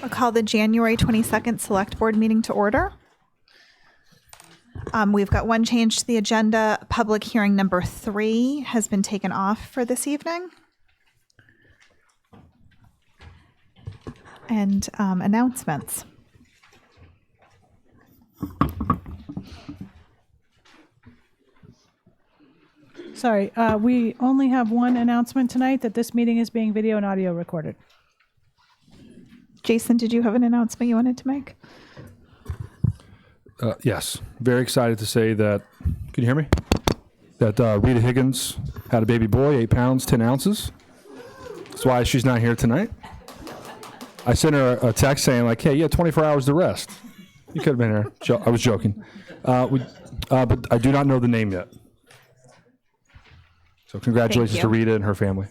I'll call the January 22nd Select Board meeting to order. We've got one change to the agenda. Public hearing number 3 has been taken off for this evening. And announcements. Sorry, we only have one announcement tonight, that this meeting is being video and audio recorded. Jason, did you have an announcement you wanted to make? Yes. Very excited to say that, can you hear me? That Rita Higgins had a baby boy, 8 pounds, 10 ounces. That's why she's not here tonight. I sent her a text saying, like, hey, you had 24 hours to rest. You could have been here. I was joking. But I do not know the name yet. So congratulations to Rita and her family.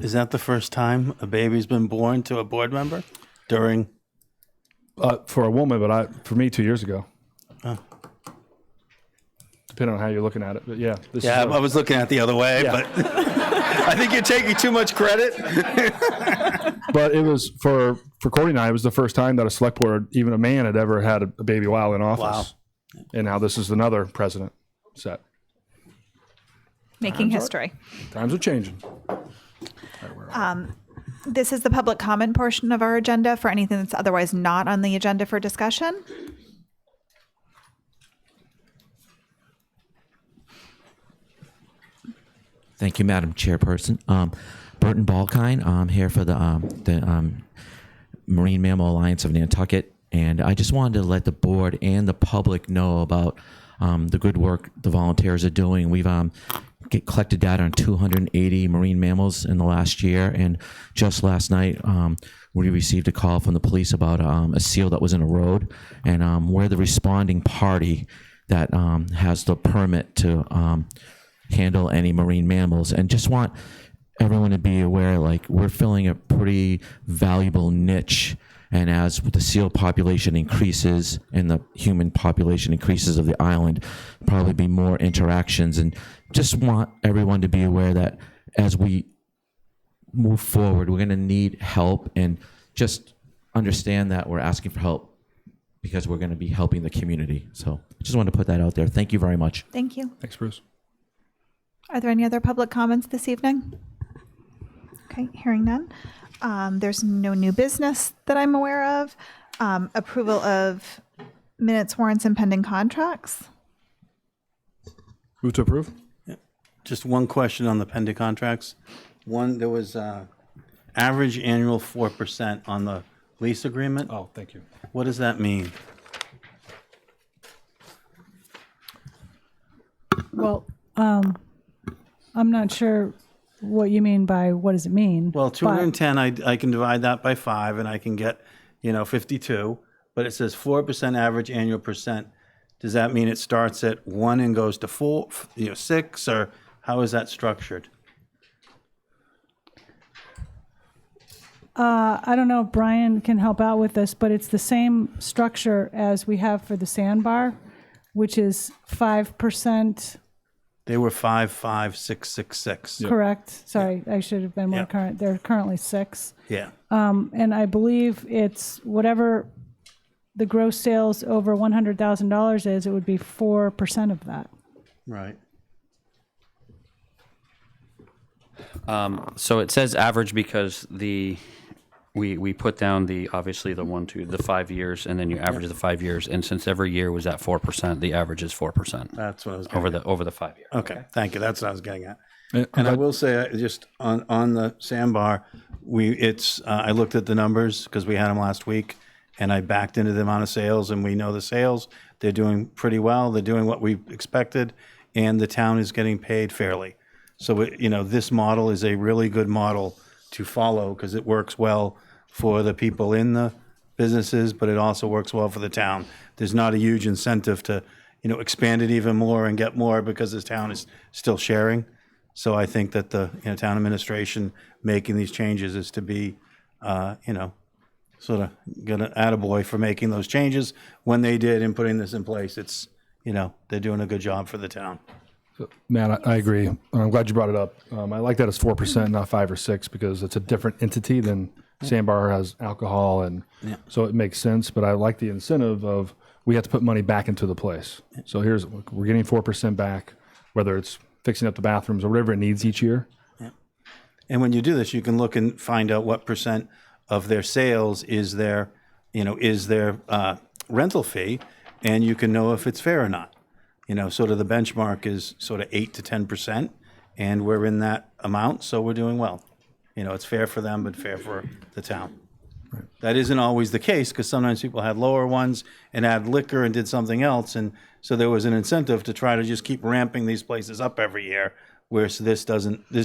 Is that the first time a baby's been born to a board member during? For a woman, but for me, 2 years ago. Oh. Depending on how you're looking at it, but yeah. I was looking at it the other way, but I think you're taking too much credit. But it was for Courtney and I, it was the first time that a select board, even a man, had ever had a baby while in office. Wow. And now this is another precedent set. Making history. Times are changing. This is the public comment portion of our agenda for anything that's otherwise not on the agenda for discussion. Thank you, Madam Chairperson. Burton Balkine, I'm here for the Marine Mammal Alliance of Nantucket, and I just wanted to let the board and the public know about the good work the volunteers are doing. We've collected data on 280 marine mammals in the last year, and just last night we received a call from the police about a seal that was in a road, and we're the responding party that has the permit to handle any marine mammals, and just want everyone to be aware, like, we're filling a pretty valuable niche. And as the seal population increases and the human population increases of the island, probably be more interactions. And just want everyone to be aware that as we move forward, we're going to need help, and just understand that we're asking for help because we're going to be helping the community. So I just wanted to put that out there. Thank you very much. Thank you. Thanks, Bruce. Are there any other public comments this evening? Okay, hearing none. There's no new business that I'm aware of. Approval of minutes, warrants, and pending contracts. Move to approve? Just one question on the pending contracts. One, there was average annual 4% on the lease agreement. Oh, thank you. What does that mean? Well, I'm not sure what you mean by what does it mean. Well, but- 210, I can divide that by 5 and I can get, 52. But it says 4% average annual percent. Does that mean it starts at 1 and goes to 4, 6, or how is that structured? I don't know if Brian can help out with this, but it's the same structure as we have for the sandbar, which is 5%. They were 5, 5, 6, 6, 6. Correct. Sorry, I should have been more Yeah. current. They're currently 6. Yeah. And I believe it's whatever the gross sales over $100,000 is, it would be 4% of that. Right. So it says average because we put down obviously the 5 years, and then you average the 5 years, and since every year was at 4%, the average is 4% That's what I was getting over the 5 years. Okay, thank you. That's what I was getting at. I'm And I glad- will say, just on the sandbar, I looked at the numbers because we had them last week, and I backed into the amount of sales, and we know the sales. They're doing pretty well. They're doing what we expected, and the town is getting paid fairly. So, this model is a really good model to follow because it works well for the people in the businesses, but it also works well for the town. There's not a huge incentive to, expand it even more and get more because this town is still sharing. So I think that the town administration making these changes is to be, sort of get an attaboy for making those changes when they did and putting this in place. It's, they're doing a good job for the town. Matt, I agree. I'm glad you brought it up. I like that it's 4%, not 5 or 6, because it's a different entity than Sandbar has alcohol, and so it makes sense. But I like the incentive of we have to put money back into the place. So we're getting 4% back, whether it's fixing up the bathrooms or whatever it needs each year. And when you do this, you can look and find out what percent of their sales is their rental fee, and you can know if it's fair or not. Sort of the benchmark is sort of 8 to 10%, and we're in that amount, so we're doing well. It's fair for them, but fair for the town. Right. That isn't always the case because sometimes people had lower ones and add liquor and did something else, and so there was an incentive to try to just keep ramping these places up every year. Whereas this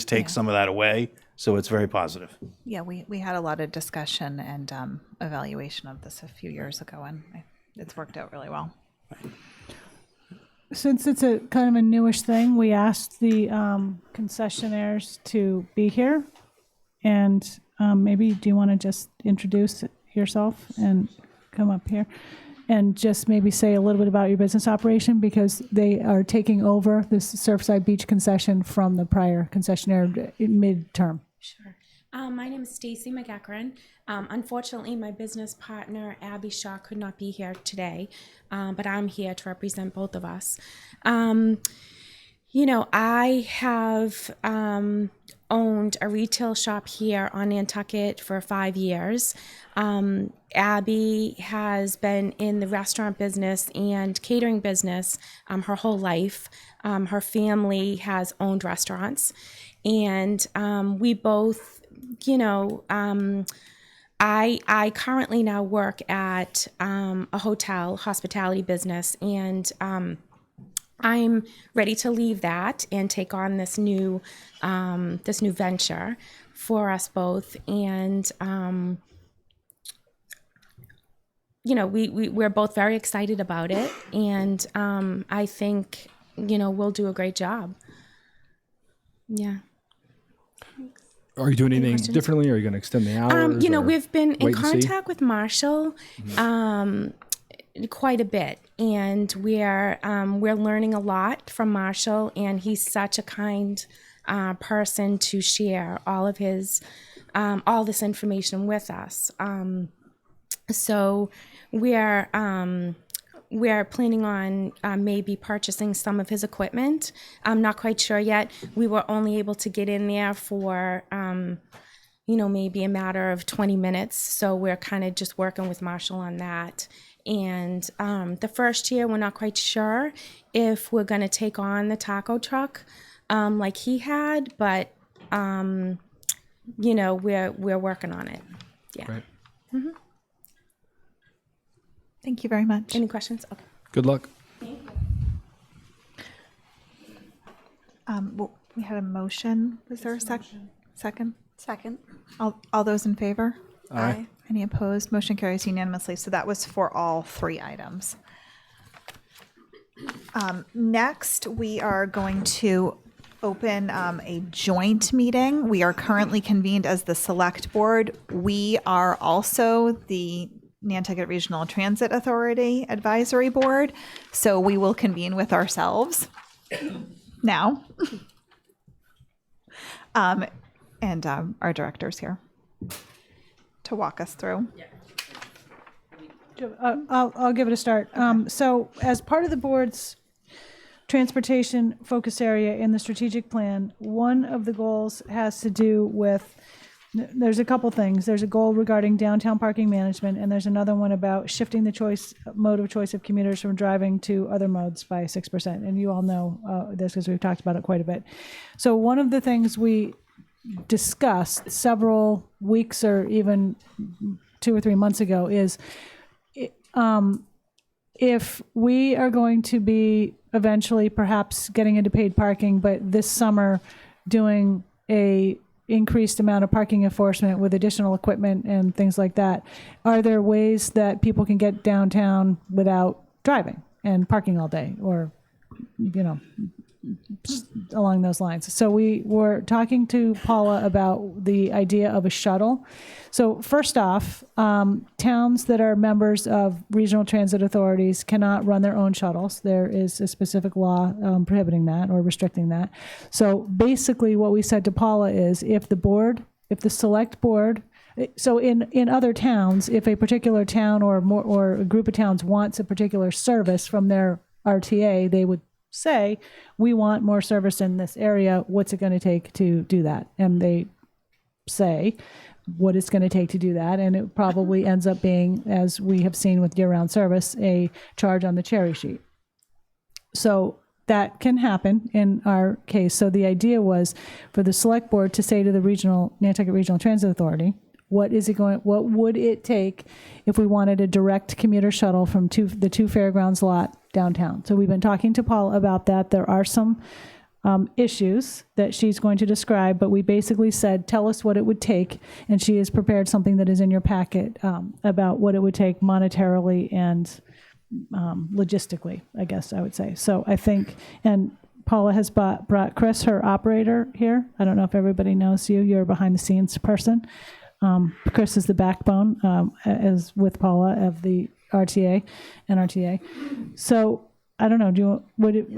takes some of that away, so it's very positive. Yeah, we had a lot of discussion and evaluation of this a few years ago, and it's worked out really well. Since it's a kind of a newish thing, we asked the concessionaires to be here. And maybe do you want to just introduce yourself and come up here and just maybe say a little bit about your business operation, because they are taking over this Surfside Beach concession from the prior concessionaire midterm. Sure. My name is Stacy McEachran. Unfortunately, my business partner, Abby Shaw, could not be here today, but I'm here to represent both of us. I have owned a retail shop here on Nantucket for 5 years. Abby has been in the restaurant business and catering business her whole life. Her family has owned restaurants, and we both, I currently now work at a hotel hospitality business, and I'm ready to leave that and take on this new venture for us both. And we're both very excited about it, and I think we'll do a great job. Yeah. Are you doing anything questions? differently? Are you going to extend the hours? or We've been in wait and see? contact with Marshall quite a bit, and we're learning a lot from Marshall, and he's such a kind person to share all of his all this information with us. So we're planning on maybe purchasing some of his equipment. I'm not quite sure yet. We were only able to get in there for maybe a matter of 20 minutes. So we're kind of just working with Marshall on that. And the first year, we're not quite sure if we're going to take on the taco truck like he had, but we're working on it. Yeah. Right. Thank you very much. Any questions? Okay. Good luck. Well, We had a motion. Was there a second? Second? Second. All those in favor? Aye. Any opposed? Motion carries unanimously. So that was for all three items. Next, we are going to open a joint meeting. We are currently convened as the Select Board. We are also the Nantucket Regional Transit Authority Advisory Board. So we will convene with ourselves now. And our director's here to walk us through. I'll give it a start. So as part of the board's transportation focus area in the strategic plan, one of the goals has to do with, there's a couple things. There's a goal regarding downtown parking management, and there's another one about shifting the mode of choice of commuters from driving to other modes by 6%. And you all know this because we've talked about it quite a bit. So one of the things we discussed several weeks or even 2 or 3 months ago is if we are going to be eventually perhaps getting into paid parking, but this summer doing a increased amount of parking enforcement with additional equipment and things like that, are there ways that people can get downtown without driving and parking all day, or, you know, along those lines? So we were talking to Paula about the idea of a shuttle. So first off, towns that are members of regional transit authorities cannot run their own shuttles. There is a specific law prohibiting that or restricting that. So basically what we said to Paula is if the select board, so in other towns, if a particular town or a group of towns wants a particular service from their RTA, they would say, we want more service in this area. What's it going to take to do that? And they say what it's going to take to do that. And it probably ends up being, as we have seen with year-round service, a charge on the cherry sheet. So that can happen in our case. So the idea was for the select board to say to the Nantucket Regional Transit Authority, what would it take if we wanted a direct commuter shuttle from the two fairgrounds lot downtown? So we've been talking to Paul about that. There are some issues that she's going to describe, but we basically said, tell us what it would take. And she has prepared something that is in your packet about what it would take monetarily and logistically, I guess I would say. So I think, and Paula has brought Chris, her operator, here. I don't know if everybody knows you. You're a behind the scenes person. Chris is the backbone, as with Paula, of the RTA and RTA. So I don't know.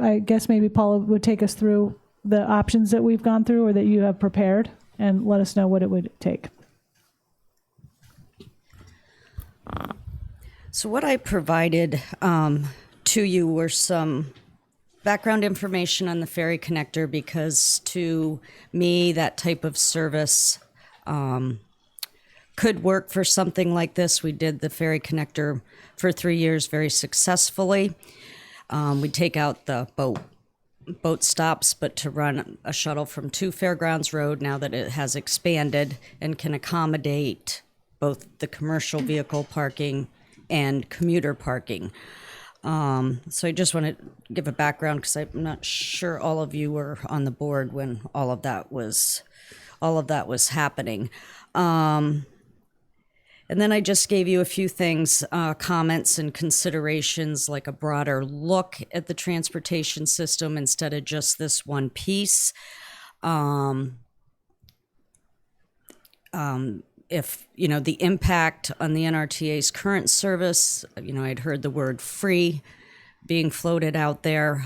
I guess maybe Paula would take us through the options that we've gone through or that you have prepared, and let us know what it would take. So what I provided to you were some background information on the ferry connector, because to me, that type of service could work for something like this. We did the ferry connector for 3 years very successfully. We take out the boat stops, but to run a shuttle from 2 Fairgrounds Road, now that it has expanded and can accommodate both the commercial vehicle parking and commuter parking. So I just want to give a background because I'm not sure all of you were on the board when all of that was happening. And then I just gave you a few things, comments and considerations, like a broader look at the transportation system instead of just this one piece. If, the impact on the NRTA's current service, I'd heard the word free being floated out there,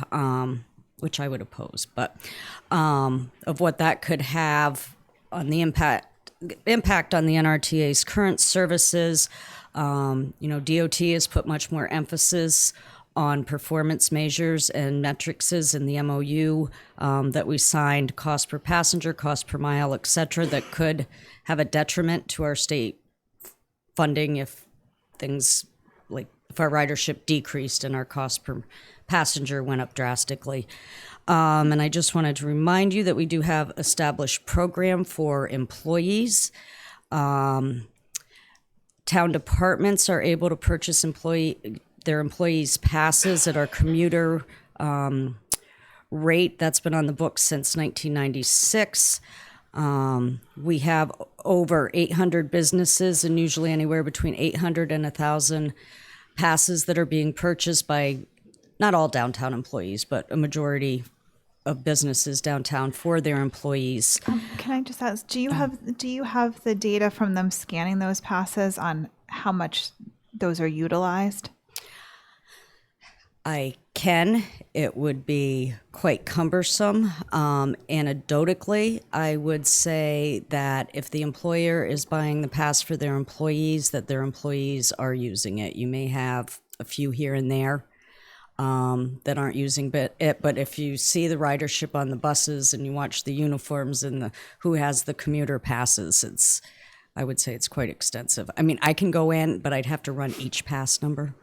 which I would oppose, but of what that could have on the impact on the NRTA's current services. DOT has put much more emphasis on performance measures and metrics in the MOU that we signed, cost per passenger, cost per mile, et cetera, that could have a detriment to our state funding if things like if our ridership decreased and our cost per passenger went up drastically. And I just wanted to remind you that we do have established program for employees. Town departments are able to purchase their employees' passes at our commuter rate that's been on the books since 1996. We have over 800 businesses and usually anywhere between 800 and 1,000 passes that are being purchased by not all downtown employees, but a majority of businesses downtown for their employees. Can I just ask, do you have the data from them scanning those passes on how much those are utilized? I can. It would be quite cumbersome. Anecdotally, I would say that if the employer is buying the pass for their employees, that their employees are using it. You may have a few here and there that aren't using it, but if you see the ridership on the buses and you watch the uniforms and the who has the commuter passes, I would say it's quite extensive. I mean, I can go in, but I'd have to run each pass number.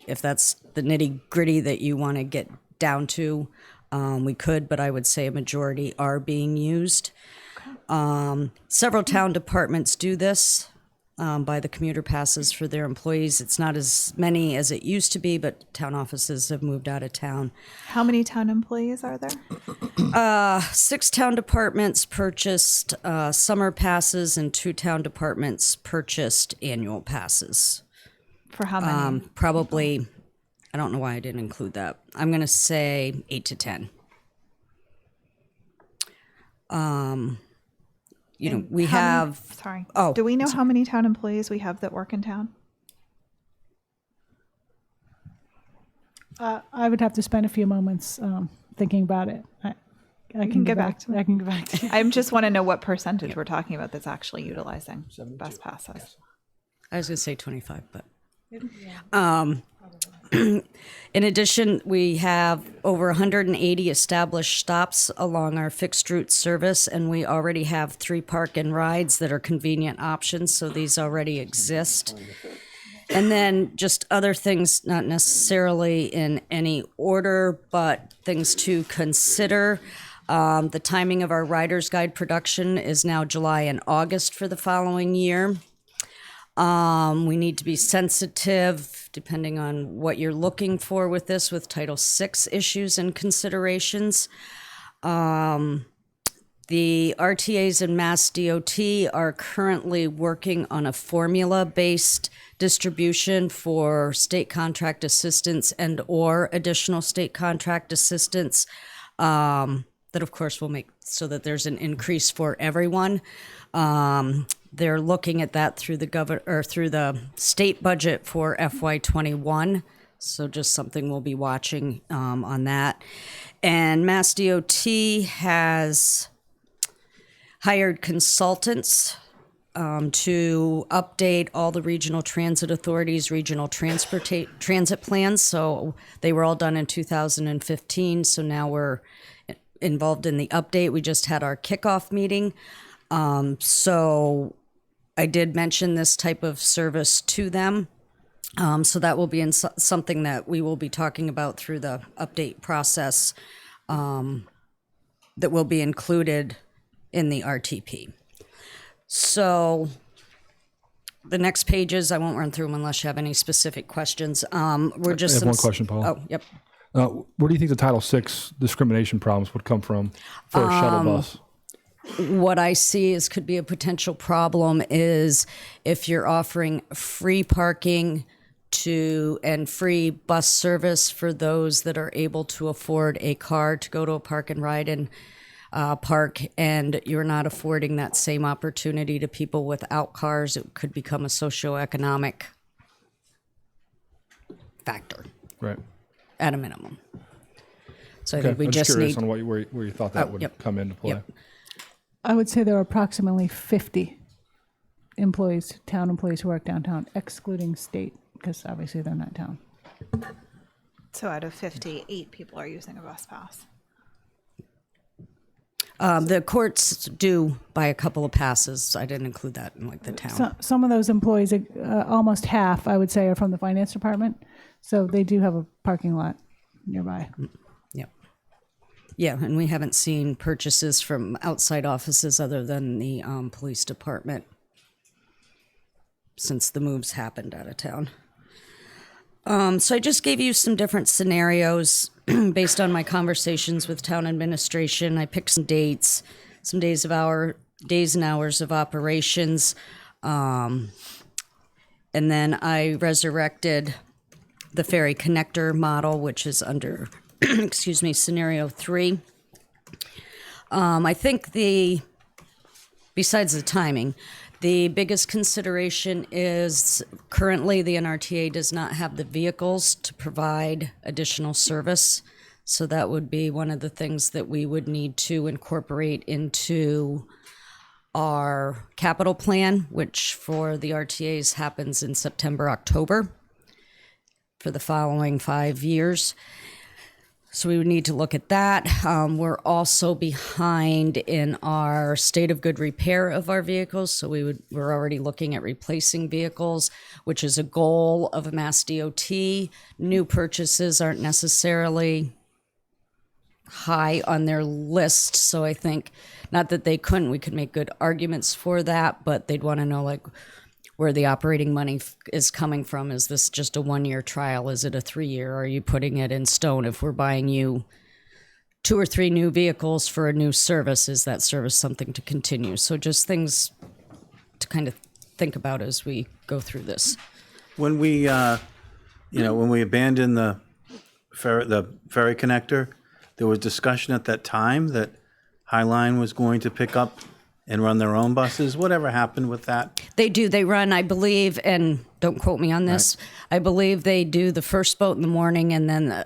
If that's the nitty gritty that you want to get down to, we could, but I would say a majority are being used. Several town departments do this, buy the commuter passes for their employees. It's not as many as it used to be, but town offices have moved out of town. How many town employees are there? 6 town departments purchased summer passes and 2 town departments purchased annual passes. For how many? Probably, I don't know why I didn't include that. I'm going to say 8 to 10. We have. Sorry. Oh, Do we know how many town employees we have that work in town? I would have to spend a few moments thinking about it. I can get back to me. I can get back to you. I just want to know what percentage we're talking about that's actually utilizing bus passes. I was going to say 25, but. In addition, we have over 180 established stops along our fixed route service, and we already have 3 park and rides that are convenient options, so these already exist. And then just other things, not necessarily in any order, but things to consider. The timing of our Rider's Guide production is now July and August for the following year. We need to be sensitive, depending on what you're looking for with this, with Title VI issues and considerations. The RTAs and Mass DOT are currently working on a formula-based distribution for state contract assistance and or additional state contract assistance that, of course, will make so that there's an increase for everyone. They're looking at that through the state budget for FY21. So just something we'll be watching on that. And Mass DOT has hired consultants to update all the regional transit authorities' regional transit plans. So they were all done in 2015. So now we're involved in the update. We just had our kickoff meeting. So I did mention this type of service to them. So that will be something that we will be talking about through the update process that will be included in the RTP. So the next pages, I won't run through them unless you have any specific questions. We're just I have one question, Paul. Oh, yep. Where do you think the Title VI discrimination problems would come from for a shuttle bus? What I see is could be a potential problem is if you're offering free parking and free bus service for those that are able to afford a car to go to a park and ride and park, and you're not affording that same opportunity to people without cars, it could become a socioeconomic factor. Right. At a minimum. So I Okay. think we I'm just curious need. on where you thought that would yep. come into play. Yep. I would say there are approximately 50 employees, town employees who work downtown, excluding state, because obviously they're not town. So out of 58 people are using a bus pass. The courts do buy a couple of passes. I didn't include that in like the town. So, some of those employees, almost half, I would say, are from the finance department. So they do have a parking lot nearby. Yep. Yeah, and we haven't seen purchases from outside offices other than the police department since the moves happened out of town. So I just gave you some different scenarios based on my conversations with town administration. I picked some dates, some days and hours of operations, and then I resurrected the ferry connector model, which is under, excuse me, scenario 3. I think besides the timing, the biggest consideration is currently the NRTA does not have the vehicles to provide additional service. So that would be one of the things that we would need to incorporate into our capital plan, which for the RTAs happens in September, October for the following 5 years. So we would need to look at that. We're also behind in our state of good repair of our vehicles. So we're already looking at replacing vehicles, which is a goal of a Mass DOT. New purchases aren't necessarily high on their list. So I think, not that they couldn't, we could make good arguments for that, but they'd want to know like where the operating money is coming from. Is this just a 1-year trial? Is it a 3-year? Are you putting it in stone? If we're buying you 2 or 3 new vehicles for a new service, is that service something to continue? So just things to kind of think about as we go through this. When we, when we abandoned the ferry connector, there was discussion at that time that Highline was going to pick up and run their own buses. Whatever happened with that? They do. They run, I believe, and don't quote me on this, right. I believe they do the first boat in the morning and then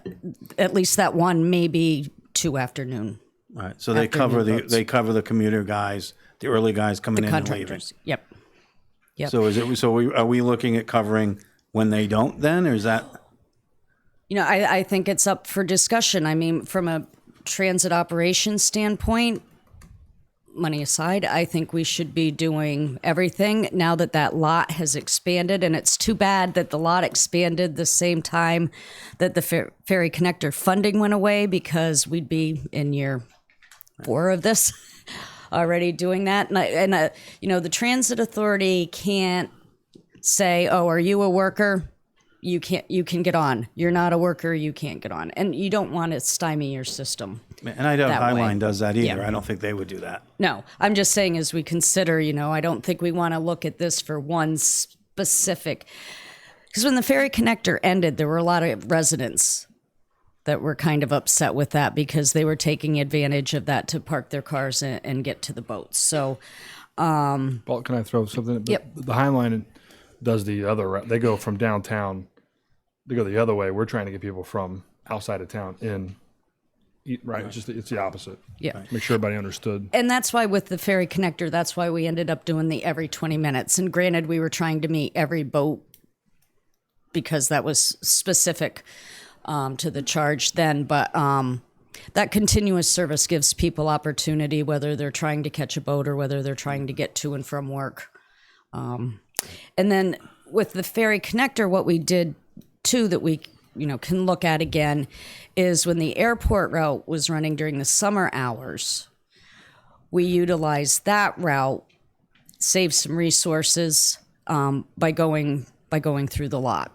at least that one, maybe 2 afternoon. Right. So they cover the commuter guys, the early guys coming in and leaving. Yep. So are we looking at covering when they don't then, or is that? I think it's up for discussion. I mean, from a transit operations standpoint, money aside, I think we should be doing everything now that lot has expanded. And it's too bad that the lot expanded the same time that the ferry connector funding went away, because we'd be in year 4 of this already doing that. And the transit authority can't say, oh, are you a worker? You can get on. You're not a worker, you can't get on. And you don't want to stymie your system. And I doubt Highline does that either. Yeah. I don't think they would do that. No, I'm just saying as we consider, I don't think we want to look at this for one specific. Because when the ferry connector ended, there were a lot of residents that were kind of upset with that because they were taking advantage of that to park their cars and get to the boats. So, Well, can I throw something? Yep. The Highline does the other route. They go from downtown. They go the other way. We're trying to get people from outside of town in. Right. It's the opposite. Yeah. Right. Make sure everybody understood. And that's why with the ferry connector, that's why we ended up doing the every 20 minutes. And granted, we were trying to meet every boat because that was specific to the charge then. But that continuous service gives people opportunity, whether they're trying to catch a boat or whether they're trying to get to and from work. And then with the ferry connector, what we did too that we can look at again is when the airport route was running during the summer hours, we utilized that route, saved some resources by going through the lot.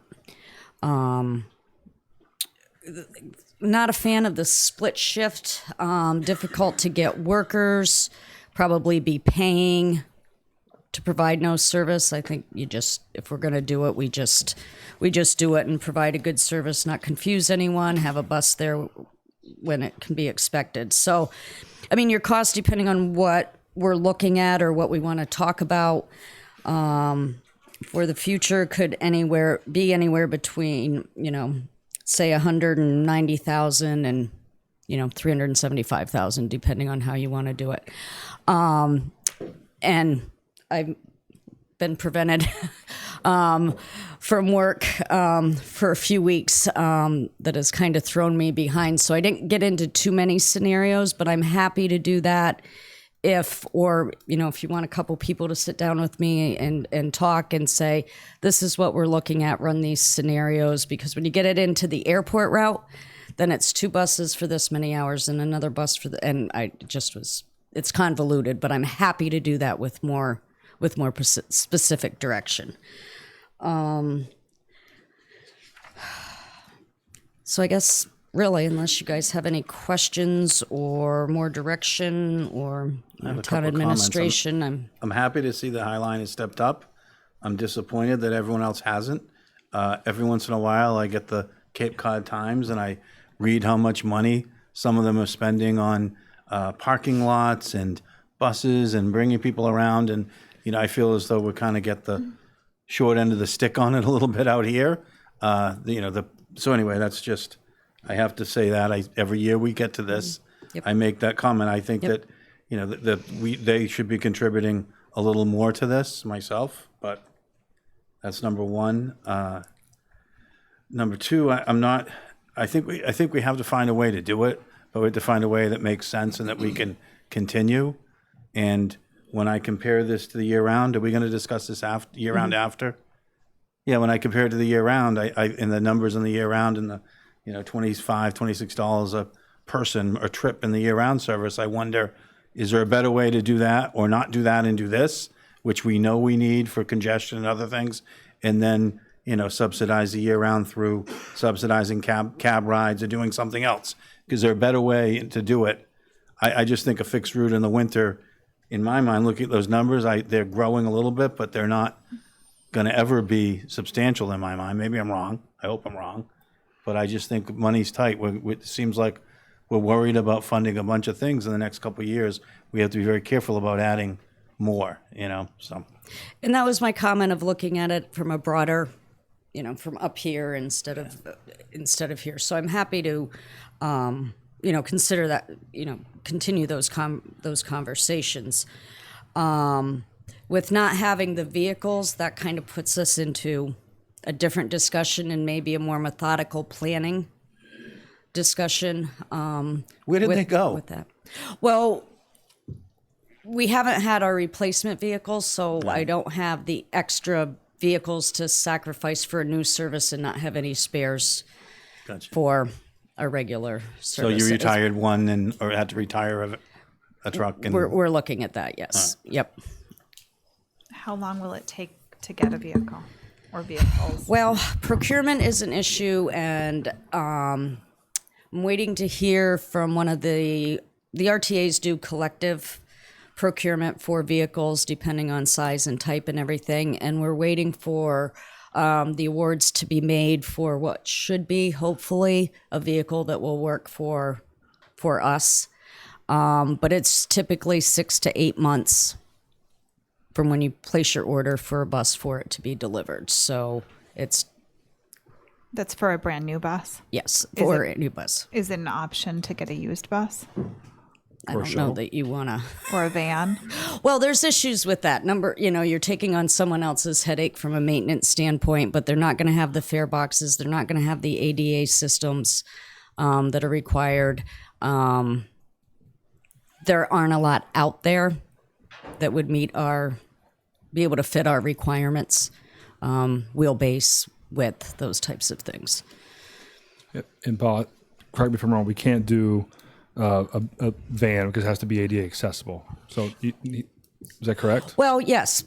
Not a fan of the split shift, difficult to get workers, probably be paying to provide no service. I think if we're going to do it, we just do it and provide a good service, not confuse anyone, have a bus there when it can be expected. So, I mean, your cost, depending on what we're looking at or what we want to talk about for the future, could be anywhere between, say 190,000 and, 375,000, depending on how you want to do it. And I've been prevented from work for a few weeks that has kind of thrown me behind. So I didn't get into too many scenarios, but I'm happy to do that if you want a couple people to sit down with me and talk and say, this is what we're looking at, run these scenarios. Because when you get it into the airport route, then it's 2 buses for this many hours and another bus it's convoluted, but I'm happy to do that with more specific direction. So I guess really, unless you guys have any questions or more direction or have a town couple comments. administration, I'm happy to see the High Line has stepped up. I'm disappointed that everyone else hasn't. Every once in a while, I get the Cape Cod Times and I read how much money some of them are spending on parking lots and buses and bringing people around. And, I feel as though we kind of get the short end of the stick on it a little bit out here. So anyway, that's just, I have to say that every year we get to this, Yep. I make that comment. I think Yep. that, they should be contributing a little more to this myself, but that's number one. Number two, I think we have to find a way to do it, but we have to find a way that makes sense and that we can continue. And when I compare this to the year round, are we going to discuss this year round after? Yeah, when I compare it to the year round, I in the numbers in the year round and the, $25, $26 a person or trip in the year round service, I wonder, is there a better way to do that or not do that and do this, which we know we need for congestion and other things, and then, subsidize the year round through subsidizing cab rides or doing something else? Is there a better way to do it? I just think a fixed route in the winter, in my mind, looking at those numbers, they're growing a little bit, but they're not going to ever be substantial in my mind. Maybe I'm wrong. I hope I'm wrong. But I just think money's tight. It seems like we're worried about funding a bunch of things in the next couple of years. We have to be very careful about adding more, so. and that was my comment of looking at it from a broader, from up here instead of here. So I'm happy to, consider that, continue those conversations. With not having the vehicles, that kind of puts us into a different discussion and maybe a more methodical planning discussion. Where did they go? With that? Well, we haven't had our replacement vehicles, so I don't have the extra vehicles to sacrifice for a new service and not have any spares Gotcha. for a regular So service. you retired one or had to retire a truck? And We're looking at that, yes. Yep. How long will it take to get a vehicle or vehicles? Well, procurement is an issue, and I'm waiting to hear from one of the RTAs do collective procurement for vehicles depending on size and type and everything, and we're waiting for the awards to be made for what should be, hopefully, a vehicle that will work for us. But it's typically 6 to 8 months from when you place your order for a bus for it to be delivered. So That's for a brand new bus? yes, for a new bus. Is it an option to get a used bus I don't know that you want to. or a van? Well, there's issues with that. You're taking on someone else's headache from a maintenance standpoint, but they're not going to have the fare boxes. They're not going to have the ADA systems that are required. There aren't a lot out there that would be able to fit our requirements, wheelbase, width, those types of things. Yep. And Paul, correct me if I'm wrong, we can't do a van because it has to be ADA accessible. So is that correct? Well, yes,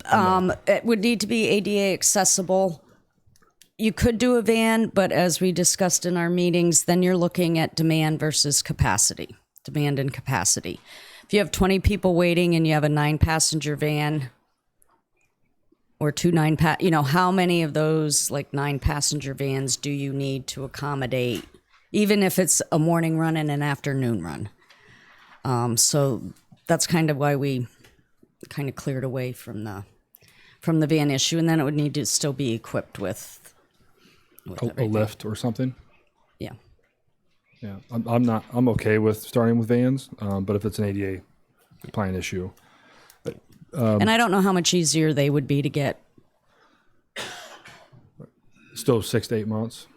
it would need to be ADA accessible. You could do a van, but as we discussed in our meetings, then you're looking at demand versus capacity, demand and capacity. If you have 20 people waiting and you have a 9-passenger van or two how many of those 9-passenger vans do you need to accommodate, even if it's a morning run and an afternoon run? So that's kind of why we kind of cleared away from the van issue, and then it would need to still be equipped with A lift or something? yeah. Yeah. I'm okay with starting with vans, but if it's an ADA compliant issue. And I don't know how much easier they would be to get. Still 6 to 8 months.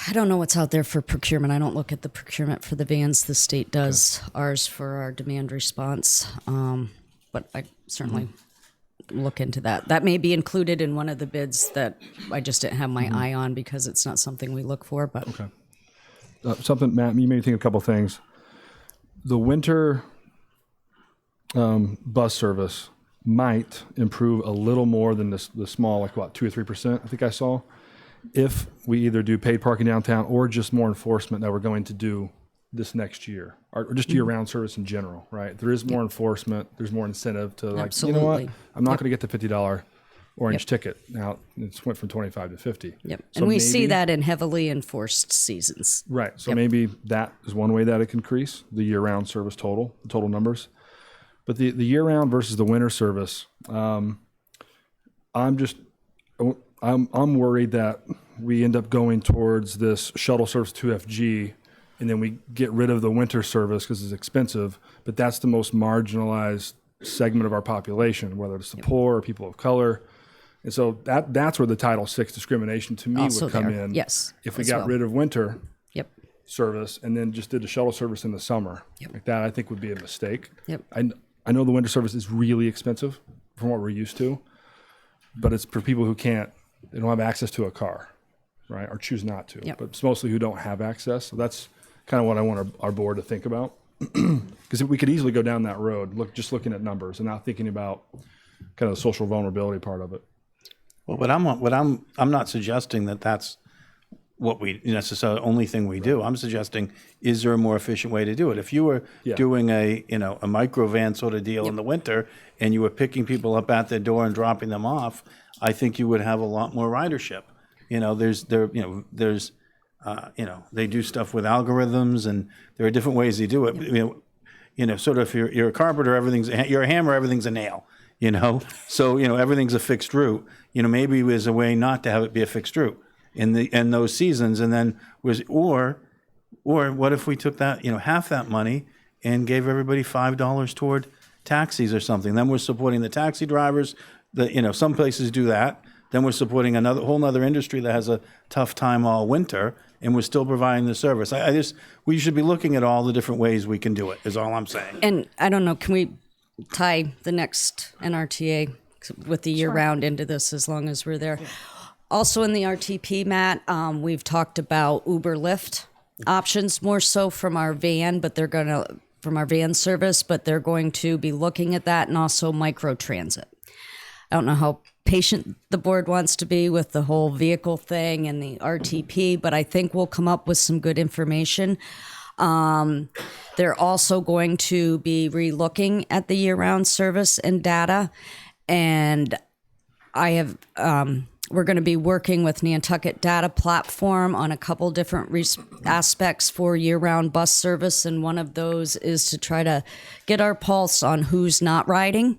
I don't know what's out there for procurement. I don't look at the procurement for the vans. The state does ours for our demand response. But I certainly look into that. That may be included in one of the bids that I just didn't have my eye on because it's not something we look for. But Okay. Something, Matt, you made me think of a couple things. The winter bus service might improve a little more than the small, 2 or 3%, I think I saw. if we either do paid parking downtown or just more enforcement that we're going to do this next year, or just year-round service in general, right? There is more enforcement. There's more incentive to like, you know what? Absolutely. I'm not going to get the $50 orange ticket. Now it's went from 25 to 50. Yep. So And we see maybe- that in heavily enforced seasons. Right. So maybe that is one way that it can increase the year-round service the total numbers. But the year-round versus the winter service, I'm worried that we end up going towards this shuttle service 2FG, and then we get rid of the winter service because it's expensive. But that's the most marginalized segment of our population, whether it's the poor or people of color. And so that's where the Title VI discrimination to me Also would come there. in. Yes, If we as got well. rid of winter Yep. service and then just did the shuttle service in the summer, Yep. like that, I think would be a mistake. Yep. I know the winter service is really expensive from what we're used to, but it's for people who they don't have access to a car, right? Or choose not to. Yep. But it's mostly who don't have access. So that's kind of what I want our board to think about. Because we could easily go down that road, looking at numbers and not thinking about kind of the social vulnerability part of it. Well, I'm not suggesting that that's what we necessarily only thing we do. I'm suggesting, is there a more efficient way to do it? If you were doing a micro van sort of deal in the winter and you were picking people up at their door and dropping them off, I think you would have a lot more ridership. They do stuff with algorithms, and there are different ways they do it. Sort of if you're a carpenter, you're a hammer, everything's a nail. So everything's a fixed route. Maybe there's a way not to have it be a fixed route in those seasons, and then or what if we took that half that money and gave everybody $5 toward taxis or something? Then we're supporting the taxi drivers. Some places do that. Then we're supporting another whole other industry that has a tough time all winter, and we're still providing the service. We should be looking at all the different ways we can do it, is all I'm saying. And I don't know, can we tie the next NRTA with the year-round into this as long as we're there? Yeah. Also in the RTP, Matt, we've talked about Uber Lyft options, more so from our van, from our van service, but they're going to be looking at that, and also microtransit. I don't know how patient the board wants to be with the whole vehicle thing and the RTP, but I think we'll come up with some good information. They're also going to be re-looking at the year-round service and data, and we're going to be working with Nantucket Data Platform on a couple different aspects for year-round bus service, and one of those is to try to get our pulse on who's not riding,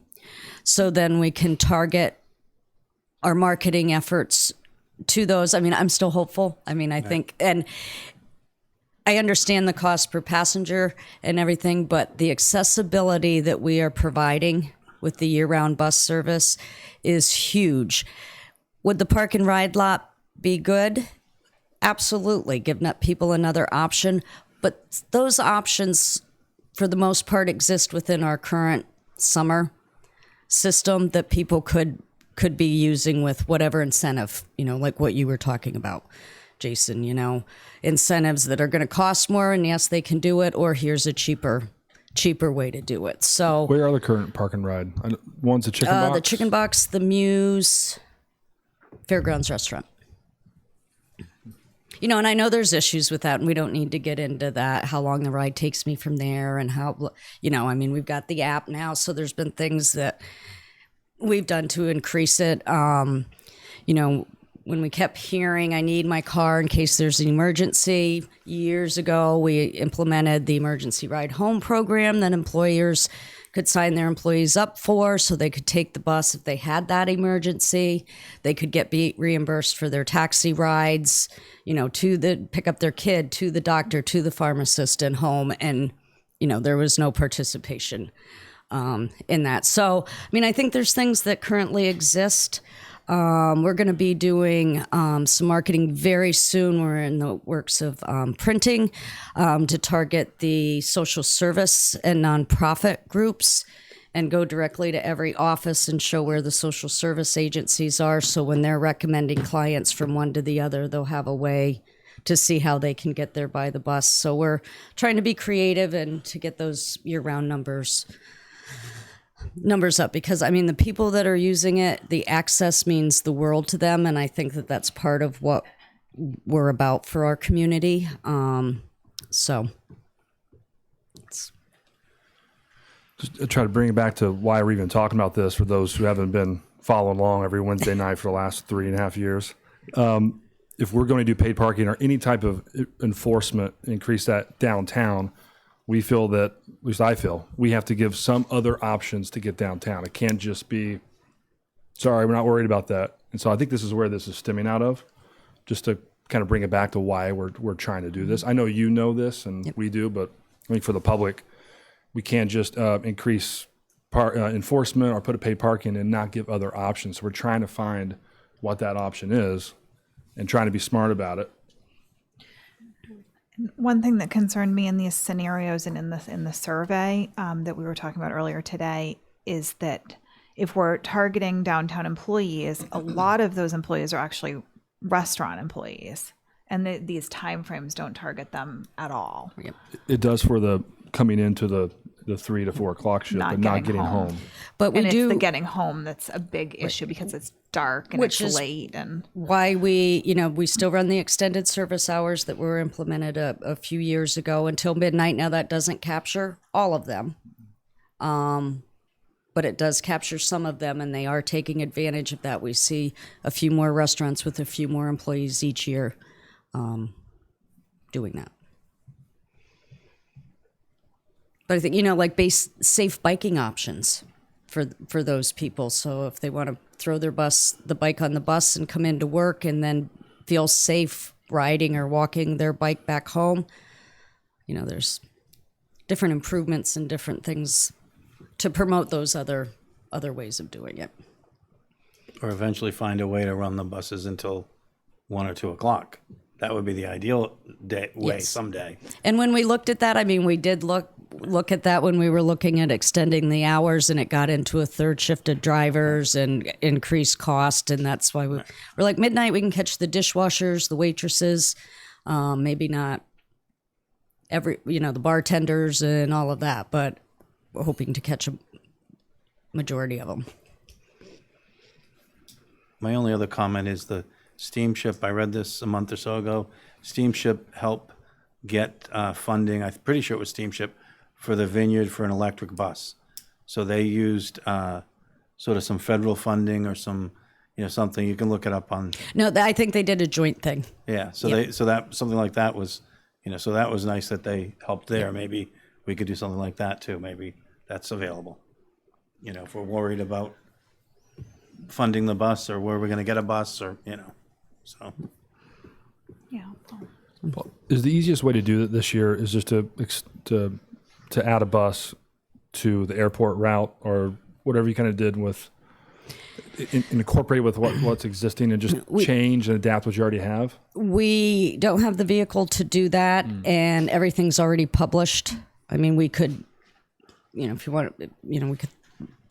so then we can target our marketing efforts to those. I mean, I'm still hopeful. I mean, I think, and I understand the cost per passenger and everything, but the accessibility that we are providing with the year-round bus service is huge. Would the park and ride lot be good? Absolutely, giving people another option. But those options, for the most part, exist within our current summer system that people could be using with whatever incentive, like what you were talking about, Jason, incentives that are going to cost more, and yes, they can do it, or here's a cheaper way to do it. So where are the current park and ride? One's the Chicken Box? The Chicken Box, the Muse, Fairgrounds Restaurant. And I know there's issues with that, and we don't need to get into that, how long the ride takes me from there, and how, we've got the app now, so there's been things that we've done to increase it. When we kept hearing, I need my car in case there's an emergency, years ago, we implemented the emergency ride home program that employers could sign their employees up for, so they could take the bus if they had that emergency. They could get reimbursed for their taxi rides, to pick up their kid, to the doctor, to the pharmacist, and home. And, there was no participation in that. So, I think there's things that currently exist. We're going to be doing some marketing very soon. We're in the works of printing to target the social service and nonprofit groups and go directly to every office and show where the social service agencies are. So when they're recommending clients from one to the other, they'll have a way to see how they can get there by the bus. So we're trying to be creative and to get those year-round numbers numbers up, because I mean, the people that are using it, the access means the world to them. And I think that that's part of what we're about for our community. So it's, Just try to bring it back to why we're even talking about this for those who haven't been following along every Wednesday night for the last 3.5 years. If we're going to do paid parking or any type of enforcement, increase that downtown, we feel that, at least I feel, we have to give some other options to get downtown. It can't just be, sorry, we're not worried about that. And so I think this is where this is stemming out of, just to kind of bring it back to why we're trying to do this. I know you know this and we do, but I think for the public, we can't just increase enforcement or put a paid parking and not give other options. So we're trying to find what that option is and trying to be smart about it. One thing that concerned me in these scenarios and in the survey that we were talking about earlier today is that if we're targeting downtown employees, a lot of those employees are actually restaurant employees, and these timeframes don't target them at all. yep. It does for the coming into the 3 to 4 o'clock shift, but not getting home. But we And do it's the getting home that's a big issue because it's dark and Which it's is late and why we still run the extended service hours that were implemented a few years ago until midnight. Now that doesn't capture all of them, but it does capture some of them, and they are taking advantage of that. We see a few more restaurants with a few more employees each year doing that. But I think, like safe biking options for those people. So if they want to throw the bike on the bus and come into work and then feel safe riding or walking their bike back home, there's different improvements and different things to promote those other ways of doing it. Or eventually find a way to run the buses until 1 or 2 o'clock. That would be the ideal way Yes. someday. And when we looked at that, I mean, we did look at that when we were looking at extending the hours, and it got into a third shift of drivers and increased cost. And that's why we're like, midnight, we can catch the dishwashers, the waitresses, maybe not the bartenders and all of that, but we're hoping to catch a majority of them. My only other comment is the steamship. I read this a month or so ago. Steamship helped get funding. I'm pretty sure it was Steamship for the Vineyard for an electric bus. So they used sort of some federal funding or some, something. You can look it up on. No, I think they did a joint thing. Yeah. So Yep. that something like that was, so that was nice that they helped there. Maybe we could do something like that too. Maybe that's available. If we're worried about funding the bus or where we're going to get a bus or, so. yeah. Is the easiest way to do it this year is just to add a bus to the airport route or whatever you kind of did with incorporate with what's existing and just change and adapt what you already have? We don't have the vehicle to do that, and everything's already published. I mean, we could, if you want, we could.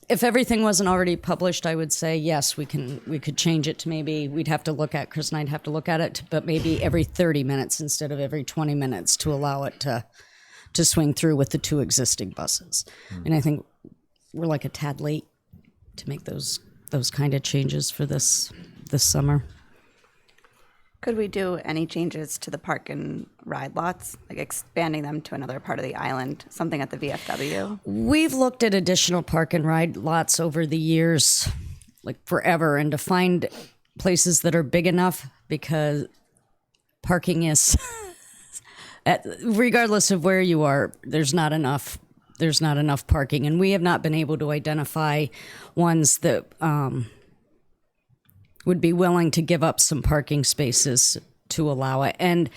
If everything wasn't already published, I would say yes, we could change it to maybe Chris and I'd have to look at it, but maybe every 30 minutes instead of every 20 minutes to allow it to swing through with the 2 existing buses. And I think we're like a tad late to make those kind of changes for this summer. Could we do any changes to the park and ride lots, like expanding them to another part of the island, something at the VFW? We've looked at additional park and ride lots over the years, like forever, and to find places that are big enough, because parking is, regardless of where you are, there's not enough parking, and we have not been able to identify ones that would be willing to give up some parking spaces to allow it. And,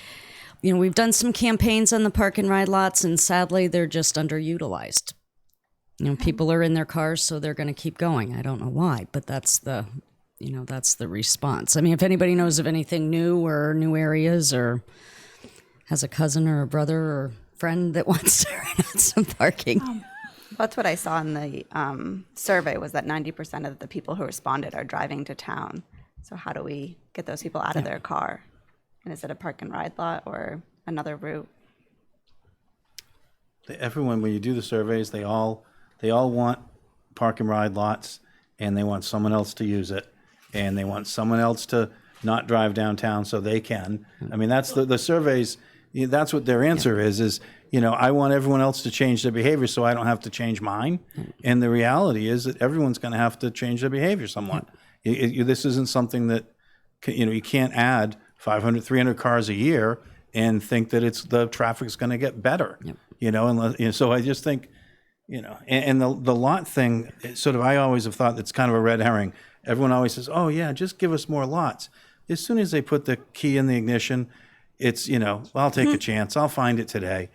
we've done some campaigns on the park and ride lots, and sadly, they're just underutilized. People are in their cars, so they're going to keep going. I don't know why, but that's the response. I mean, if anybody knows of anything new or new areas or has a cousin or a brother or friend that wants to rent out some parking. That's what I saw in the survey, was that 90% of the people who responded are driving to town. So how do we get those people out of their car? And is it a park and ride lot or another route? Everyone, when you do the surveys, they all want park and ride lots, and they want someone else to use it, and they want someone else to not drive downtown so they can. I mean, that's the surveys, that's what their answer is, I want everyone else to change their behavior so I don't have to change mine. And the reality is that everyone's going to have to change their behavior somewhat. This isn't something that, you can't add 500, 300 cars a year and think that the traffic's going to get better, unless, so I just think, and the lot thing, sort of, I always have thought that's kind of a red herring. Everyone always says, oh yeah, just give us more lots. As soon as they put the key in the ignition, it's, well, I'll take a chance. I'll find it today.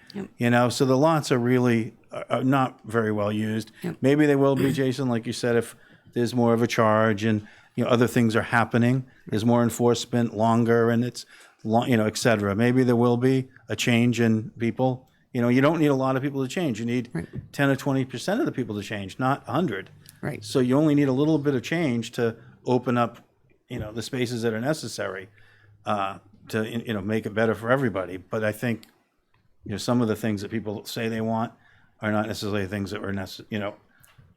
So the lots are really are not very well used. Maybe they will be, Jason, like you said, if there's more of a charge and, other things are happening. There's more enforcement, longer, and it's, et cetera. Maybe there will be a change in people. You don't need a lot of people to change. You need 10 or 20% of the people to change, not 100. Right. So you only need a little bit of change to open up, the spaces that are necessary to, make it better for everybody. But I think, some of the things that people say they want are not necessarily things that were necessary,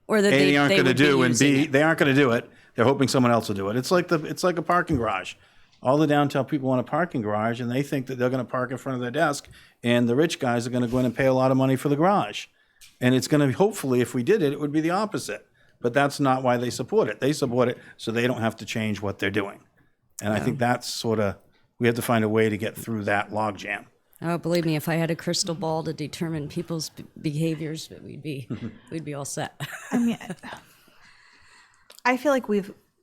Or that A, they aren't going to would be do, and using B, it. they aren't going to do it. They're hoping someone else will do it. It's like a parking garage. All the downtown people want a parking garage, and they think that they're going to park in front of their desk, and the rich guys are going to go in and pay a lot of money for the garage. And it's going to, hopefully, if we did it, it would be the opposite. But that's not why they support it. They support it so they don't have to change what they're doing. And I think that's sort of, we have to find a way to get through that logjam. Oh, believe me, if I had a crystal ball to determine people's behaviors, we'd be all set. I mean, I feel like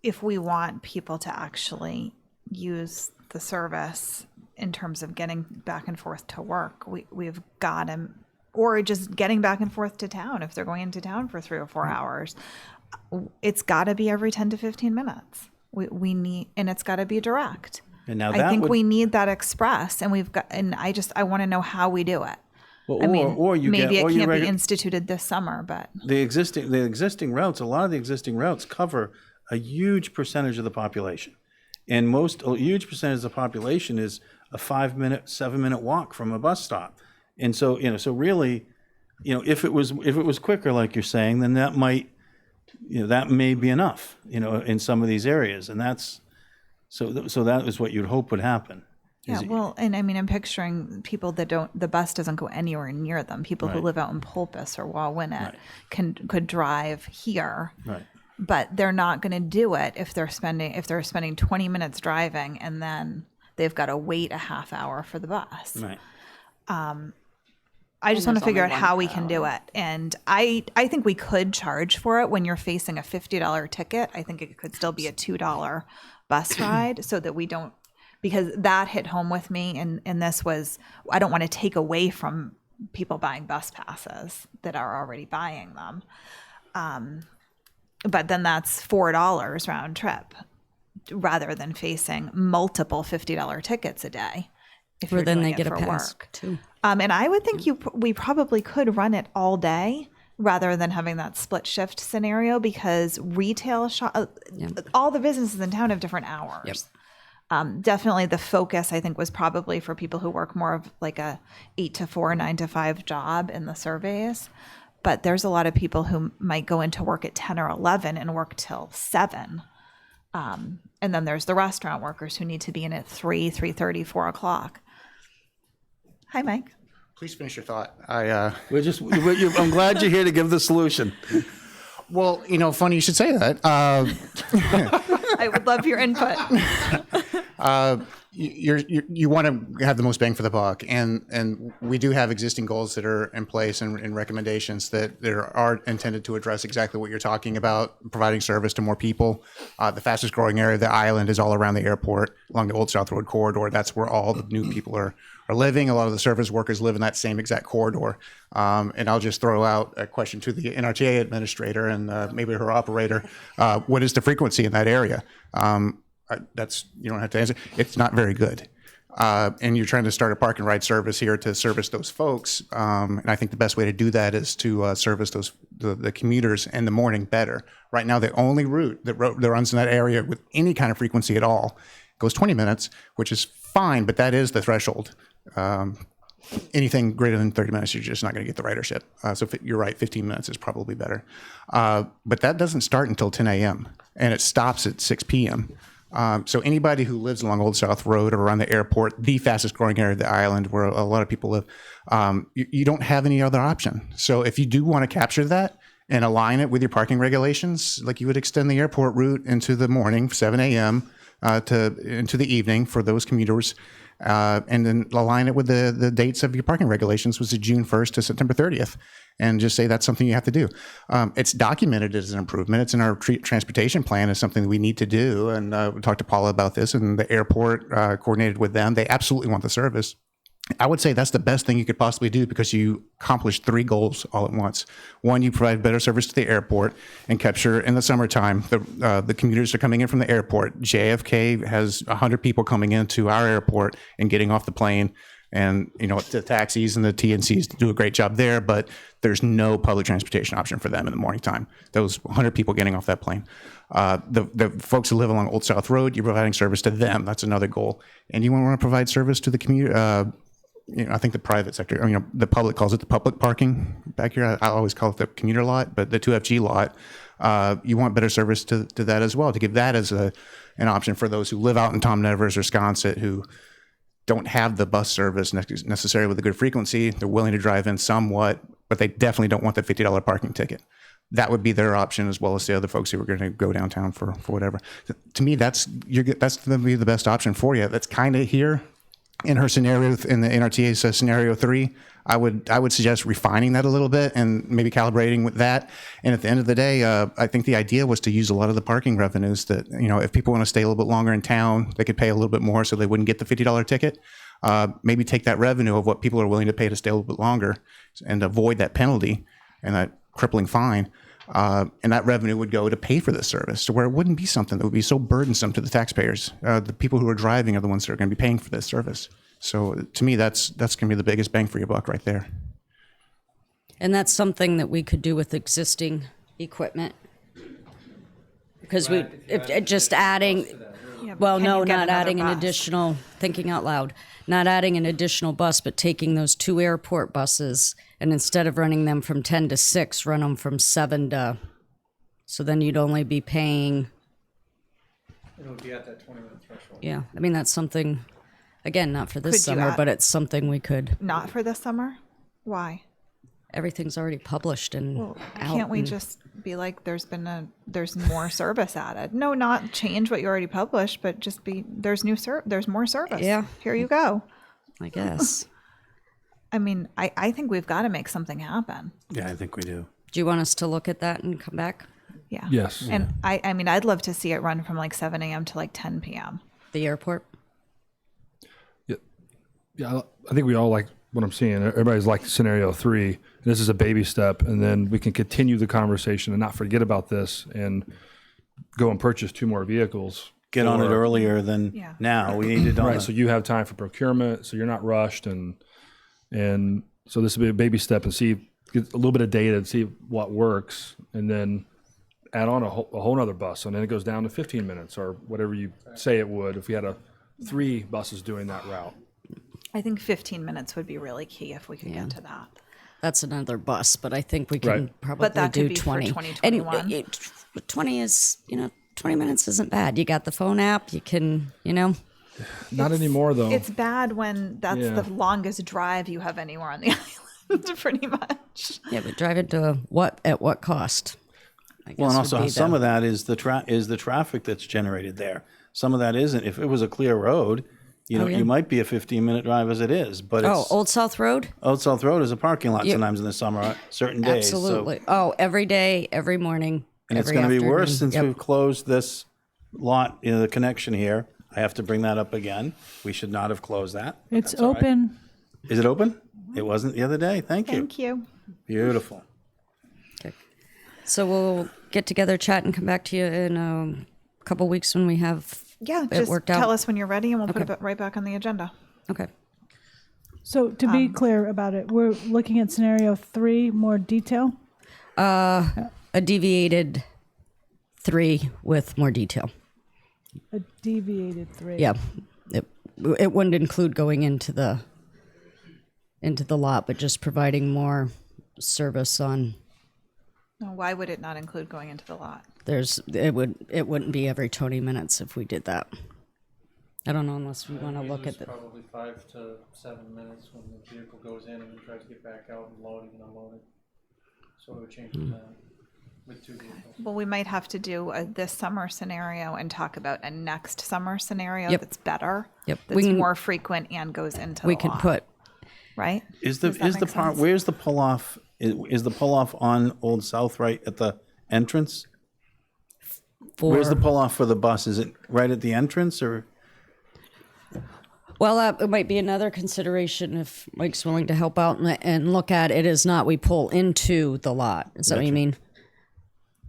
if we want people to actually use the service in terms of getting back and forth to work, we've got to, or just getting back and forth to town if they're going into town for 3 or 4 hours, it's got to be every 10 to 15 minutes. We need, and it's got to be direct. And now I think we need that express, and I want to know how we do it. Well, Maybe it can't be instituted this summer, but the existing routes, a lot of the existing routes cover a huge percentage of the population. And a huge percentage of the population is a 5-minute, 7-minute walk from a bus stop. And so, so really, if it was quicker, like you're saying, then that might, that may be enough, in some of these areas. And that's, so that is what you'd hope would happen. yeah, well, and I mean, I'm picturing people that the bus doesn't go anywhere near them. People who live out in Pulpus or Wauwinet could drive here. Right. But they're not going to do it if they're spending 20 minutes driving and then they've got to wait a half hour for the bus. Right. I just want to there's figure out only how one we can do it. And I think we could charge for it when you're facing a $50 ticket. I think it could still be a $2 bus ride so that we don't, because that hit home with me. And this was, I don't want to take away from people buying bus passes that are already buying them. But then that's $4 round trip rather than facing multiple $50 tickets a day. If Or you're then doing they it get a for pass work. too. And I would think we probably could run it all day rather than having that split shift scenario, because retail all the businesses in town have different hours. Yep. Definitely the focus, I think, was probably for people who work more of like a 8 to 4, 9 to 5 job in the surveys. But there's a lot of people who might go into work at 10 or 11 and work till 7. And then there's the restaurant workers who need to be in at 3, 3:30, 4 o'clock. Hi, Mike. Please finish your thought. I'm glad you're here to give the solution. Well, funny you should say that. I would love your input. You want to have the most bang for the buck, and we do have existing goals that are in place and recommendations that are intended to address exactly what you're talking about, providing service to more people. The fastest growing area of the island is all around the airport, along the Old South Road corridor. That's where all the new people are living. A lot of the service workers live in that same exact corridor. And I'll just throw out a question to the NRTA administrator and maybe her operator. What is the frequency in that area? You don't have to answer. It's not very good. And you're trying to start a park and ride service here to service those folks. And I think the best way to do that is to service the commuters in the morning better. Right now, the only route that runs in that area with any kind of frequency at all goes 20 minutes, which is fine, but that is the threshold. anything greater than 30 minutes, you're just not going to get the ridership. You're right, 15 minutes is probably better. But that doesn't start until 10 a.m. and it stops at 6 p.m. So anybody who lives along Old South Road or around the airport, the fastest growing area of the island where a lot of people live, you don't have any other option. So if you do want to capture that and align it with your parking regulations, like you would extend the airport route into the morning, 7 a.m. Into the evening for those commuters, and then align it with the dates of your parking regulations, which is June 1st to September 30th, and just say that's something you have to do. It's documented as an improvement. It's in our transportation plan as something that we need to do, and we talked to Paula about this, and the airport coordinated with them. They absolutely want the service. I would say that's the best thing you could possibly do because you accomplish 3 goals all at once. One, you provide better service to the airport and capture in the summertime the commuters are coming in from the airport. JFK has 100 people coming into our airport and getting off the plane, and the taxis and the TNCs do a great job there, but there's no public transportation option for them in the morning time. Those 100 people getting off that plane. The folks who live along Old South Road, you're providing service to them. That's another goal. And you want to provide service to the community. I think the private sector, the public calls it the public parking back here. I always call it the commuter lot, but the 2FG lot, you want better service to that as well, to give that as an option for those who live out in Tom Nevers or Sconset who don't have the bus service necessarily with a good frequency. They're willing to drive in somewhat, but they definitely don't want the $50 parking ticket. That would be their option, as well as the other folks who are going to go downtown for whatever. To me, that's going to be the best option for you. That's kind of here. In her scenario, in the NRTA's scenario 3, I would suggest refining that a little bit and maybe calibrating with that. And at the end of the day, I think the idea was to use a lot of the parking revenues that, if people want to stay a little bit longer in town, they could pay a little bit more so they wouldn't get the $50 ticket. Maybe take that revenue of what people are willing to pay to stay a little bit longer and avoid that penalty and that crippling fine. And that revenue would go to pay for this service, to where it wouldn't be something that would be so burdensome to the taxpayers. The people who are driving are the ones that are going to be paying for this service. So to me, that's going to be the biggest bang for your buck right there. And that's something that we could do with existing equipment. Because just adding, Yeah, but well, can no, you get not another adding an bus? additional, thinking out loud, not adding an additional bus, but taking those 2 airport buses and instead of running them from 10 to 6, run them from 7 to, so then you'd only be paying. It would be at that 20-minute threshold. Yeah, I mean, that's something, again, not for this Could you summer, add- but it's something we could, Not for this summer? Why? everything's already published and Well, out. can't we and- just be like, there's more service added? No, not change what you already published, but just be, there's more service. Yeah. Here you go. I guess. I mean, I think we've got to make something happen. Yeah, I think we do. Do you want us to look at that and come back? Yeah. Yes. And I mean, I'd love to see it run from like 7 a.m. to like 10 p.m. The airport? Yeah, I think we all like what I'm seeing. Everybody's like scenario 3. This is a baby step, and then we can continue the conversation and not forget about this and go and purchase 2 more vehicles. Get on it earlier than Yeah. now. We need it on. Right, so you have time for procurement, so you're not rushed, and so this will be a baby step and get a little bit of data and see what works, and then add on a whole nother bus, and then it goes down to 15 minutes or whatever you say it would if we had 3 buses doing that route. I think 15 minutes would be really key if we could get to that. That's another bus, but I think we can Right. probably But that do could be for 20. 2021. And 20 is, 20 minutes isn't bad. You got the phone app, you can, Not anymore, though. It's bad when that's Yeah. the longest drive you have anywhere on the island, pretty much. yeah, but drive it to at what cost? I guess Well, and would also be some the- of that is the traffic that's generated there. Some of that isn't. If it was a clear road, yeah. you might be a 15-minute drive as it is. But it's, Old South Road? Old South Road is a parking lot sometimes in the summer, certain days. Absolutely. So, Every day, every morning. and it's every going to be worse afternoon. since Yep. we've closed this lot, the connection here. I have to bring that up again. We should not have closed that. but It's that's all right. open. Is it open? It wasn't the other day. Thank you. Thank you. Beautiful. So we'll get together, chat, and come back to you in a couple weeks when we have Yeah, it just worked tell out. us when you're ready and we'll put Okay. it right back on the agenda. Okay. So to be clear about it, we're looking at scenario 3, more detail. A deviated 3 with more detail. A deviated 3. Yeah. It wouldn't include going into the into the lot, but just providing more service on. Now, why would it not include going into the lot? It wouldn't be every 20 minutes if we did that. I don't know unless we want to look at the. Probably 5 to 7 minutes when the vehicle goes in and then tries to get back out and loading and unloading. So it would change the time with 2 vehicles. Well, we might have to do this summer scenario and talk about a next summer scenario Yep. that's better. Yep. That's We can- more frequent and goes into We the can lot, put. right? Is Does the that is the make part sense? where's the pull off? Is the pull off on Old South right at the entrance? Where's the pull off for the bus? Is it right at the entrance or? Well, it might be another consideration if Mike's willing to help out and look at it. Is not we pull into the lot. Is that what you mean?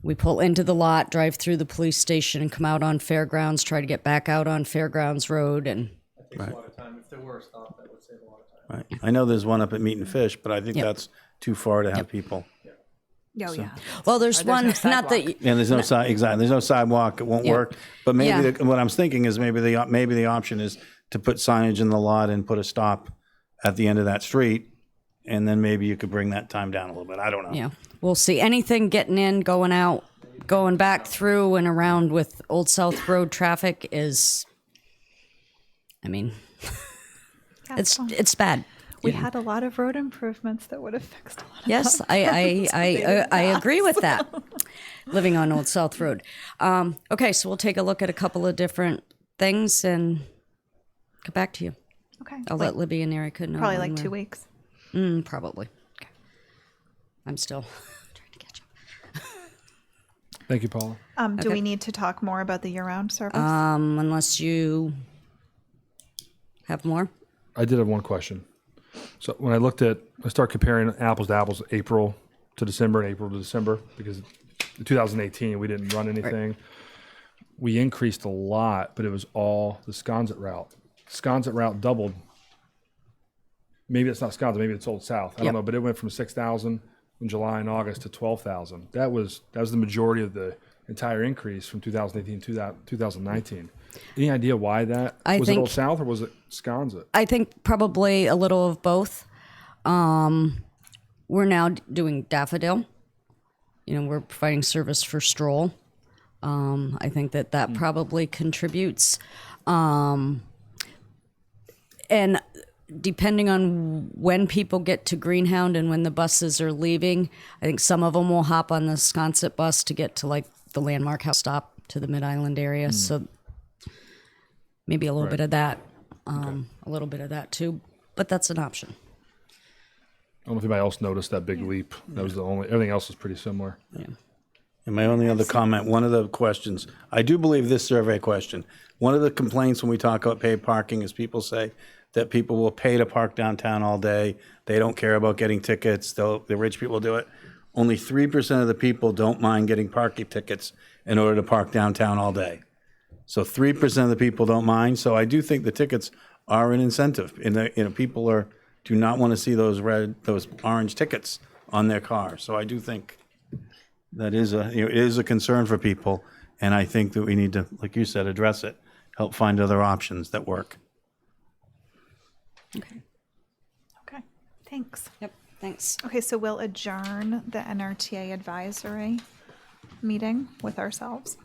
We pull into the lot, drive through the police station, and come out on Fairgrounds. Try to get back out on Fairgrounds Road, and That takes a lot of time. If there were a stop, that would save a lot of time. Right. I know there's one up at Meat and Fish, but I think Yep. that's too far to have people. Oh, yeah. well, there's no one. Not sidewalk. that. And there's no exactly. There's no sidewalk. It won't Yeah. work. But maybe Yeah. what I'm thinking is maybe the option is to put signage in the lot and put a stop at the end of that street, and then maybe you could bring that time down a little bit. I don't know. Yeah, we'll see. Anything getting in, going out, going back through and around with Old South Road traffic is. I mean, That's fine. it's bad. We had a lot of road improvements that would have fixed a lot of Yes, that. I agree with that. Living on Old South Road. Okay, so we'll take a look at a couple of different things and get back to you. Okay. I'll let Libby and Erica know. Probably when like 2 we're- weeks. Probably. Okay. I'm still trying to catch up. Thank you, Paula. Do we need to talk more about the year-round service? Unless you have more. I did have one question. So when I started comparing apples to apples, April to December and April to December, because in 2018 we didn't run anything. We increased a lot, but it was all the Sconset route. Sconset route doubled. Maybe it's not Sconset, maybe it's Old South. I don't Yep. know, but it went from 6,000 in July and August to 12,000. That was the majority of the entire increase from 2018 to 2019. Any idea why that? I Was it think- Old South or was it Sconset? I think probably a little of both. We're now doing Daffodil. We're providing service for Stroll. I think that probably contributes. And depending on when people get to Greenhound and when the buses are leaving, I think some of them will hop on the Sconset bus to get to like the Landmark House stop to the Mid-Island area. So maybe a little bit of that, a little bit of that too, but that's an option. I don't know if anybody else noticed that big leap. That was the only. Everything else was pretty similar. And my only other comment, one of the questions, I do believe this survey question, one of the complaints when we talk about paid parking is people say that people will pay to park downtown all day. They don't care about getting tickets. The rich people do it. Only 3% of the people don't mind getting parking tickets in order to park downtown all day. So 3% of the people don't mind. So I do think the tickets are an incentive. And people do not want to see those orange tickets on their car. So I do think that it is a concern for people. And I think that we need to, like you said, address it, help find other options that work. Okay. Okay, thanks. Yep. Thanks. Okay, so we'll adjourn the NRTA advisory meeting with ourselves.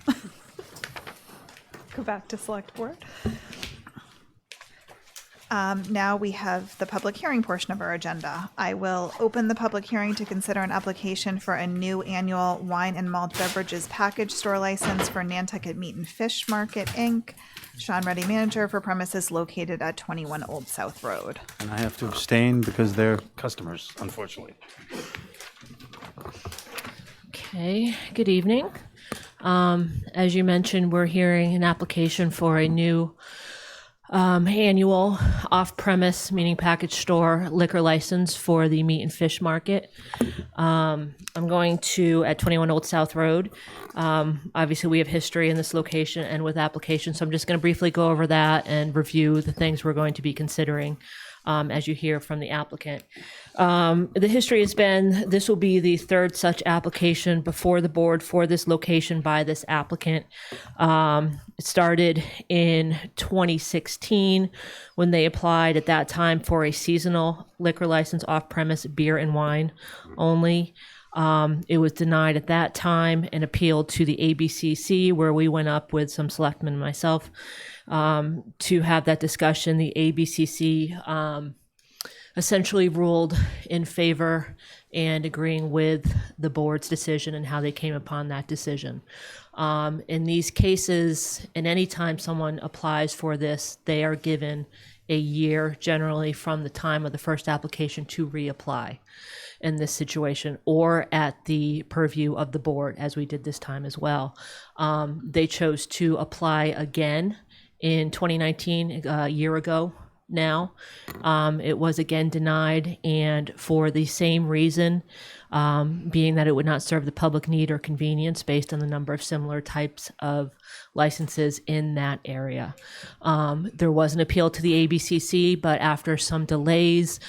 Go back to select board. Now we have the public hearing portion of our agenda. I will open the public hearing to consider an application for a new annual wine and malt beverages package store license for Nantucket Meat and Fish Market, Inc. Sean Reddy, manager for premises located at 21 Old South Road. And I have to abstain because they're customers, unfortunately. Okay, good evening. As you mentioned, we're hearing an application for a new annual off-premise, meaning package store liquor license for the meat and fish market. I'm going to, at 21 Old South Road. Obviously, we have history in this location and with applications, so I'm just going to briefly go over that and review the things we're going to be considering. as you hear from the applicant. The history has been, this will be the third such application before the board for this location by this applicant. It started in 2016 when they applied at that time for a seasonal liquor license off-premise beer and wine only. It was denied at that time and appealed to the ABCC, where we went up with some selectmen and myself to have that discussion. The ABCC essentially ruled in favor and agreeing with the board's decision and how they came upon that decision. In these cases, and any time someone applies for this, they are given a year generally from the time of the first application to reapply in this situation, or at the purview of the board, as we did this time as well. They chose to apply again in 2019, a year ago now. It was again denied, and for the same reason, being that it would not serve the public need or convenience based on the number of similar types of licenses in that area. There was an appeal to the ABCC, but after some delays,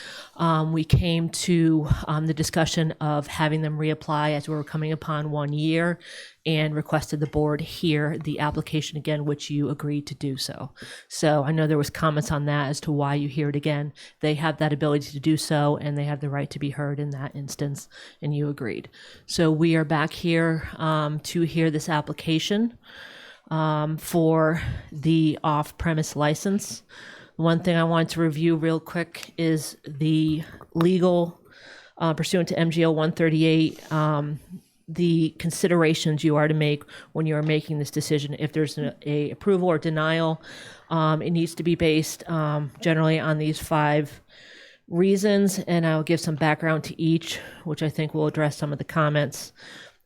we came to the discussion of having them reapply as we were coming upon 1 year, and requested the board hear the application again, which you agreed to do so. So I know there was comments on that as to why you hear it again. They have that ability to do so, and they have the right to be heard in that instance, and you agreed. So we are back here to hear this application for the off-premise license. One thing I wanted to review real quick is the legal pursuant to MGL 138, the considerations you are to make when you are making this decision. If there's a approval or denial, it needs to be based generally on these 5 reasons, and I'll give some background to each, which I think will address some of the comments.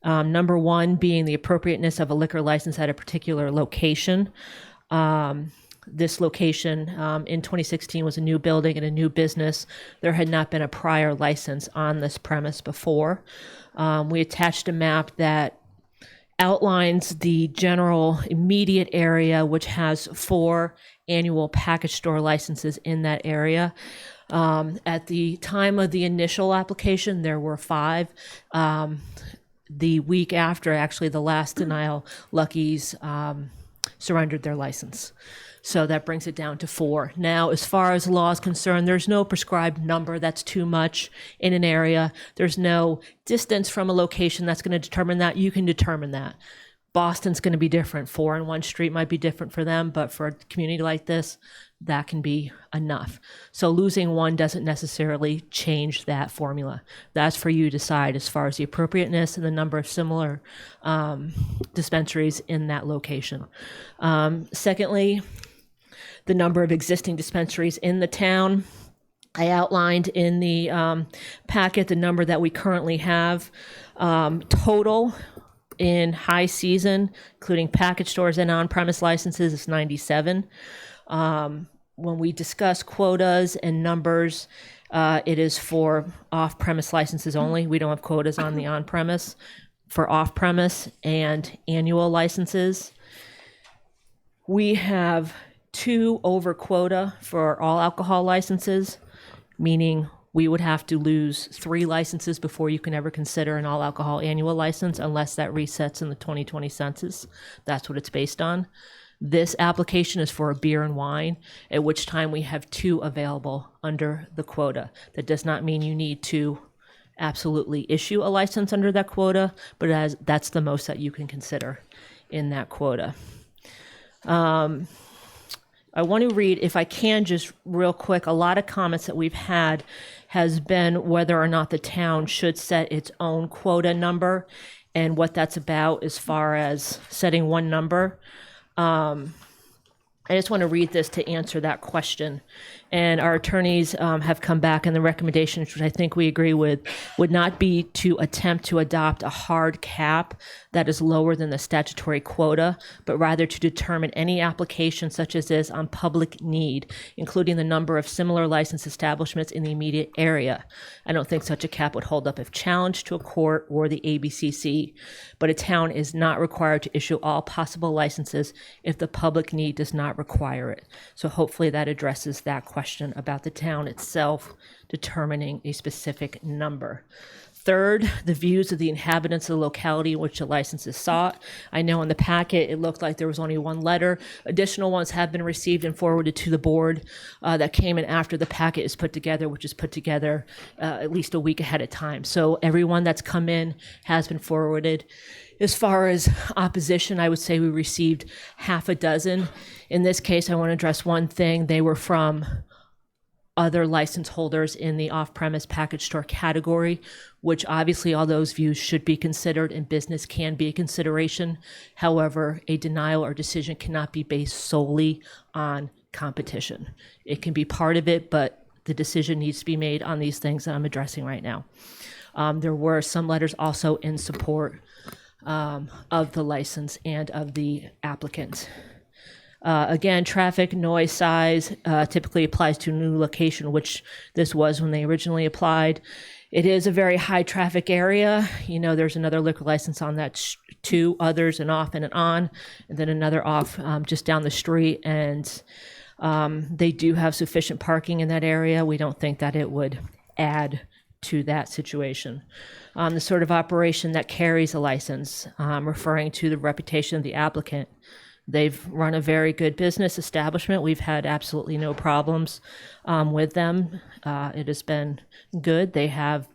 Number 1 being the appropriateness of a liquor license at a particular location. This location in 2016 was a new building and a new business. There had not been a prior license on this premise before. We attached a map that outlines the general immediate area, which has 4 annual package store licenses in that area. At the time of the initial application, there were 5. The week after, actually, the last denial, Lucky's surrendered their license. So that brings it down to 4. Now, as far as law is concerned, there's no prescribed number that's too much in an area. There's no distance from a location that's going to determine that. You can determine that. Boston's going to be different. 4 on one street might be different for them, but for a community like this, that can be enough. So losing 1 doesn't necessarily change that formula. That's for you to decide as far as the appropriateness and the number of similar dispensaries in that location. Secondly, the number of existing dispensaries in the town. I outlined in the packet the number that we currently have. Total in high season, including package stores and on-premise licenses, is 97. When we discuss quotas and numbers, it is for off-premise licenses only. We don't have quotas on the on-premise. For off-premise and annual licenses, we have 2 over quota for all alcohol licenses, meaning we would have to lose 3 licenses before you can ever consider an all alcohol annual license, unless that resets in the 2020 census. That's what it's based on. This application is for a beer and wine, at which time we have 2 available under the quota. That does not mean you need to absolutely issue a license under that quota, but that's the most that you can consider in that quota. I want to read, if I can, just real quick, a lot of comments that we've had has been whether or not the town should set its own quota number and what that's about as far as setting one number. I just want to read this to answer that question. And our attorneys have come back, and the recommendations, which I think we agree with, would not be to attempt to adopt a hard cap that is lower than the statutory quota, but rather to determine any application such as this on public need, including the number of similar licensed establishments in the immediate area. I don't think such a cap would hold up if challenged to a court or the ABCC, but a town is not required to issue all possible licenses if the public need does not require it. So hopefully that addresses that question. question about the town itself determining a specific number. Third, the views of the inhabitants of the locality in which the license is sought. I know in the packet, it looked like there was only one letter. Additional ones have been received and forwarded to the board that came in after the packet is put together, which is put together at least a week ahead of time. So everyone that's come in has been forwarded. As far as opposition, I would say we received half a dozen. In this case, I want to address one thing. They were from other license holders in the off-premise package store category, which obviously all those views should be considered and business can be a consideration. However, a denial or decision cannot be based solely on competition. It can be part of it, but the decision needs to be made on these things that I'm addressing right now. There were some letters also in support of the license and of the applicant. Again, traffic, noise, size typically applies to a new location, which this was when they originally applied. It is a very high traffic area. You know, there's another liquor license on that, two others, an off and an on, and then another off just down the street. And they do have sufficient parking in that area. We don't think that it would add to that situation. The sort of operation that carries a license, referring to the reputation of the applicant. They've run a very good business establishment. We've had absolutely no problems with them. It has been good. They have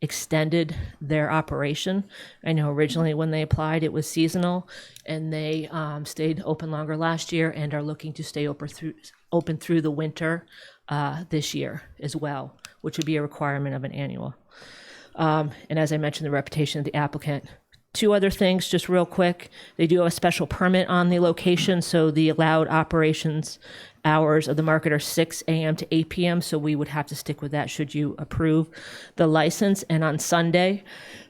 extended their operation. I know originally when they applied, it was seasonal, and they stayed open longer last year and are looking to stay open through the winter this year as well, which would be a requirement of an annual. And as I mentioned, the reputation of the applicant. Two other things, just real quick. They do have a special permit on the location, so the allowed operations hours of the market are 6 a.m. to 8 p.m., so we would have to stick with that should you approve the license. And on Sunday,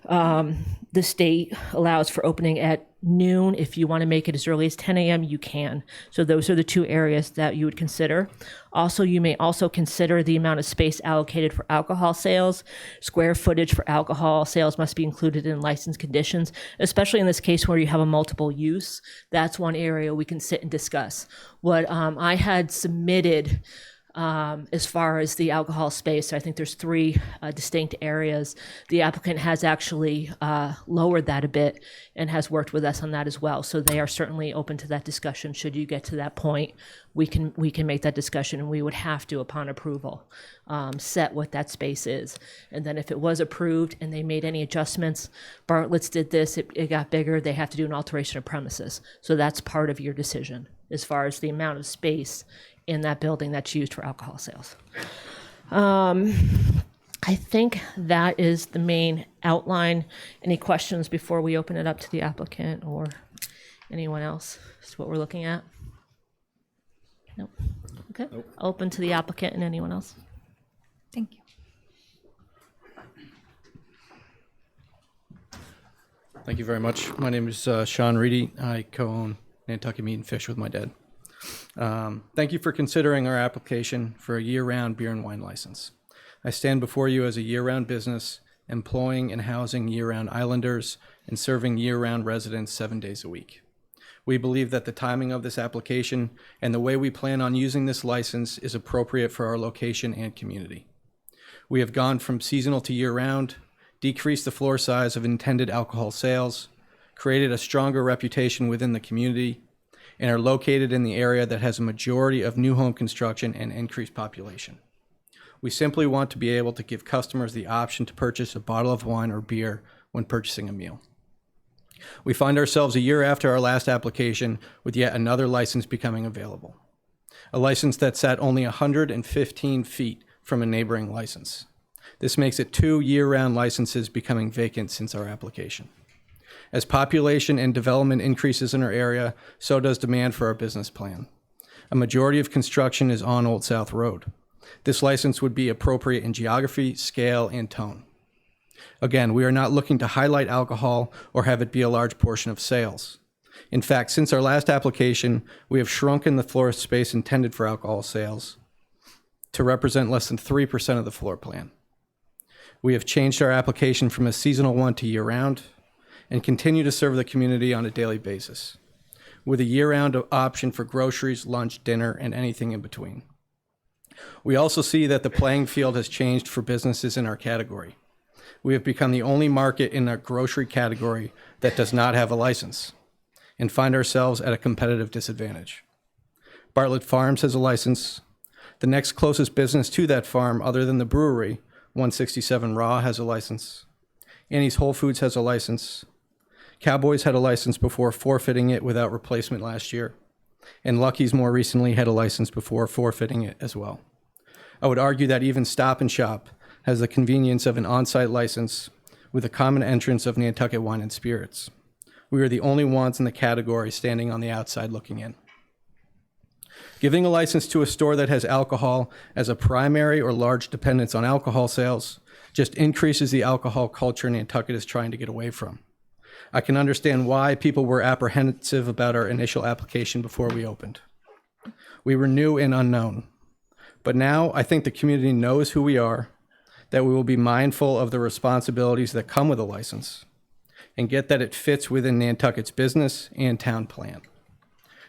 the state allows for opening at noon. If you want to make it as early as 10 a.m., you can. So those are the two areas that you would consider. Also, you may also consider the amount of space allocated for alcohol sales. Square footage for alcohol sales must be included in license conditions, especially in this case where you have a multiple use. That's one area we can sit and discuss. What I had submitted as far as the alcohol space, I think there's three distinct areas. The applicant has actually lowered that a bit and has worked with us on that as well. So they are certainly open to that discussion. Should you get to that point, we can make that discussion, and we would have to, upon approval, set what that space is. And then if it was approved and they made any adjustments, Bartlett's did this, it got bigger, they have to do an alteration of premises. So that's part of your decision as far as the amount of space in that building that's used for alcohol sales. I think that is the main outline. Any questions before we open it up to the applicant or anyone else? Is what we're looking at? Nope. Okay. Nope. Open to the applicant and anyone else. Thank you. Thank you very much. My name is Sean Reedy. I co-own Nantucket Meat and Fish with my dad. Thank you for considering our application for a year-round beer and wine license. I stand before you as a year-round business, employing and housing year-round islanders and serving year-round residents 7 days a week. We believe that the timing of this application and the way we plan on using this license is appropriate for our location and community. We have gone from seasonal to year-round, decreased the floor size of intended alcohol sales, created a stronger reputation within the community, and are located in the area that has a majority of new home construction and increased population. We simply want to be able to give customers the option to purchase a bottle of wine or beer when purchasing a meal. We find ourselves a year after our last application with yet another license becoming available. A license that sat only 115 feet from a neighboring license. This makes it 2 year-round licenses becoming vacant since our application. As population and development increases in our area, so does demand for our business plan. A majority of construction is on Old South Road. This license would be appropriate in geography, scale, and tone. Again, we are not looking to highlight alcohol or have it be a large portion of sales. In fact, since our last application, we have shrunken the floor space intended for alcohol sales to represent less than 3% of the floor plan. We have changed our application from a seasonal one to year-round, and continue to serve the community on a daily basis, with a year-round option for groceries, lunch, dinner, and anything in between. We also see that the playing field has changed for businesses in our category. We have become the only market in our grocery category that does not have a license and find ourselves at a competitive disadvantage. Bartlett Farms has a license. The next closest business to that farm, other than the brewery, 167 Raw, has a license. Annie's Whole Foods has a license. Cowboys had a license before forfeiting it without replacement last year. And Lucky's more recently had a license before forfeiting it as well. I would argue that even Stop and Shop has the convenience of an on-site license with a common entrance of Nantucket Wine and Spirits. We are the only ones in the category standing on the outside looking in. Giving a license to a store that has alcohol as a primary or large dependence on alcohol sales just increases the alcohol culture Nantucket is trying to get away from. I can understand why people were apprehensive about our initial application before we opened. We were new and unknown. But now I think the community knows who we are, that we will be mindful of the responsibilities that come with a license, and get that it fits within Nantucket's business and town plan.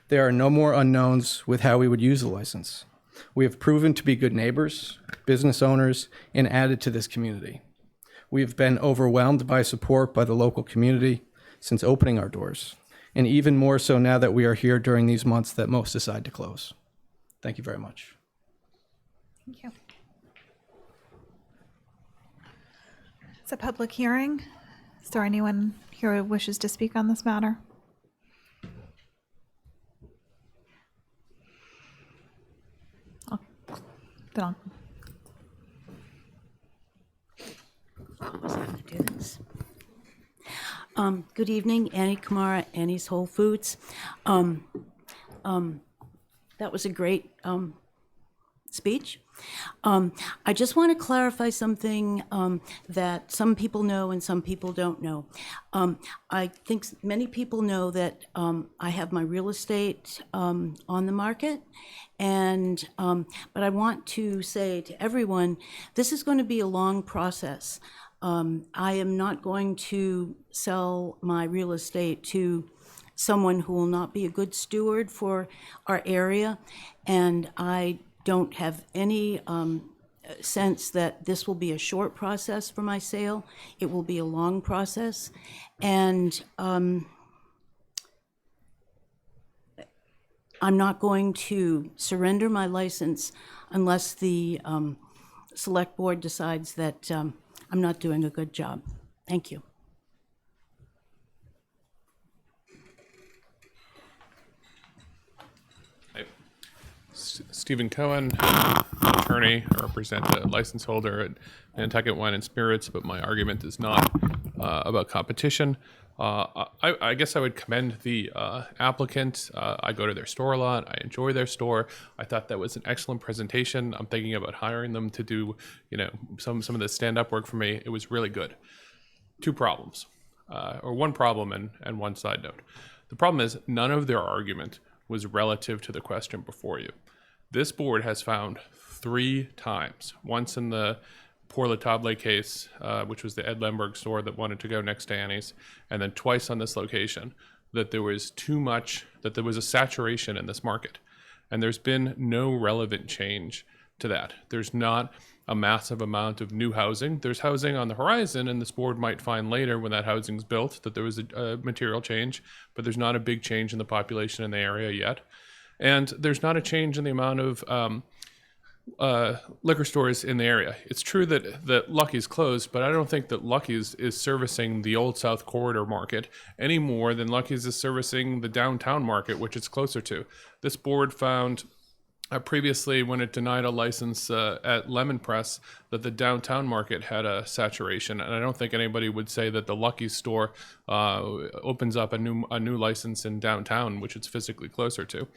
There are no more unknowns with how we would use the license. We have proven to be good neighbors, business owners, and added to this community. We have been overwhelmed by support by the local community since opening our doors, and even more so now that we are here during these months that most decide to close. Thank you very much. Thank you. It's a public hearing. Is there anyone here who wishes to speak on this matter? Then Good evening, Annie Kamara, Annie's Whole Foods. That was a great speech. I just want to clarify something that some people know and some people don't know. I think many people know that I have my real estate on the market, and but I want to say to everyone, this is going to be a long process. I am not going to sell my real estate to someone who will not be a good steward for our area, and I don't have any sense that this will be a short process for my sale. It will be a long process, and I'm not going to surrender my license unless the select board decides that I'm not doing a good job. Thank you. Stephen Cohen, attorney. I represent a license holder at Nantucket Wine and Spirits, but my argument is not about competition. I guess I would commend the applicant. I go to their store a lot. I enjoy their store. I thought that was an excellent presentation. I'm thinking about hiring them to do, some of the stand-up work for me. It was really good. Two problems, or one problem and one side note. The problem is none of their argument was relative to the question before you. This board has found 3 times, once in the Pour La Table case, which was the Ed Lemberg store that wanted to go next to Annie's, and then twice on this location, that there was that there was a saturation in this market. And there's been no relevant change to that. There's not a massive amount of new housing. There's housing on the horizon, and this board might find later when that housing's built that there was a material change, but there's not a big change in the population in the area yet. And there's not a change in the amount of liquor stores in the area. It's true that Lucky's closed, but I don't think that Lucky's is servicing the Old South Corridor market any more than Lucky's is servicing the downtown market, which it's closer to. This board found previously, when it denied a license at Lemon Press, that the downtown market had a saturation, and I don't think anybody would say that the Lucky's store opens up a new license in downtown, which it's physically closer to.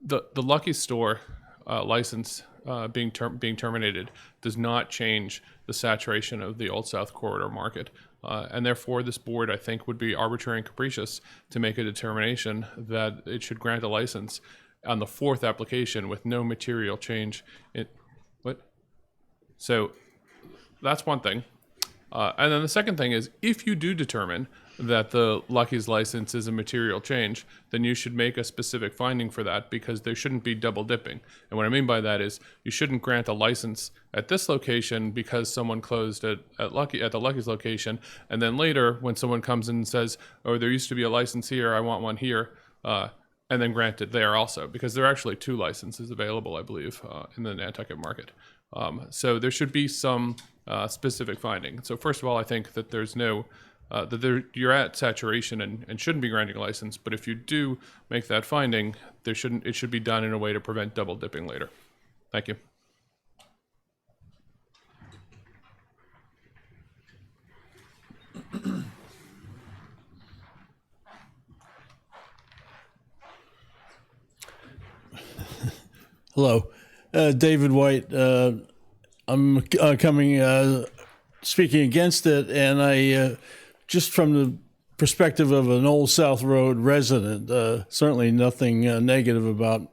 The Lucky's store license being terminated does not change the saturation of the Old South Corridor market. And therefore, this board, I think, would be arbitrary and capricious to make a determination that it should grant a license on the 4th application with no material change. So that's one thing. And then the second thing is, if you do determine that the Lucky's license is a material change, then you should make a specific finding for that, because there shouldn't be double dipping. And what I mean by that is you shouldn't grant a license at this location because someone closed at the Lucky's location, and then later when someone comes in and says, oh, there used to be a license here, I want one here, and then grant it there also, because there are actually 2 licenses available, I believe, in the Nantucket market. So there should be some specific finding. So first of all, I think that there's no you're at saturation and shouldn't be granting a license. But if you do make that finding, it should be done in a way to prevent double dipping later. Thank you. Hello, David White. I'm speaking against it, and I just from the perspective of an Old South Road resident, certainly nothing negative about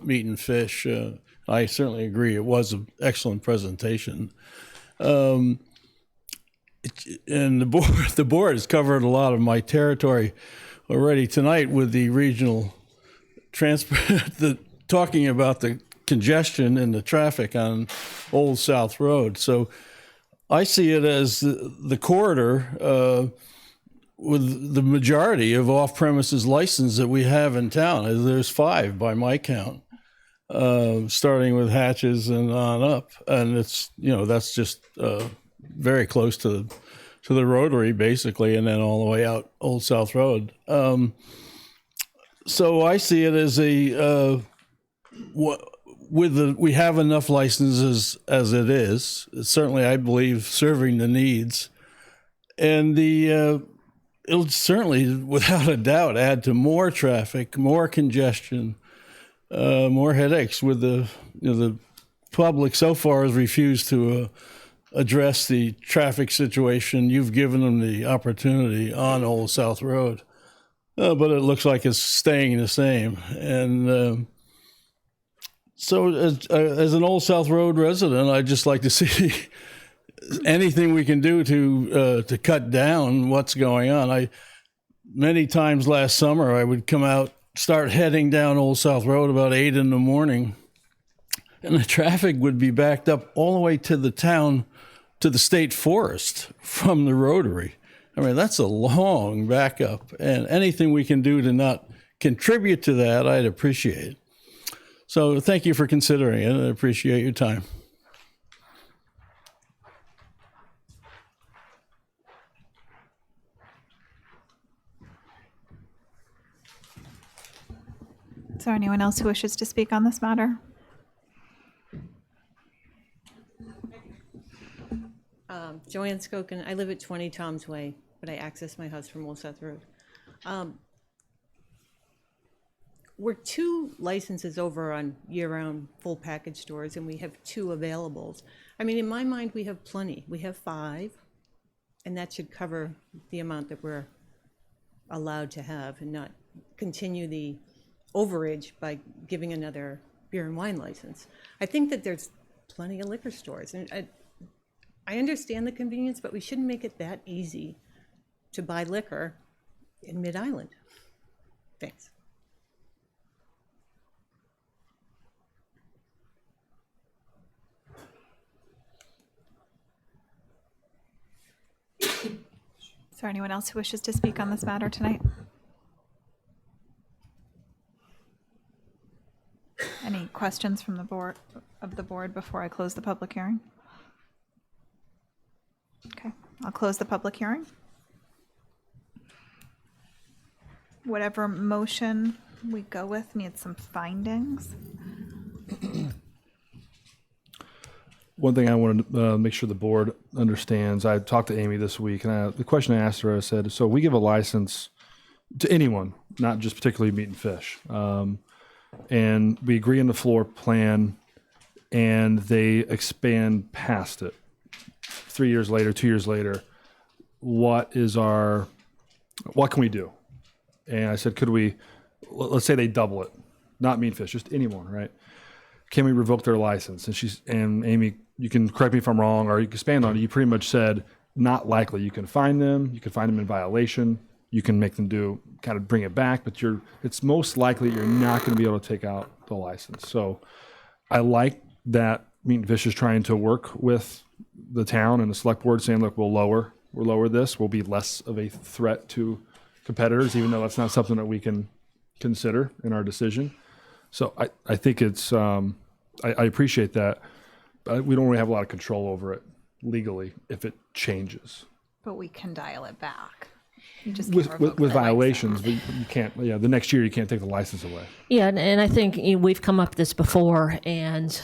meat and fish. I certainly agree. It was an excellent presentation. And the board has covered a lot of my territory already tonight with the regional transport, talking about the congestion and the traffic on Old South Road. So I see it as the corridor with the majority of off-premises licenses that we have in town. There's 5 by my count, starting with Hatches and on up. And it's, that's just very close to the Rotary, basically, and then all the way out Old South Road. So I see it as we have enough licenses as it is. Certainly, I believe serving the needs, and it'll certainly, without a doubt, add to more traffic, more congestion, more headaches. With the public so far has refused to address the traffic situation. You've given them the opportunity on Old South Road, but it looks like it's staying the same. And so as an Old South Road resident, I'd just like to see anything we can do to cut down what's going on. Many times last summer, I would come out, start heading down Old South Road about 8 in the morning, and the traffic would be backed up all the way to the town, to the state forest from the Rotary. I mean, that's a long backup, and anything we can do to not contribute to that, I'd appreciate. So thank you for considering it. I appreciate your time. Is there anyone else who wishes to speak on this matter? Joanne Skokin. I live at 20 Tom's Way, but I access my house from Old South Road. We're 2 licenses over on year-round full package stores, and we have 2 availables. I mean, in my mind, we have plenty. We have 5, and that should cover the amount that we're allowed to have and not continue the overage by giving another beer and wine license. I think that there's plenty of liquor stores, and I understand the convenience, but we shouldn't make it that easy to buy liquor in Mid-Island. Thanks. Is there anyone else who wishes to speak on this matter tonight? Any questions from the board before I close the public hearing? Okay, I'll close the public hearing. Whatever motion we go with needs some findings. One thing I wanted to make sure the board understands, I talked to Amy this week, and the question I asked her, I said, so we give a license to anyone, not just particularly meat and fish. And we agree on the floor plan, and they expand past it. 3 years later, 2 years later, what can we do? And I said, let's say they double it, not meat and fish, just anyone, right? Can we revoke their license? And Amy, you can correct me if I'm wrong, or you can expand on it. You pretty much said not likely. You can find them in violation, you can make them bring it back, but it's most likely you're not going to be able to take out the license. So I like that Meat and Fish is trying to work with the town and the select board, saying, look, we'll lower this. We'll be less of a threat to competitors, even though that's not something that we can consider in our decision. So I think it's, I appreciate that, but we don't really have a lot of control over it legally if it changes. But we can dial it back. You just With can't revoke the violations, but you can't, the next year you can't take the license away. Yeah, and I think we've come up with this before, and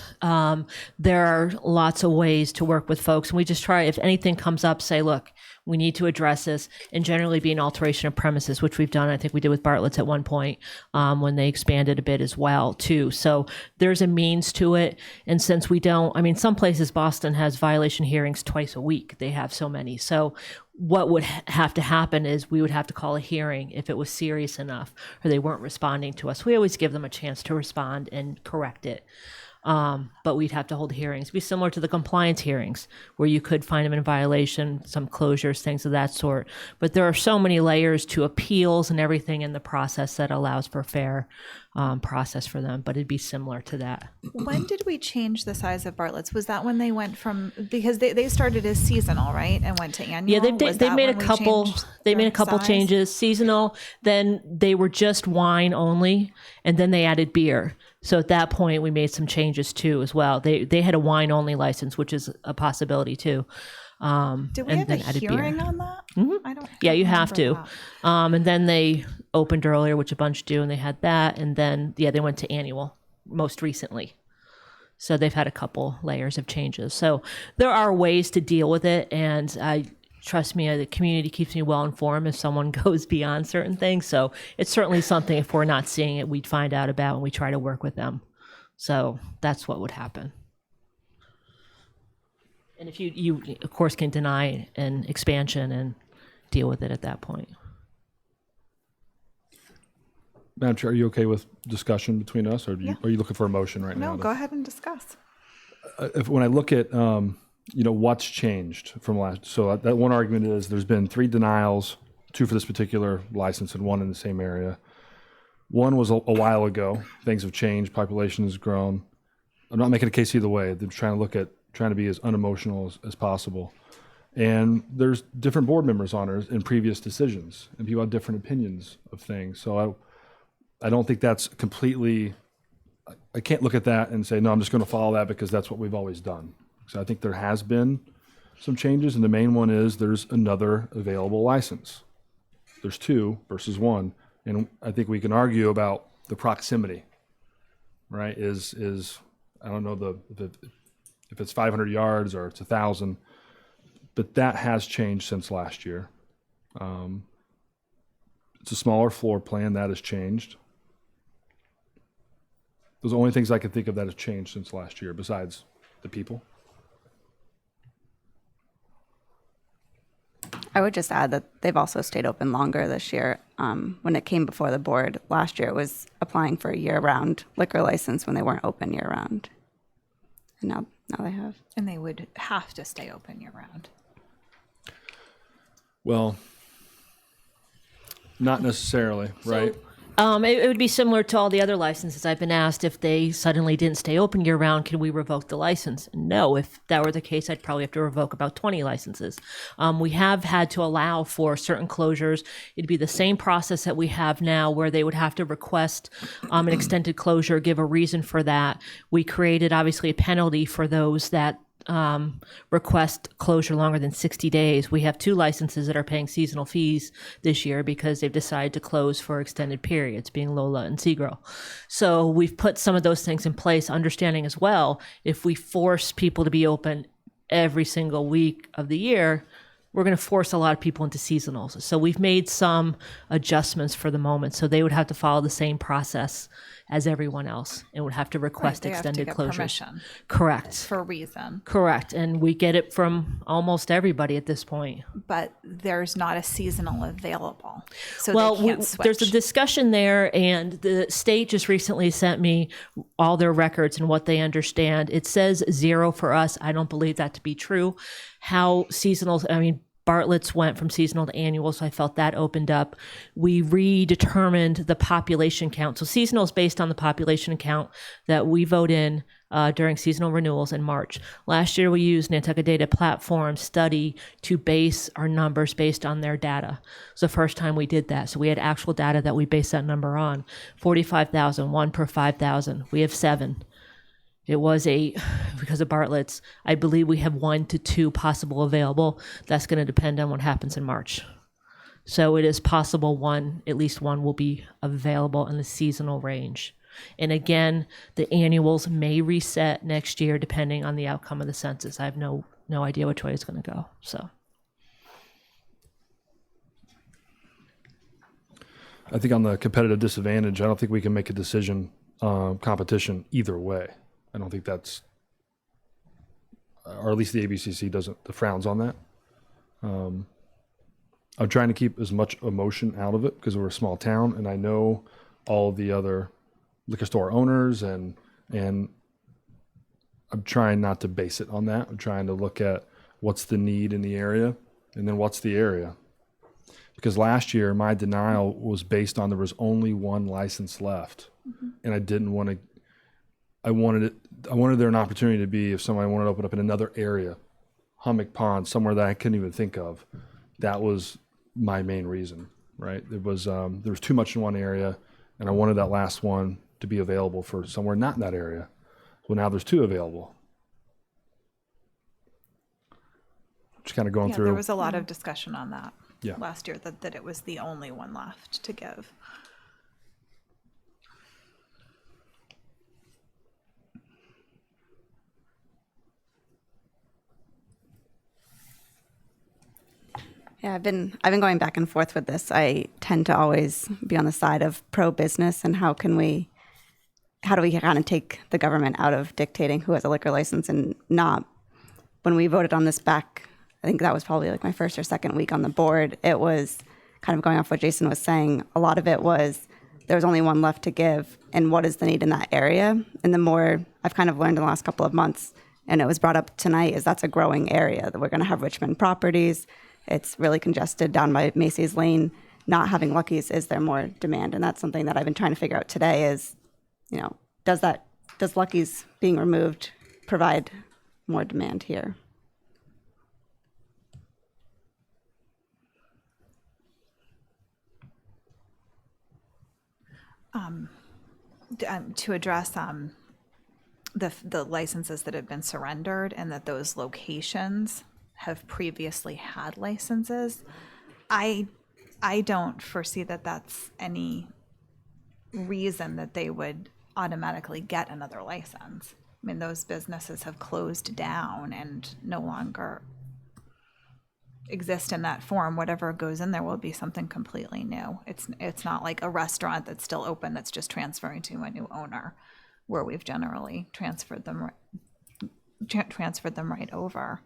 there are lots of ways to work with folks. And we just try, if anything comes up, say, look, we need to address this, and generally be an alteration of premises, which we've done. I think we did with Bartlett's at one point when they expanded a bit as well, too. So there's a means to it. And since we don't, some places, Boston has violation hearings twice a week. They have so many. So what would have to happen is we would have to call a hearing if it was serious enough or they weren't responding to us. We always give them a chance to respond and correct it. But we'd have to hold hearings. It'd be similar to the compliance hearings where you could find them in violation, some closures, things of that sort. But there are so many layers to appeals and everything in the process that allows for fair process for them. But it'd be similar to that. When did we change the size of Bartlett's? Was that when they went from, because they started as seasonal, right? And went to annual? Yeah, they've made a couple. They made a couple size? changes. Seasonal. Then they were just wine only, and then they added beer. So at that point, we made some changes too as well. They had a wine only license, which is a possibility too. Did we have a hearing on that? Mm-hmm. I don't. Yeah, you have remember to. that. And then they opened earlier, which a bunch do, and they had that. And then they went to annual most recently. So they've had a couple layers of changes. So there are ways to deal with it, and trust me, the community keeps me well informed if someone goes beyond certain things. So it's certainly something, if we're not seeing it, we'd find out about and we try to work with them. So that's what would happen. And if you of course, can deny an expansion and deal with it at that point. Madam Chair, are you okay with discussion between us, or are you looking for a motion right now? No, go ahead and discuss. When I look at what's changed from last, so that one argument is there's been 3 denials, 2 for this particular license and 1 in the same area. One was a while ago. Things have changed. Population has grown. I'm not making a case either way. They're trying to be as unemotional as possible. And there's different board members on it in previous decisions, and people have different opinions of things. So I don't think that's completely, I can't look at that and say, no, I'm just going to follow that because that's what we've always done. So I think there has been some changes, and the main one is there's another available license. There's 2 versus 1, and I think we can argue about the proximity, right? Is I don't know if it's 500 yards or it's 1,000, but that has changed since last year. It's a smaller floor plan that has changed. Those are the only things I can think of that have changed since last year, besides the people. I would just add that they've also stayed open longer this year. When it came before the board last year, it was applying for a year-round liquor license when they weren't open year-round. And now they have. And they would have to stay open year-round. Well, not necessarily, right? It would be similar to all the other licenses. I've been asked if they suddenly didn't stay open year round, can we revoke the license? No, if that were the case, I'd probably have to revoke about 20 licenses. We have had to allow for certain closures. It'd be the same process that we have now where they would have to request an extended closure, give a reason for that. We created obviously a penalty for those that request closure longer than 60 days. We have 2 licenses that are paying seasonal fees this year because they've decided to close for extended periods, being Lola and Seagirl. So we've put some of those things in place, understanding as well, if we force people to be open every single week of the year, we're going to force a lot of people into seasonals. So we've made some adjustments for the moment. So they would have to follow the same process as everyone else and would have to request extended closures. Permission. Correct. For a reason. Correct. And we get it from almost everybody at this point. But there's not a seasonal available. So well, they can't switch. There's a discussion there, and the state just recently sent me all their records and what they understand. It says 0 for us. I don't believe that to be true. how seasonal, I mean, Bartlett's went from seasonal to annual, so I felt that opened up. We redetermined the population count. So seasonal is based on the population count that we vote in during seasonal renewals in March. Last year, we used Nantucket Data Platform study to base our numbers based on their data. It's the first time we did that. So we had actual data that we based that number on. 45,000, 1 per 5,000. We have 7. It was because of Bartlett's, I believe we have 1 to 2 possible available. That's going to depend on what happens in March. So it is possible at least one will be available in the seasonal range. And again, the annuals may reset next year depending on the outcome of the census. I have no idea which way it's going to go. So I think on the competitive disadvantage, I don't think we can make a decision competition either way. I don't think that's, or at least the ABCC doesn't, the frowns on that. I'm trying to keep as much emotion out of it because we're a small town, and I know all the other liquor store owners, and I'm trying not to base it on that. I'm trying to look at what's the need in the area, and then what's the area. Because last year my denial was based on there was only one license left, and I didn't want to. I wanted there an opportunity to be if somebody wanted to open up in another area, Hummock Pond, somewhere that I couldn't even think of. That was my main reason, right? It was there was too much in one area, and I wanted that last one to be available for somewhere not in that area. Well, now there's 2 available. Just kind of going through. There was a lot of discussion on that Yeah. last year, that it was the only one left to give. Yeah, I've been going back and forth with this. I tend to always be on the side of pro-business, and how do we kind of take the government out of dictating who has a liquor license and not. When we voted on this back, I think that was probably like my first or second week on the board, it was kind of going off what Jason was saying. A lot of it was there was only one left to give, and what is the need in that area? And the more I've kind of learned in the last couple of months, and it was brought up tonight, is that's a growing area, that we're going to have Richmond properties. It's really congested down by Macy's Lane. Not having Lucky's, is there more demand? And that's something that I've been trying to figure out today is, does Lucky's being removed provide more demand here? To address the licenses that have been surrendered and that those locations have previously had licenses, I don't foresee that that's any reason that they would automatically get another license. I mean, those businesses have closed down and no longer exist in that form. Whatever goes in there will be something completely new. It's not like a restaurant that's still open that's just transferring to a new owner, where we've generally transferred them right over.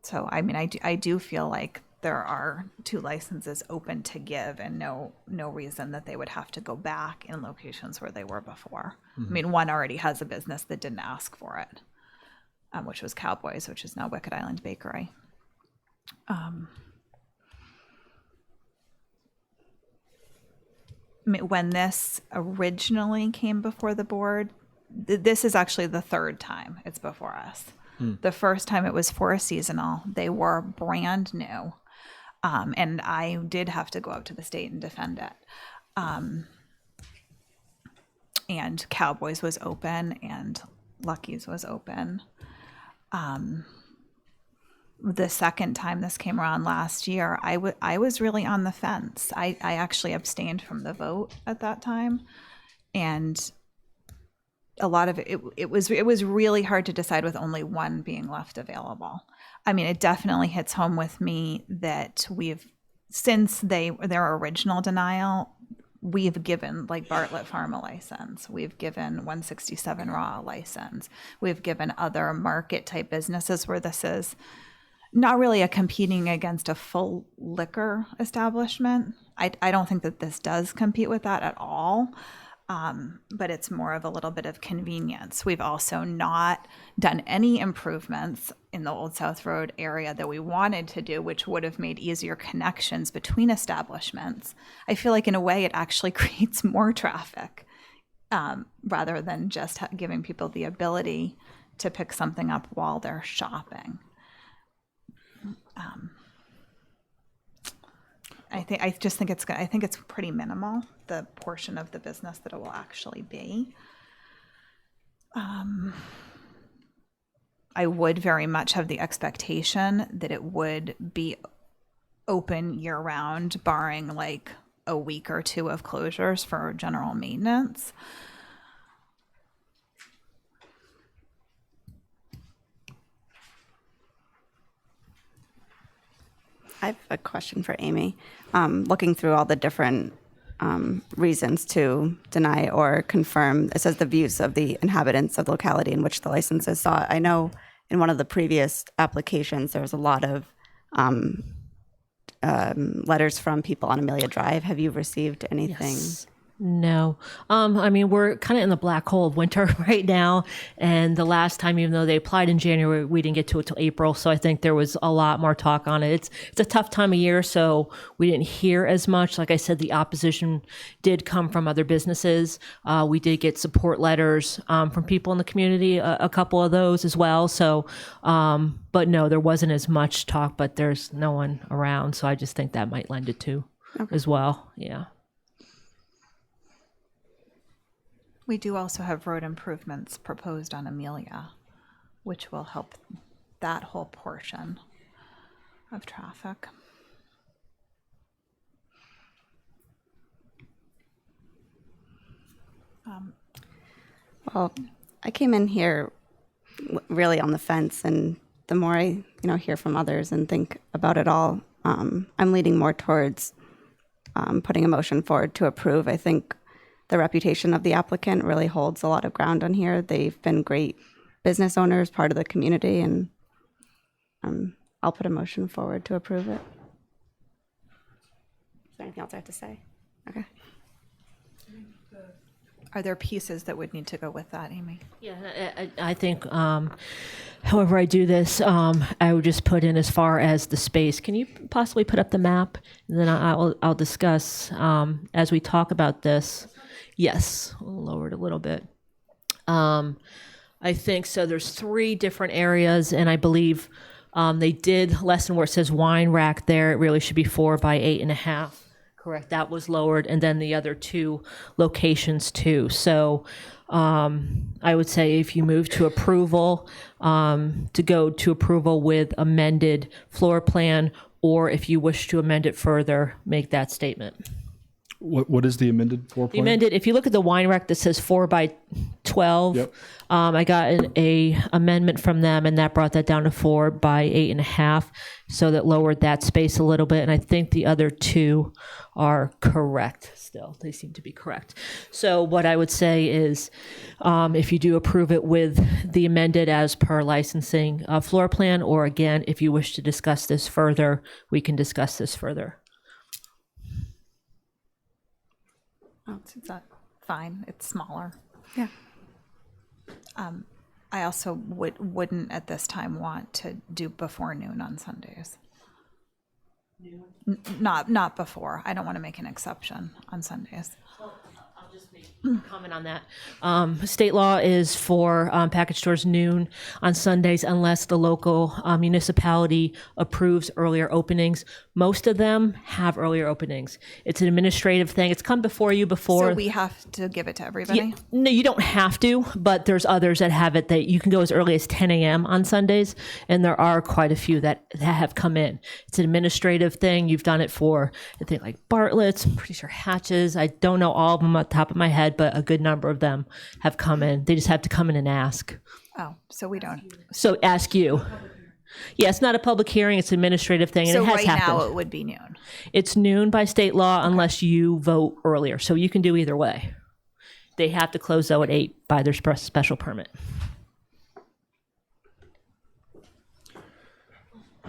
So I mean, I do feel like there are 2 licenses open to give, and no reason that they would have to go back in locations where they were before. I mean, one already has a business that didn't ask for it, which was Cowboys, which is now Wicked Island Bakery. When this originally came before the board, this is actually the 3rd time it's before us. The first time it was for a seasonal. They were brand new. And I did have to go up to the state and defend it. And Cowboys was open and Lucky's was open. The second time this came around last year, I was really on the fence. I actually abstained from the vote at that time. And a lot of it was really hard to decide with only one being left available. I mean, it definitely hits home with me that since their original denial, we've given like Bartlett Farm a license. We've given 167 Raw a license. We've given other market type businesses where this is not really a competing against a full liquor establishment. I don't think that this does compete with that at all. but it's more of a little bit of convenience. We've also not done any improvements in the Old South Road area that we wanted to do, which would have made easier connections between establishments. I feel like in a way it actually creates more traffic rather than just giving people the ability to pick something up while they're shopping. I just think it's good. I think it's pretty minimal, the portion of the business that it will actually be. I would very much have the expectation that it would be open year round, barring like a week or two of closures for general maintenance. I have a question for Amy. Looking through all the different reasons to deny or confirm, it says the views of the inhabitants of the locality in which the license is sought. I know in one of the previous applications, there was a lot of letters from people on Amelia Drive. Have you received anything? Yes. No. I mean, we're kind of in the black hole of winter right now. And the last time, even though they applied in January, we didn't get to it till April. So I think there was a lot more talk on it. It's a tough time of year, so we didn't hear as much. Like I said, the opposition did come from other businesses. We did get support letters from people in the community, a couple of those as well. So, but no, there wasn't as much talk, but there's no one around. So I just think that might lend it to as well. Yeah. We do also have road improvements proposed on Amelia, which will help that whole portion of traffic. Well, I came in here really on the fence, and the more I hear from others and think about it all, I'm leaning more towards putting a motion forward to approve. I think the reputation of the applicant really holds a lot of ground on here. They've been great business owners, part of the community, and I'll put a motion forward to approve it. Is there anything else I have to say? Okay. Are there pieces that would need to go with that, Amy? Yeah, I think however I do this, I would just put in as far as the space. Can you possibly put up the map? And then I'll discuss as we talk about this. Yes, we'll lower it a little bit. I think so. There's 3 different areas, and I believe they did lessen where it says wine rack there. It really should be 4 by 8.5. Correct. That was lowered, and then the other 2 locations too. So I would say if you move to approval, to go to approval with amended floor plan, or if you wish to amend it further, make that statement. What is the amended floor plan? The amended, if you look at the wine rack that says 4 by 12, Yep. I got a amendment from them, and that brought that down to 4 by 8.5. So that lowered that space a little bit. And I think the other 2 are correct still. They seem to be correct. So what I would say is if you do approve it with the amended as per licensing floor plan, or again, if you wish to discuss this further, we can discuss this further. Oh, is that fine? It's smaller. Yeah. I also wouldn't at this time want to do before noon on Sundays. Not before. I don't want to make an exception on Sundays. I'll just make a comment on that. State law is for package stores noon on Sundays unless the local municipality approves earlier openings. Most of them have earlier openings. It's an administrative thing. It's come before you before. So we have to give it to everybody? No, you don't have to, but there's others that have it that you can go as early as 10 a.m. on Sundays, and there are quite a few that have come in. It's an administrative thing. You've done it for, I think, like Bartlett's, I'm pretty sure Hatches. I don't know all of them at the top of my head, but a good number of them have come in. They just have to come in and ask. Oh, so we don't. So ask you. Yeah, it's not a public hearing. It's an administrative thing, and So it has right happened. now it would be noon. It's noon by state law unless you vote earlier. So you can do either way. They have to close though at 8 by their special permit.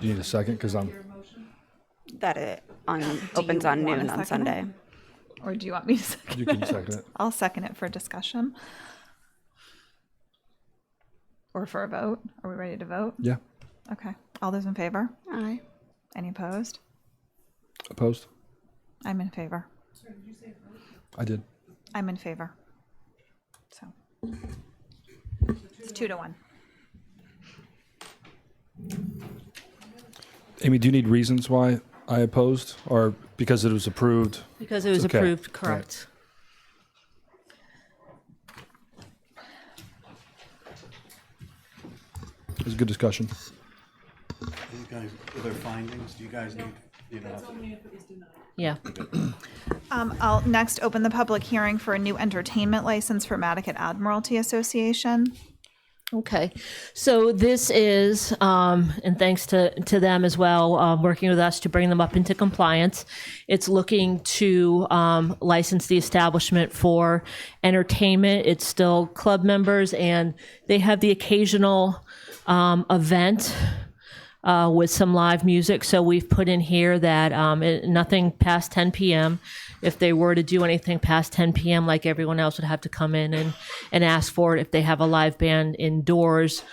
Do you need a second? Because I'm. That it opens on noon on Sunday. Or do you want me to second You can second it. I'll second it for discussion. Or for a vote. Are we ready to vote? Yeah. Okay. All those in favor? Aye. Any opposed? Opposed? I'm in favor. I did. I'm in favor. So it's 2-1. Amy, do you need reasons why I opposed, or because it was approved? Because it was Okay. approved, correct. It was a good discussion. You guys, other findings? Do you guys need? You know, Yeah. I'll next open the public hearing for a new entertainment license for Nantucket Admiralty Association. Okay, so this is, and thanks to them as well, working with us to bring them up into compliance. It's looking to license the establishment for entertainment. It's still club members, and they have the occasional event with some live music. So we've put in here that nothing past 10 p.m. If they were to do anything past 10 p.m., like everyone else would have to come in and ask for it. If they have a live band indoors,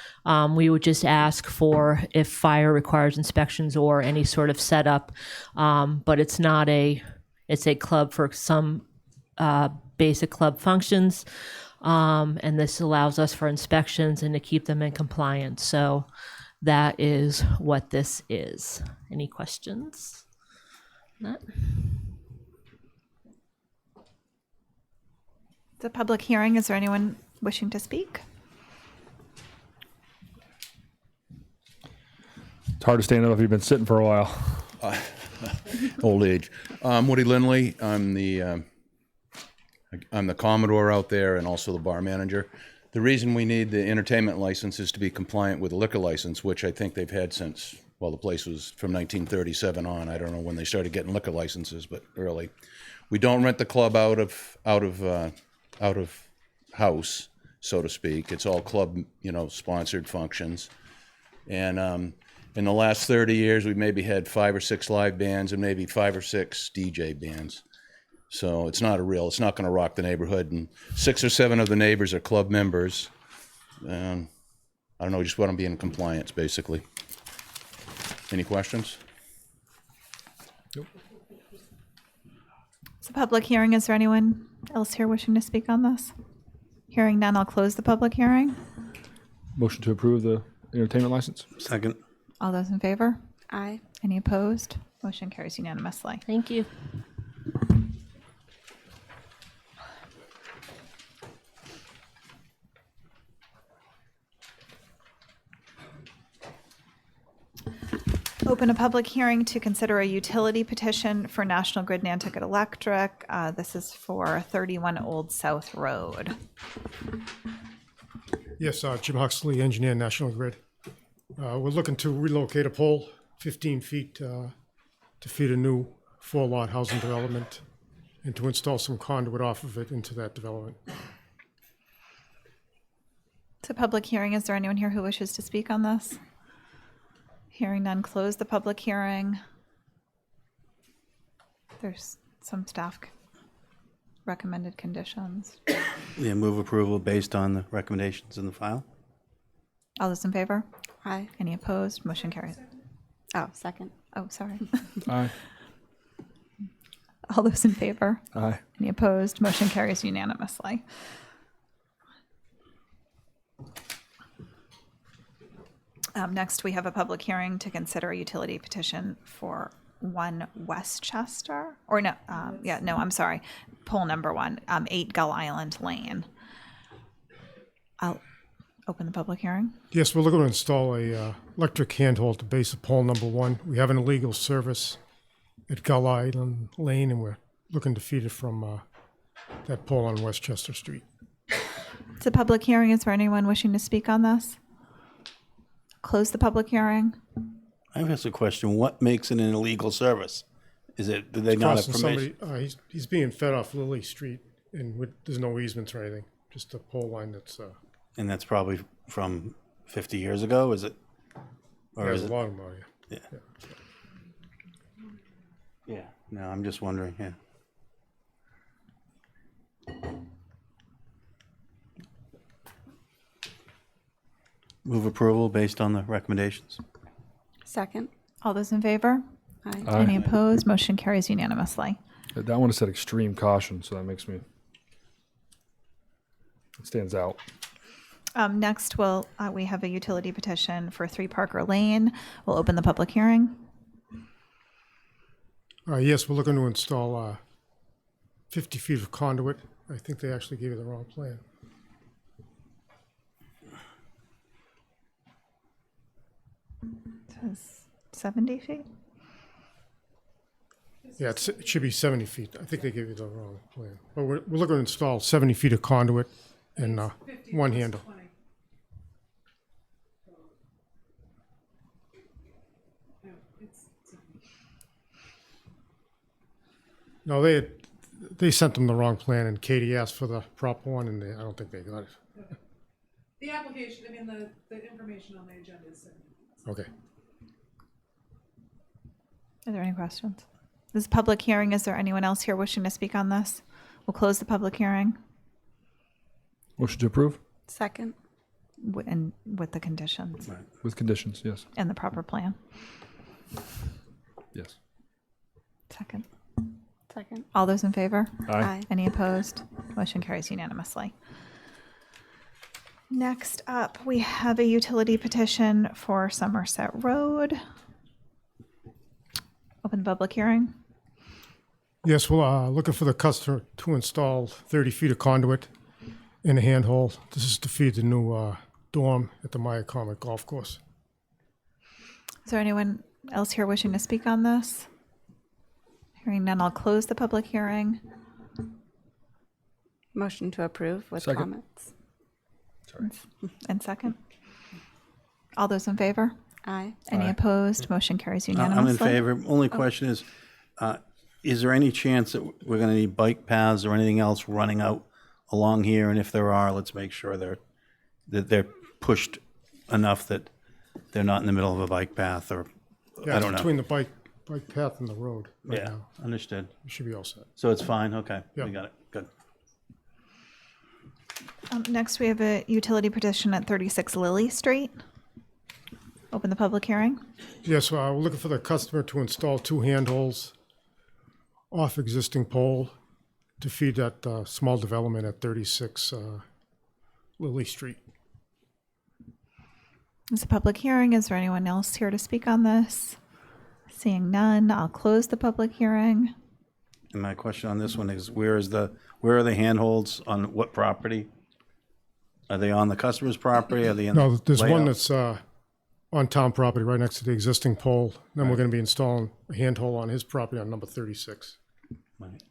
we would just ask for if fire requires inspections or any sort of setup. But it's a club for some basic club functions. And this allows us for inspections and to keep them in compliance. So that is what this is. Any questions? Not? It's a public hearing. Is there anyone wishing to speak? It's hard to stand up if you've been sitting for a while. Old age. Woody Lindley. I'm the Commodore out there and also the bar manager. The reason we need the entertainment license is to be compliant with the liquor license, which I think they've had since, well, the place was from 1937 on. I don't know when they started getting liquor licenses, but early. We don't rent the club out of house, so to speak. It's all club, sponsored functions. And in the last 30 years, we've maybe had 5 or 6 live bands and maybe 5 or 6 DJ bands. So it's not going to rock the neighborhood. And 6 or 7 of the neighbors are club members. I don't know, we just want to be in compliance, basically. Any questions? Nope. It's a public hearing. Is there anyone else here wishing to speak on this? Hearing none, I'll close the public hearing. Motion to approve the entertainment license? second. All those in favor? Aye. Any opposed? Motion carries unanimously. Thank you. Open a public hearing to consider a utility petition for National Grid Nantucket Electric. This is for 31 Old South Road. Yes, Jim Huxley, engineer, National Grid. We're looking to relocate a pole 15 feet to feed a new 4-lot housing development and to install some conduit off of it into that development. It's a public hearing. Is there anyone here who wishes to speak on this? Hearing none, close the public hearing. There's some staff recommended conditions. Yeah, move approval based on the recommendations in the file. All those in favor? Aye. Any opposed? Motion carries. Oh, second. Oh, sorry. Aye. All those in favor? Aye. Any opposed? Motion carries unanimously. Next, we have a public hearing to consider a utility petition for 1 Westchester, or no, I'm sorry, pole number 1, 8 Gull Island Lane. I'll open the public hearing. Yes, we're looking to install a electric handhold to base of pole number 1. We have an illegal service at Gull Island Lane, and we're looking to feed it from that pole on Westchester Street. It's a public hearing. Is there anyone wishing to speak on this? Close the public hearing. I have a question. What makes it an illegal service? Is it, do they It's not have costing permission? somebody, he's being fed off Lily Street, and there's no easements or anything, just a pole line that's, And that's probably from 50 years ago, is it? Or there's is a it? lot of them out here. Yeah. Yeah, no, I'm just wondering, yeah. Move approval based on the recommendations. Second. All those in favor? Aye. Aye. Any opposed? Motion carries unanimously. That one said extreme caution, so that makes me. It stands out. Next, we have a utility petition for 3 Parker Lane. We'll open the public hearing. Yes, we're looking to install 50 feet of conduit. I think they actually gave you the wrong plan. It says 70 feet. Yeah, it should be 70 feet. I think they gave you the wrong plan. But we're looking to install 70 feet of conduit and one handle. No, they sent them the wrong plan, and Katie asked for the proper one, and I don't think they got it. The application, I mean, the information on the agenda is. Okay. Are there any questions? This is a public hearing. Is there anyone else here wishing to speak on this? We'll close the public hearing Motion to approve Second. and with the conditions with conditions. Yes. and the proper plan. Yes. Second. Second. All those in favor? Aye. Any opposed? Motion carries unanimously. Next up, we have a utility petition for Somerset Road. Open the public hearing. Yes, we're looking for the customer to install 30 feet of conduit in a handhole. This is to feed the new dorm at the Maya Comet Golf Course. Is there anyone else here wishing to speak on this? Hearing none, I'll close the public hearing. Motion to approve with Second. comments. And second. All those in favor? Aye. Any Aye. opposed? Motion carries I'm unanimously. in favor. Only question is there any chance that we're going to need bike paths or anything else running out along here? And if there are, let's make sure they're pushed enough that they're not in the middle of a bike path or Yeah, I it's don't know. between the bike path and the road right Yeah, now. understood. You should be all set. So it's fine. Okay, Yeah. we got it. Good. Next, we have a utility petition at 36 Lily Street. Open the public hearing. Yes, we're looking for the customer to install 2 handholds off existing pole to feed that small development at 36 Lily Street. It's a public hearing. Is there anyone else here to speak on this? Seeing none, I'll close the public hearing. And my question on this one is where are the handholds on what property? Are they on the customer's property? Are they in No, the there's one layout? that's on town property right next to the existing pole. Then we're going to be installing a handhole on his property on number 36. Right.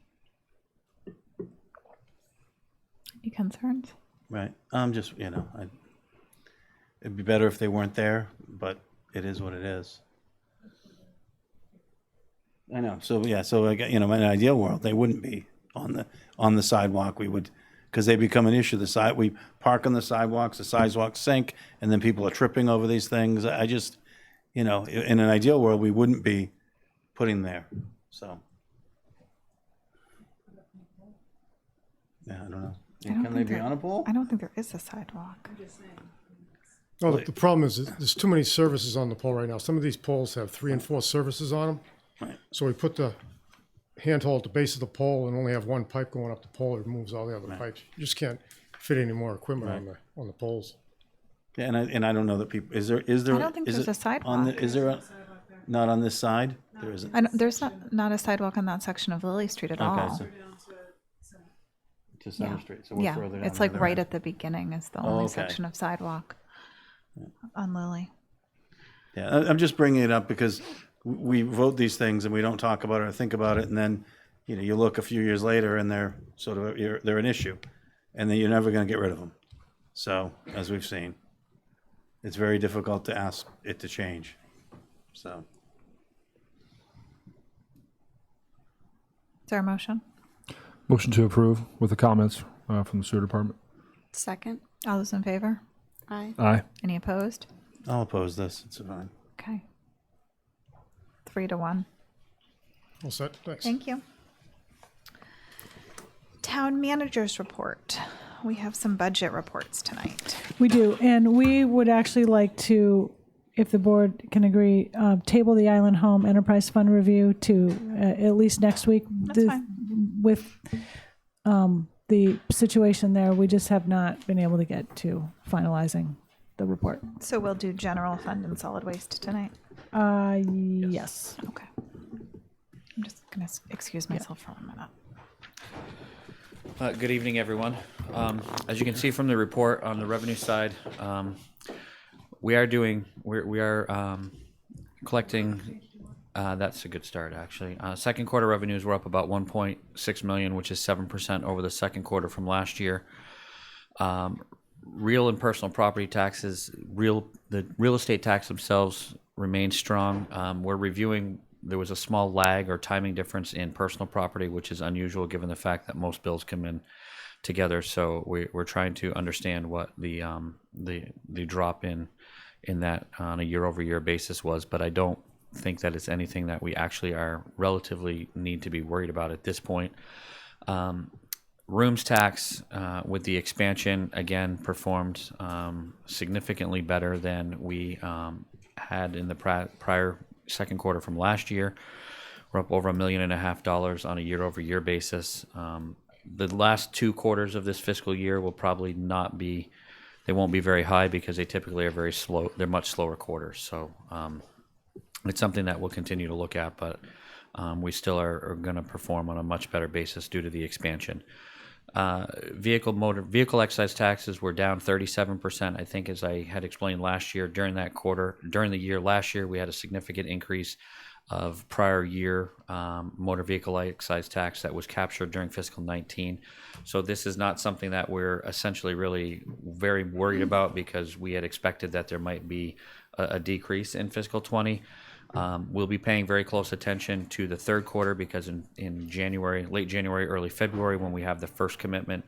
Any concerns? Right. I'm just, it'd be better if they weren't there, but it is what it is. I know. So yeah. So I got, in an ideal world, they wouldn't be on the sidewalk. We would, because they become an issue. We park on the sidewalks sink, and then people are tripping over these things. I just, in an ideal world, we wouldn't be putting there. So. Yeah, I don't know. I don't Can they think be there- on a pole? I don't think there is a sidewalk. No, the problem is there's too many services on the pole right now. Some of these poles have 3 and 4 services on them. Right. So we put the handhold at the base of the pole and only have one pipe going up the pole. It removes all the other pipes. You just can't fit any more equipment on the poles. Yeah, and I don't know that people. Is there? I don't think is there's it a sidewalk. On the, is there a? Not on this side. There isn't. There's not a sidewalk on that section of Lily Street at all. So, to Center Yeah. Street. So we're Yeah, further down. it's the like other right end. at the beginning is the Oh, only okay. section of sidewalk on Lily. Yeah, I'm just bringing it up because we vote these things and we don't talk about it or think about it, and then you look a few years later and they're they're an issue, and then you're never going to get rid of them. So as we've seen, it's very difficult to ask it to change. So Is there a motion? Motion to approve with the comments from the sewer department. Second. All those in favor? Aye. Aye. Any opposed? I'll oppose this. It's fine. Okay. 3-1. All set? Thanks. Thank you. Town managers report. we have some budget reports tonight. We do, and we would actually like to, if the board can agree, table the Island Home Enterprise Fund review to at least next week. That's fine. With the situation there, we just have not been able to get to finalizing the report. So we'll do general fund and solid waste tonight. Yes. Okay. I'm just going to excuse myself for a minute. Good evening, everyone. As you can see from the report on the revenue side, we are collecting. That's a good start, actually. Second quarter revenues were up about 1.6 million, which is 7% over the second quarter from last year. Real and personal property taxes, the real estate tax themselves remain strong. We're reviewing. There was a small lag or timing difference in personal property, which is unusual given the fact that most bills come in together. So we're trying to understand what the drop in that on a year-over-year basis was. But I don't think that it's anything that we actually are relatively need to be worried about at this point. Rooms tax with the expansion again performed significantly better than we had in the prior second quarter from last year. We're up over $1.5 million on a year-over-year basis. The last 2 quarters of this fiscal year will probably not be. They won't be very high because they typically are very slow. They're much slower quarters. So it's something that we'll continue to look at, but we still are going to perform on a much better basis due to the expansion. Vehicle excise taxes were down 37%. I think, as I had explained last year, during the year last year, we had a significant increase of prior year motor vehicle excise tax that was captured during fiscal 19. So this is not something that we're essentially really very worried about because we had expected that there might be a decrease in fiscal 20. We'll be paying very close attention to the third quarter because in January, late January, early February, when we have the first commitment,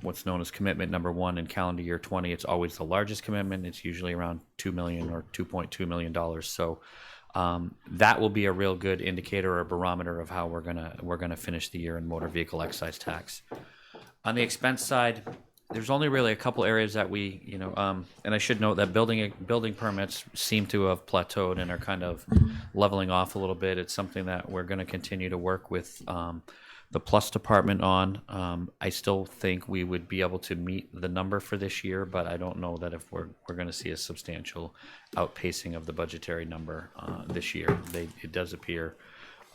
what's known as commitment number 1 in calendar year 20, it's always the largest commitment. It's usually around $2 million or $2.2 million. So that will be a real good indicator or barometer of how we're gonna finish the year in motor vehicle excise tax. On the expense side, there's only really a couple areas that we, and I should note that building permits seem to have plateaued and are kind of leveling off a little bit. It's something that we're going to continue to work with the Plus department on. I still think we would be able to meet the number for this year, but I don't know that if we're going to see a substantial outpacing of the budgetary number this year. It does appear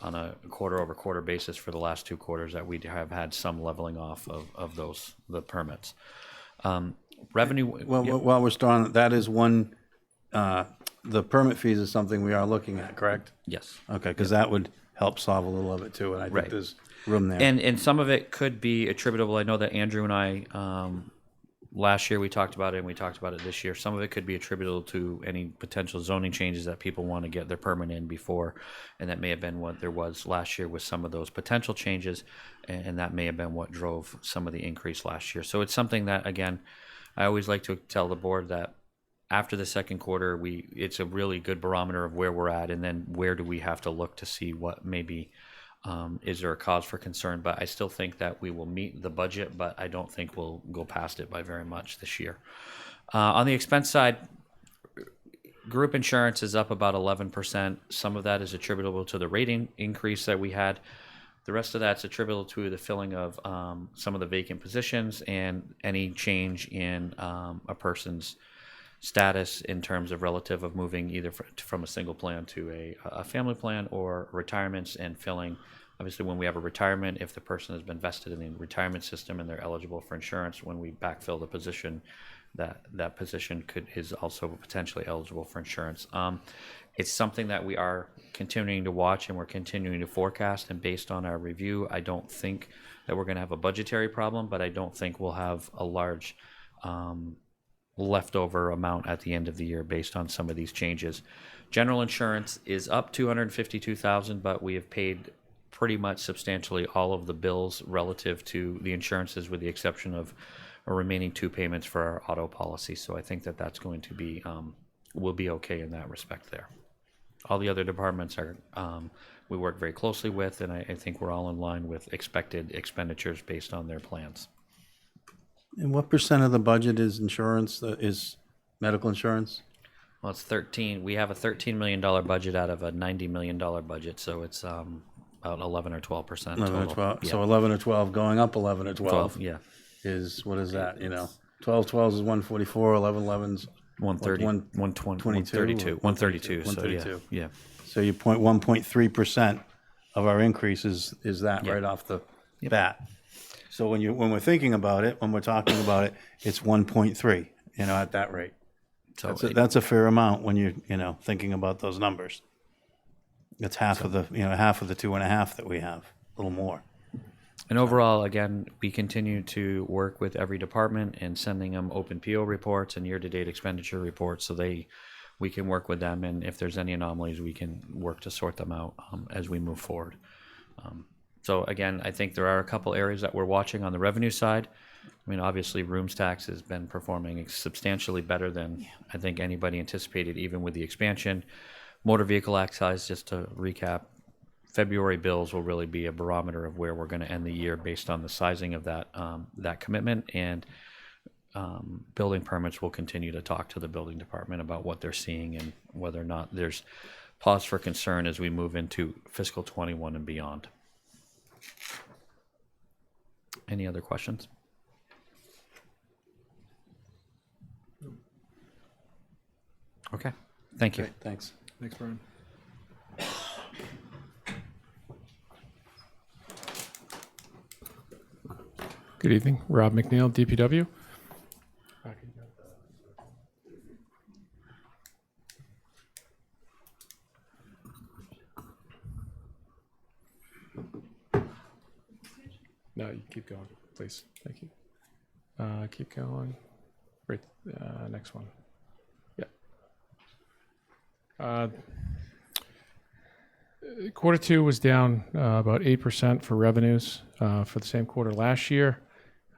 on a quarter-over-quarter basis for the last 2 quarters that we have had some leveling off of the permits. Revenue. Well, while we're still on, that is one. The permit fees is something we are looking at, correct? Yes. Okay, because that would help solve a little of it too, and I think there's room there. And some of it could be attributable. I know that Andrew and I last year we talked about it, and we talked about it this year. Some of it could be attributable to any potential zoning changes that people want to get their permit in before, and that may have been what there was last year with some of those potential changes, and that may have been what drove some of the increase last year. So it's something that, again, I always like to tell the board that after the second quarter, it's a really good barometer of where we're at, and then where do we have to look to see what maybe is there a cause for concern. But I still think that we will meet the budget, but I don't think we'll go past it by very much this year. On the expense side, group insurance is up about 11%. Some of that is attributable to the rating increase that we had. The rest of that's attributable to the filling of some of the vacant positions and any change in a person's status in terms of relative of moving either from a single plan to a family plan or retirements and filling. Obviously, when we have a retirement, if the person has been vested in the retirement system and they're eligible for insurance, when we backfill the position, that position is also potentially eligible for insurance. It's something that we are continuing to watch and we're continuing to forecast. And based on our review, I don't think that we're going to have a budgetary problem, but I don't think we'll have a large leftover amount at the end of the year based on some of these changes. General insurance is up $252,000, but we have paid pretty much substantially all of the bills relative to the insurances, with the exception of a remaining 2 payments for our auto policy. So I think that that's going to be will be okay in that respect there. All the other departments are we work very closely with, and I think we're all in line with expected expenditures based on their plans. And what percent of the budget is insurance, is medical insurance? Well, it's 13. We have a $13 million budget out of a $90 million budget, so it's about 11 or 12% 11 or total. 12, Yeah. so 11 or 12 going up 11 or 12. Yeah. Is, what is that, 12 12 is 144, 11 11's 130, 132, 132. So yeah. So you point 1.3% of our increase is that right off the bat. So when we're thinking about it, when we're talking about it, it's 1.3, at that rate. So That's a fair amount when you're, thinking about those numbers. It's half of the 2.5 that we have, a little more. And overall, again, we continue to work with every department and sending them open PO reports and year-to-date expenditure reports, so we can work with them, and if there's any anomalies, we can work to sort them out as we move forward. So again, I think there are a couple areas that we're watching on the revenue side. I mean, obviously, rooms tax has been performing substantially better than I think anybody anticipated, even with the expansion. Motor vehicle excise, just to recap, February bills will really be a barometer of where we're going to end the year based on the sizing of that commitment, and building permits will continue to talk to the building department about what they're seeing and whether or not there's pause for concern as we move into fiscal 21 and beyond. Any other questions? Okay, thank you. Great, thanks. Thanks, Brian. Good evening, Rob McNeil, DPW. No, you keep going, please. Thank you. Keep going. Right, next one. Yeah. Quarter two was down about 8% for revenues for the same quarter last year.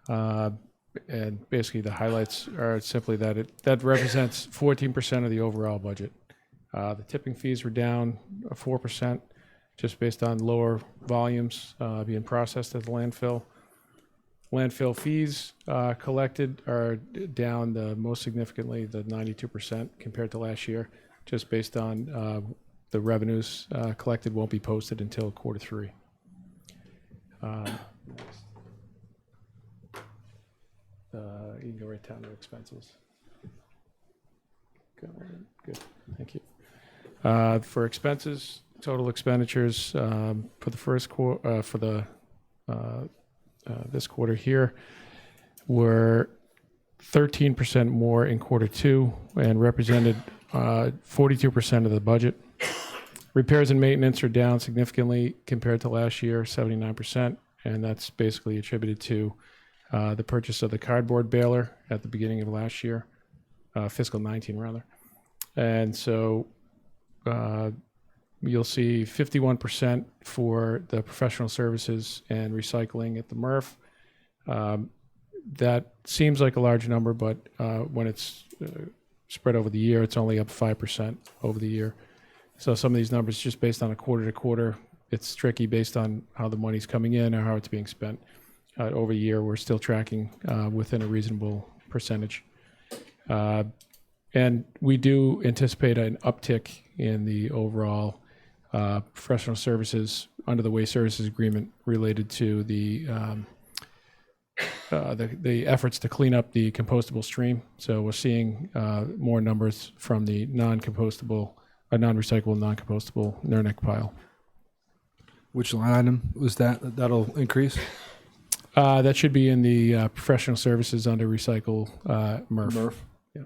And basically the highlights are simply that that represents 14% of the overall budget. The tipping fees were down 4%, just based on lower volumes being processed at the landfill. Landfill fees collected are down most significantly, the 92% compared to last year, just based on the revenues collected won't be posted until quarter three. You can go right down to expenses. Good, thank you. For expenses, total expenditures for the first quarter, this quarter here, were 13% more in quarter two and represented 42% of the budget. Repairs and maintenance are down significantly compared to last year, 79%, and that's basically attributed to the purchase of the cardboard baler at the beginning of last year, fiscal 19 rather. And so you'll see 51% for the professional services and recycling at the MRF. That seems like a large number, but when it's spread over the year, it's only up 5% over the year. So some of these numbers, just based on a quarter to quarter, it's tricky based on how the money's coming in or how it's being spent. Over a year, we're still tracking within a reasonable percentage. And we do anticipate an uptick in the overall professional services under the waste services agreement related to the efforts to clean up the compostable stream. So we're seeing more numbers from the non-recyclable, non-compostable NERNIC pile. Which line item was that? That'll increase? That should be in the professional services under recycle MRF. Yeah.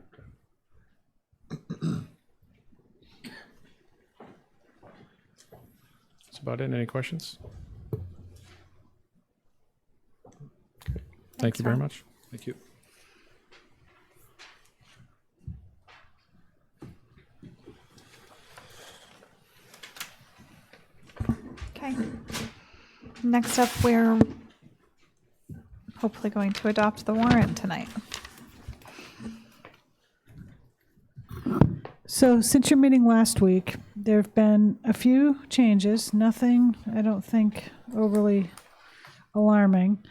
That's about it. Any questions? Okay. Thank you very much. Thank you. Okay. Next up, we're hopefully going to adopt the warrant tonight. So since your meeting last week, there have been a few changes, nothing, I don't think, overly alarming.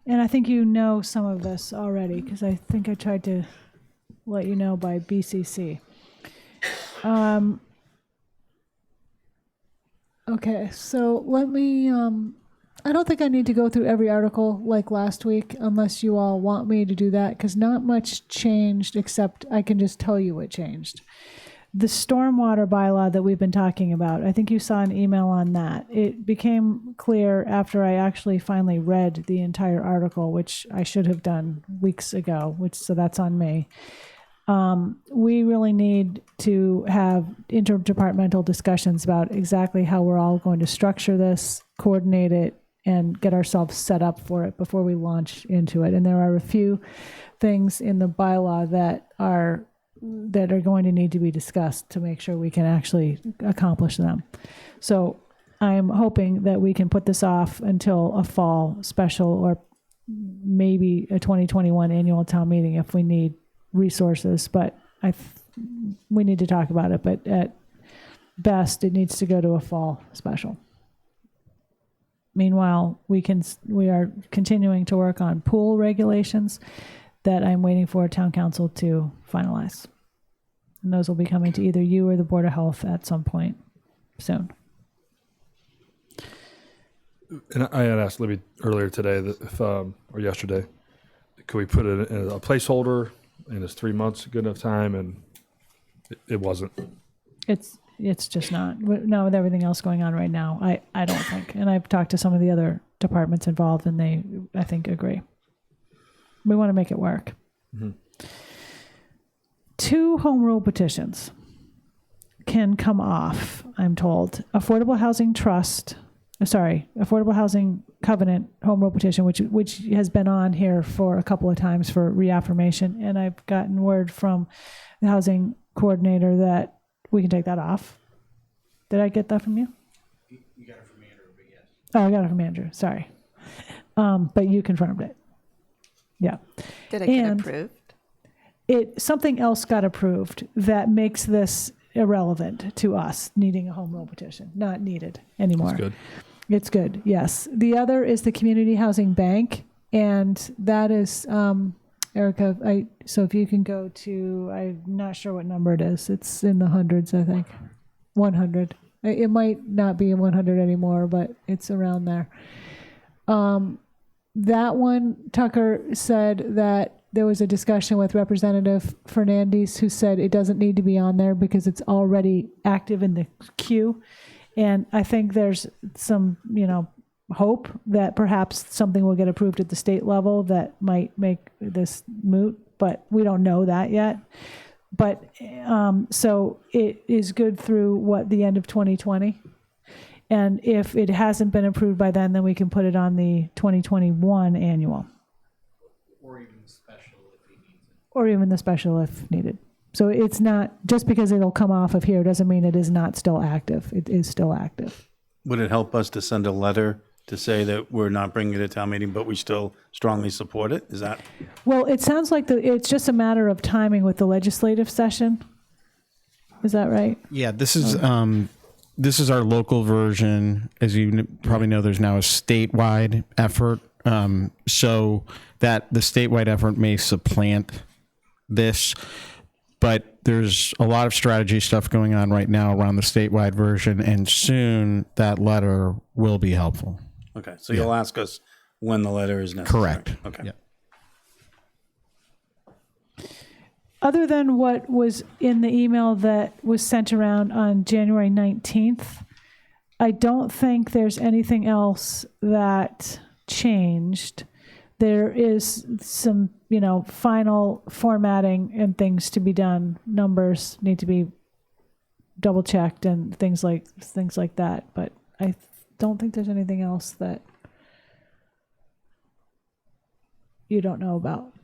And I think you know some of this already, because I think I tried to let you know by BCC. Okay, so let me, I don't think I need to go through every article like last week, unless you all want me to do that, because not much changed, except I can just tell you what changed. The stormwater bylaw that we've been talking about, I think you saw an email on that. It became clear after I actually finally read the entire article, which I should have done weeks ago, so that's on me. We really need to have interdepartmental discussions about exactly how we're all going to structure this, coordinate it, and get ourselves set up for it before we launch into it. And there are a few things in the bylaw that are going to need to be discussed to make sure we can actually accomplish them. So I'm hoping that we can put this off until a fall special or maybe a 2021 annual town meeting if we need resources, but we need to talk about it, but at best it needs to go to a fall special. Meanwhile, we are continuing to work on pool regulations that I'm waiting for town council to finalize. And those will be coming to either you or the Board of Health at some point soon. And I had asked Libby earlier today that if, or yesterday, could we put it in a placeholder, and is 3 months a good enough time? And it wasn't. It's just not. Not with everything else going on right now, I don't think. And I've talked to some of the other departments involved, and they, I think, agree. We want to make it work. Mm-hmm. 2 home rule petitions can come off, I'm told. Affordable Housing Covenant home rule petition, which has been on here for a couple of times for reaffirmation. And I've gotten word from the housing coordinator that we can take that off. Did I get that from you? You got it from Andrew, but yes. Oh, I got it from Andrew. Sorry. But you confirmed it. Yeah. Did it get approved? Something else got approved that makes this irrelevant to us needing a home rule petition. Not needed anymore. That's good. It's good, yes. The other is the Community Housing Bank, and that is, Erica, so if you can go to, I'm not sure what number it is. It's in the hundreds, I think. 100. It might not be in 100 anymore, but it's around there. That one, Tucker said that there was a discussion with Representative Fernandez, who said it doesn't need to be on there because it's already active in the queue. And I think there's some, hope that perhaps something will get approved at the state level that might make this moot, but we don't know that yet. But so it is good through the end of 2020. And if it hasn't been approved by then we can put it on the 2021 annual. Or even the special if he needs it. Or even the special if needed. So it's not, just because it'll come off of here doesn't mean it is not still active. It is still active. Would it help us to send a letter to say that we're not bringing it to town meeting, but we still strongly support it? Is that? Well, it sounds like it's just a matter of timing with the legislative session. Is that right? Yeah, this is our local version. As you probably know, there's now a statewide effort. So that the statewide effort may supplant this. But there's a lot of strategy stuff going on right now around the statewide version, and soon that letter will be helpful. Okay, so you'll ask us when the letter is necessary. Correct. Okay. Yeah. Other than what was in the email that was sent around on January 19th, I don't think there's anything else that changed. There is some, final formatting and things to be done. Numbers need to be double checked and things like that. But I don't think there's anything else that you don't know about.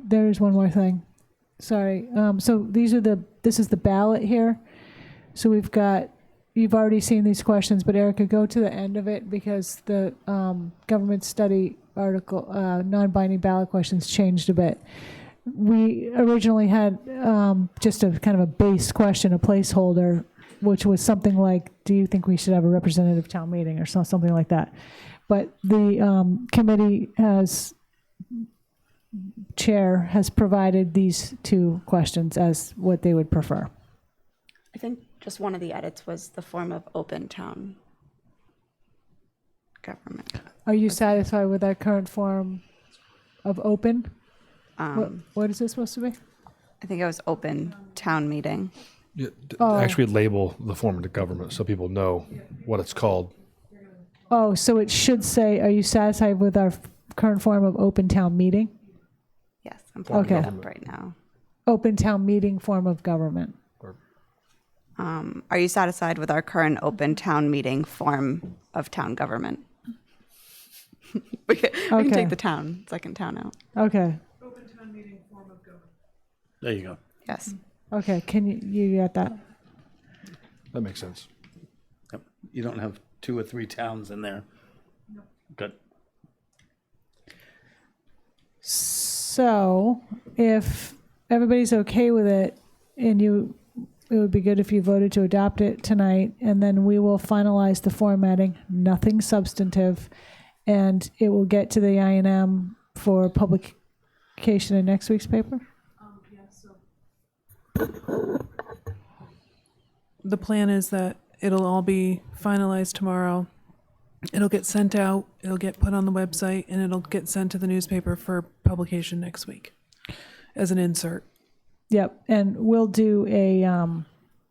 There is one more thing. Sorry. So this is the ballot here. So you've already seen these questions, but Erica, go to the end of it because the government study article, non-binding ballot questions changed a bit. We originally had just a kind of a base question, a placeholder which was something like, do you think we should have a representative town meeting or something like that? But the committee chair has provided these two questions as what they would prefer. I think just one of the edits was the form of open town government. Are you satisfied with that current form of open? What is this supposed to be? I think it was open town meeting. Yeah, Oh. actually label the form of the government so people know what it's called. Oh, so it should say, are you satisfied with our current form of open town meeting? Yes, I'm pulling Okay. it up right now. Open town meeting form of government. Are you satisfied with our current open town meeting form of town government? we can Okay. take the second town out. Okay. There you go. Yes. Okay. Can you get that? That makes sense. Yep. You don't have 2 or 3 towns in there. Good. So if everybody's okay with it, and it would be good if you voted to adopt it tonight, and then we will finalize the formatting, nothing substantive, and it will get to the INM for publication in next week's paper? The plan is that it'll all be finalized tomorrow. It'll get sent out, it'll get put on the website, and it'll get sent to the newspaper for publication next week as an insert. Yep, and we'll do a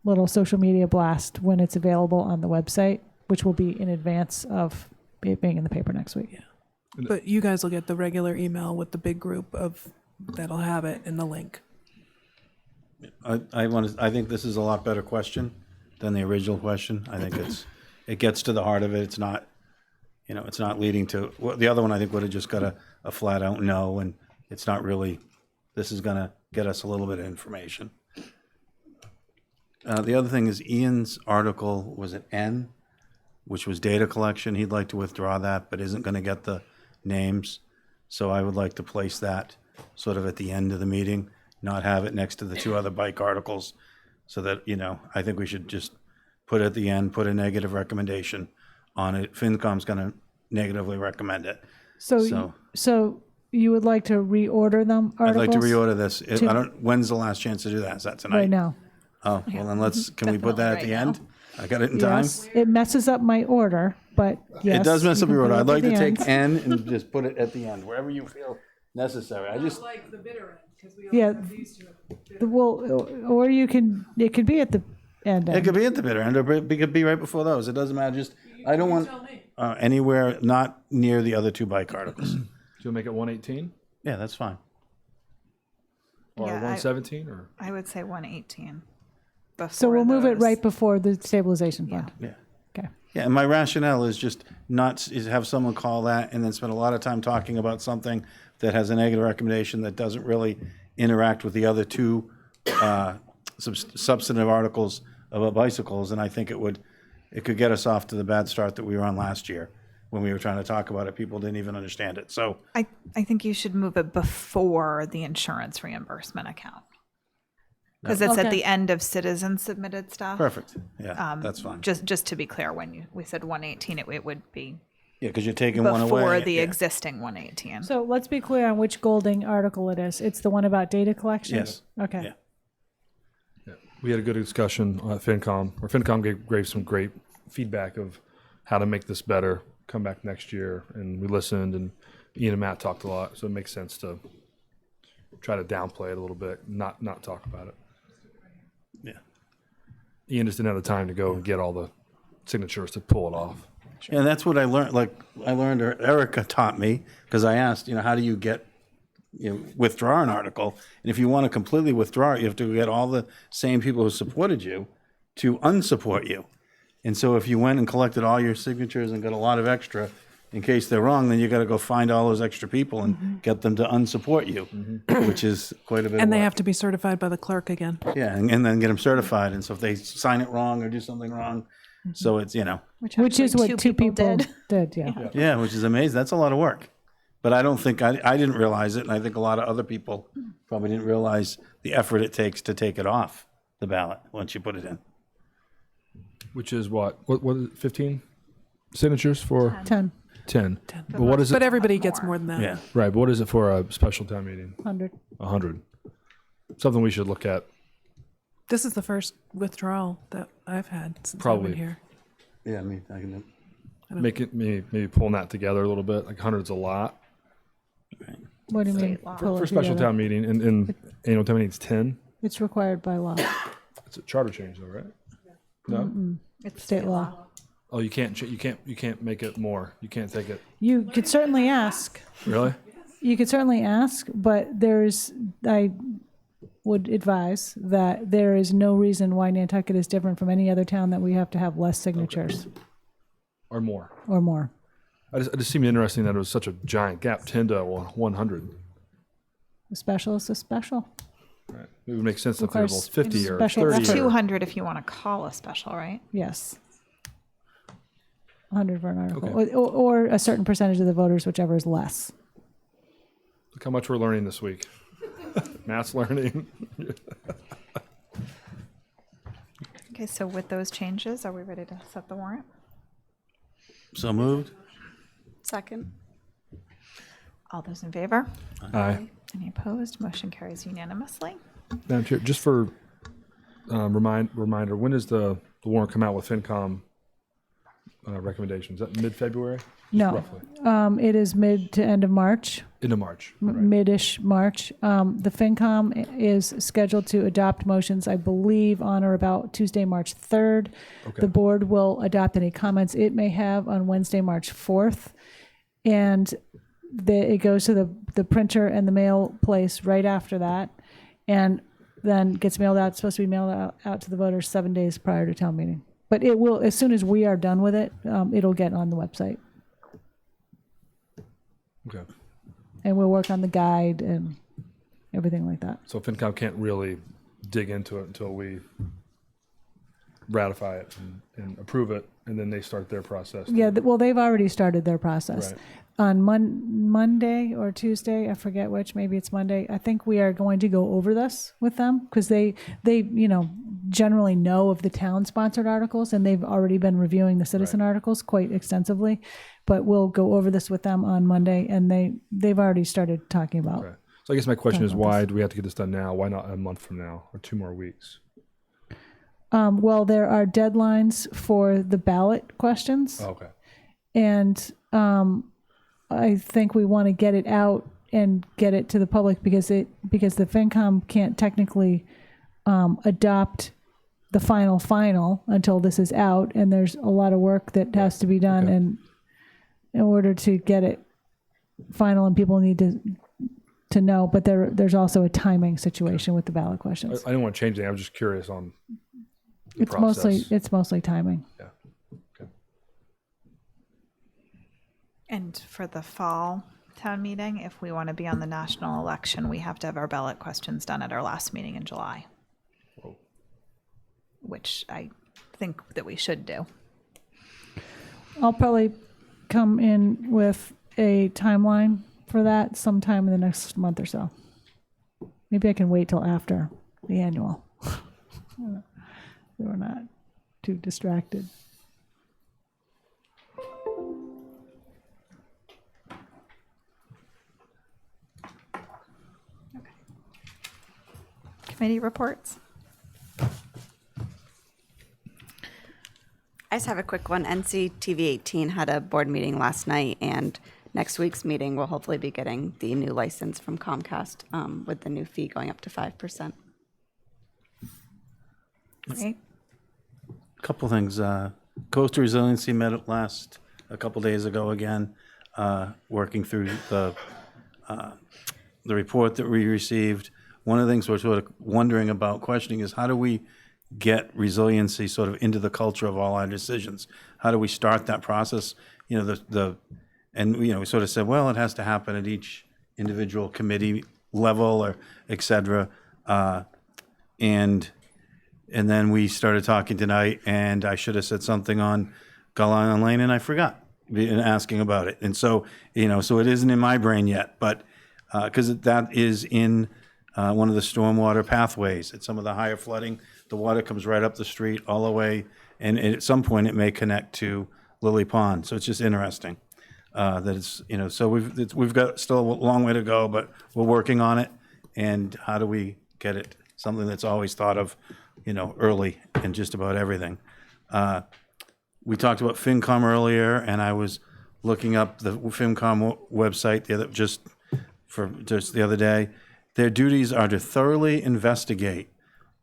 little social media blast when it's available on the website, which will be in advance of it being in the paper next week. But you guys will get the regular email with the big group that'll have it and the link. I think this is a lot better question than the original question. I think it gets to the heart of it. It's not, it's not leading to, well, the other one I think would have just got a flat out no, and it's not really, this is going to get us a little bit of information. The other thing is Ian's article was at N, which was data collection. He'd like to withdraw that, but isn't going to get the names. So I would like to place that sort of at the end of the meeting, not have it next to the 2 other bike articles, so that, I think we should just put it at the end, put a negative recommendation on it. FinCom's going to negatively recommend it. So you would like to reorder them articles? I'd like to reorder this. When's the last chance to do that? Is that tonight? Right now. Oh, well then can we put that at the end? I got it in time? Yes, it messes up my order, but yes. It does mess you up can your put order. it I'd at like the to take end. N and just put it at the end, wherever you feel necessary. Like the bitter end, because we Yeah, well, or it could be at the end. It could be at the bitter end, or it could be right before those. It doesn't matter. I don't want anywhere not near the other 2 bike articles. So you'll make it 118 Yeah, that's fine. or Yeah, 117 or I would say 118. So we'll move it those. right before the stabilization fund. Yeah. Okay. Yeah, and my rationale is just is have someone call that and then spend a lot of time talking about something that has a negative recommendation that doesn't really interact with the other 2 substantive articles about bicycles. And I think it could get us off to the bad start that we were on last year when we were trying to talk about it. People didn't even understand it. So I think you should move it before the insurance reimbursement account. Because it's at the end of citizen submitted stuff. Perfect. Yeah, that's fine. Just to be clear, when we said 118, it would be Yeah, because you're taking one away. before the Yeah. existing 118. So let's be clear on which Golding article it is. It's the one about data collection? Yes. Okay. Yeah. we had a good discussion at FinCom, where FinCom gave some great feedback of how to make this better, come back next year, and we listened, and Ian and Matt talked a lot, so it makes sense to try to downplay it a little bit, not talk about it. Yeah. Ian just didn't have the time to go and get all the signatures to pull it off. And that's what I learned. Or Erica taught me, because I asked, how do you get, withdraw an article? And if you want to completely withdraw it, you have to get all the same people who supported you to unsupport you. And so if you went and collected all your signatures and got a lot of extra, in case they're wrong, then you got to go find all those extra people and get them to unsupport you, which is quite a bit. And of they work. have to be certified by the clerk again. Yeah, and then get them certified. And so if they sign it wrong or do something wrong, so it's Which is what 2 people did. yeah, which is amazing. That's a lot of work. But I don't think I didn't realize it, and I think a lot of other people probably didn't realize the effort it takes to take it off the ballot once you put it in. Which is what is it, 15 signatures for 10. 10. But what is it? But everybody gets more than that. Yeah. Right, but what is it for a special town meeting? 100. 100. Something we should look at. This is the first withdrawal that I've had since Probably. I've been here. Yeah, I mean, I can. Make it maybe pulling that together a little bit. Like 100's a lot. What do you mean? pull For it special together? town meeting, and annual town meeting, it's 10. It's required by law. It's a charter change, though, right? No. Mm-mm. It's State law. Oh, you can't make it more. You can't take it. You could certainly ask. Really? You could certainly ask, but I would advise that there is no reason why Nantucket is different from any other town that we have to have less signatures Or more. or more. It just seemed interesting that it was such a giant gap, 10 to 100. A special is a special. Right. It would make sense if they were Requires both 50 or special 30. effort. 200 if you want to call a special, right? Yes. 100 for an article. Or a certain percentage of the voters, whichever is less. Look how much we're learning this week. Math's learning. Okay, so with those changes, are we ready to set the warrant? So moved. Second. All those in favor? Aye. Any opposed? Motion carries unanimously. Madam Chair, just for reminder, when does the warrant come out with FinCom recommendations? Is that mid-February? No. Roughly. It is mid to end of March. Into March. Mid-ish March. The FinCom is scheduled to adopt motions, I believe, on or about Tuesday, March 3rd. Okay. The board will adopt any comments it may have on Wednesday, March 4th. And it goes to the printer and the mail place right after that. And then gets mailed out. It's supposed to be mailed out to the voters 7 days prior to town meeting. But it will, as soon as we are done with it, it'll get on the website. Okay. And we'll work on the guide and everything like that. So FinCom can't really dig into it until we ratify it and approve it, and then they start their process. Yeah, well, they've already started their process. Right. On Monday or Tuesday, I forget which, maybe it's Monday, I think we are going to go over this with them because they generally know of the town-sponsored articles, and they've already been reviewing the citizen articles quite extensively. But we'll go over this with them on Monday, and they've already started talking about. Okay. So I guess my question is, Talking about why do we have to get this done now? Why not a month from now or 2 more weeks? Well, there are deadlines for the ballot questions. Oh, okay. And I think we want to get it out and get it to the public because the FinCom can't technically adopt the final until this is out, and there's a lot of work that has to be done, and in order to get it final, and people need to know. But there's also a timing situation with the ballot questions. I didn't want to change anything. I was just curious on the It's process. mostly timing. Yeah. Okay. And for the fall town meeting, if we want to be on the national election, we have to have our ballot questions done at our last meeting in July. Whoa. Which I think that we should do. I'll probably come in with a timeline for that sometime in the next month or so. Maybe I can wait till after the annual. So we're not too distracted. Committee reports. I just have a quick one. NCTV 18 had a board meeting last night, and next week's meeting will hopefully be getting the new license from Comcast with the new fee going up to 5%. Right. Couple things. Coastal Resiliency met a couple days ago again, working through the report that we received. One of the things we're sort of wondering about, questioning, is how do we get resiliency sort of into the culture of all our decisions? How do we start that process? We sort of said, well, it has to happen at each individual committee level or et cetera. And then we started talking tonight, and I should have said something on Gull Island Lane, and I forgot asking about it. And so, so it isn't in my brain yet, but because that is in one of the stormwater pathways. At some of the higher flooding, the water comes right up the street all the way, and at some point it may connect to Lily Pond. So it's just interesting that it's, so we've got still a long way to go, but we're working on it. And how do we get it something that's always thought of, early in just about everything. We talked about FinCom earlier, and I was looking up the FinCom website just the other day. Their duties are to thoroughly investigate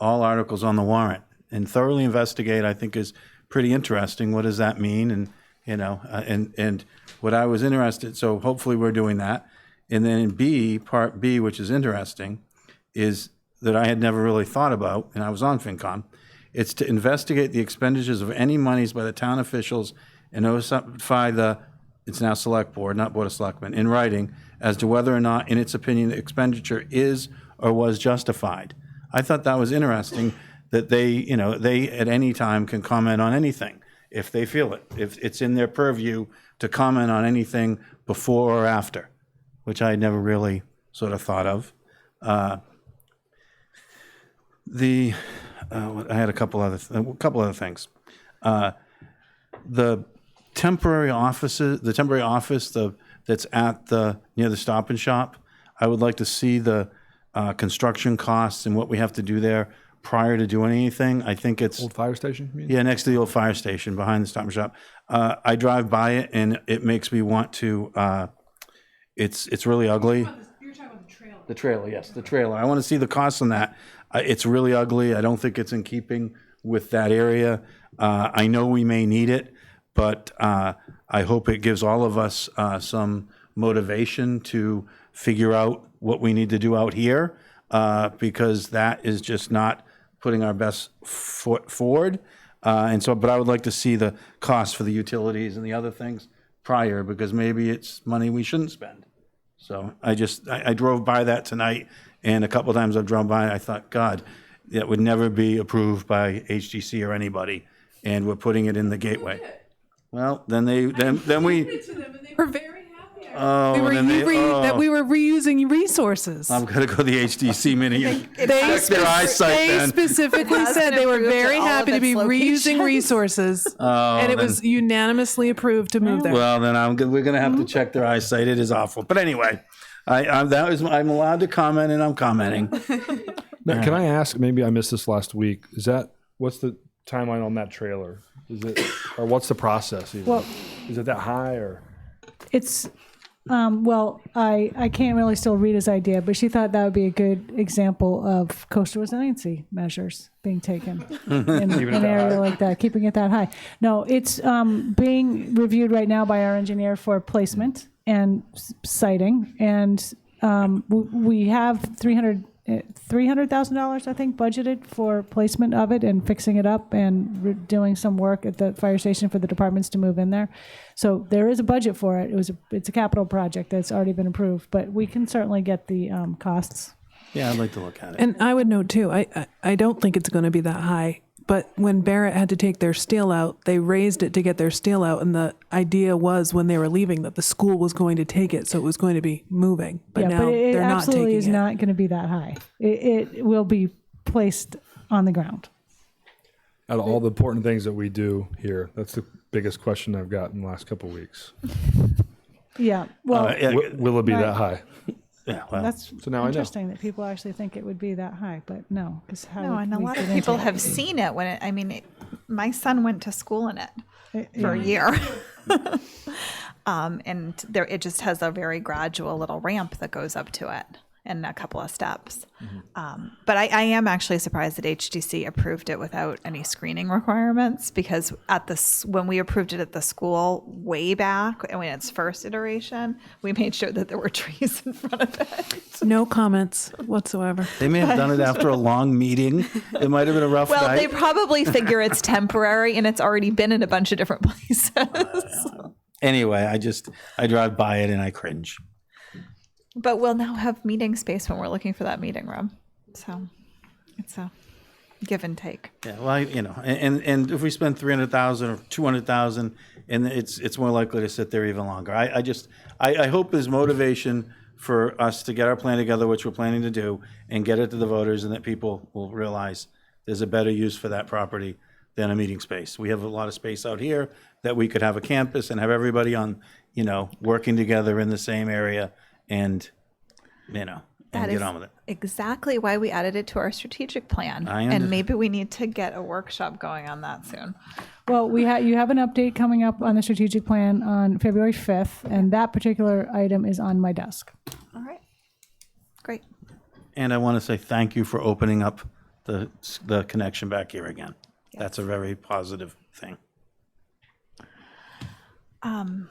all articles on the warrant. And thoroughly investigate, I think, is pretty interesting. What does that mean? And and what I was interested, so hopefully we're doing that. And then part B, which is interesting, is that I had never really thought about, and I was on FinCom. It's to investigate the expenditures of any monies by the town officials and notify it's now Select Board, not Board of Selectmen, in writing as to whether or not, in its opinion, the expenditure is or was justified. I thought that was interesting that they at any time can comment on anything if they feel it, if it's in their purview to comment on anything before or after, which I had never really sort of thought of. I had a couple other things. The temporary office that's at near the Stop and Shop. I would like to see the construction costs and what we have to do there prior to doing anything. I think it's old fire station. You mean? Yeah, next to the old fire station behind the Stop and Shop. I drive by it and it makes me want to. It's really ugly. You're talking about the trailer. The trailer, yes, the trailer. I want to see the costs on that. It's really ugly. I don't think it's in keeping with that area. I know we may need it, but I hope it gives all of us some motivation to figure out what we need to do out here, because that is just not putting our best foot forward. But I would like to see the cost for the utilities and the other things prior, because maybe it's money we shouldn't spend. So I drove by that tonight, and a couple of times I've driven by it, I thought, God, that would never be approved by HGC or anybody, and we're putting it in the gateway. Well, then we. They were very happy. Oh, that we were reusing resources. I'm gonna go to the HDC meeting and check their eyesight. They Then specifically said they were very happy to be reusing resourreoses, and it was unanimously approved to move there. Well, then we're gonna have to check their eyesight. It is awful, but anyway, I'm allowed to comment, and I'm commenting. Now, can I ask? Maybe I missed this last week. What's the timeline on that trailer? Is it, or what's the process? Even? Well, is it that high or? It's, I can't really still read his idea, but she thought that would be a good example of coastal resiliency measures being taken in an area like that, keeping it that high. No, it's being reviewed right now by our engineer for placement and siting, and we have $300,000, I think, budgeted for placement of it and fixing it up and doing some work at the fire station for the departments to move in there. So there is a budget for it. It's a capital project that's already been approved, but we can certainly get the costs. Yeah, I'd like to look at it. And I would note too, I don't think it's going to be that high. But when Barrett had to take their steel out, they raised it to get their steel out. And the idea was when they were leaving that the school was going to take it. So it was going to be moving. But now it they're not absolutely taking is it. not going to be that high. It will be placed on the ground. Out of all the important things that we do here, that's the biggest question I've got in the last couple of weeks. Yeah. Well, will it be that high? Yeah, well, that's so now interesting that people actually think it would be that high, but no, because and a lot of people have seen it my son went to school in it for a year. And it just has a very gradual little ramp that goes up to it and a couple of steps. But I am actually surprised that HDC approved it without any screening requirements, because when we approved it at the school way back in its first iteration, we made sure that there were trees in front of it. No comments whatsoever. They may have done it after a long meeting. It might have been a rough night. Well, they probably figure it's temporary and it's already been in a bunch of different places. Anyway, I drive by it and I cringe. But we'll now have meeting space when we're looking for that meeting room. So it's a give and take. Yeah, well, and if we spend $300,000 or $200,000, and it's more likely to sit there even longer. I hope there's motivation for us to get our plan together, which we're planning to do, and get it to the voters, and that people will realize there's a better use for that property than a meeting space. We have a lot of space out here that we could have a campus and have everybody on, working together in the same area and, and That get is on with it. exactly why we added it to our strategic plan. And maybe we need to get a workshop going on that soon. Well, you have an update coming up on the strategic plan on February 5th, and that particular item is on my desk. All right. Great. And I want to say thank you for opening up the connection back here again. Yes. That's a very positive thing. Do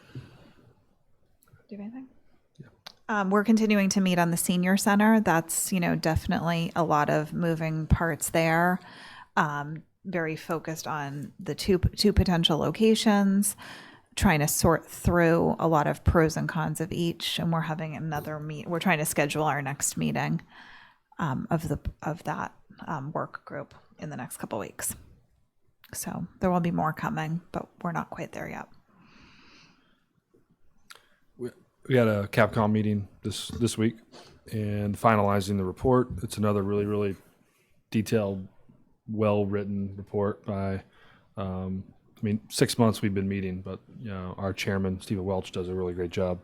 you have anything? We're continuing to meet on the senior center. That's, definitely a lot of moving parts there. Very focused on the two potential locations, trying to sort through a lot of pros and cons of each. And we're having another we're trying to schedule our next meeting of that work group in the next couple weeks. So there will be more coming, but we're not quite there yet. We had a Capcom meeting this week and finalizing the report. It's another really, really detailed, well-written report by, 6 months we've been meeting, but our chairman, Stephen Welch, does a really great job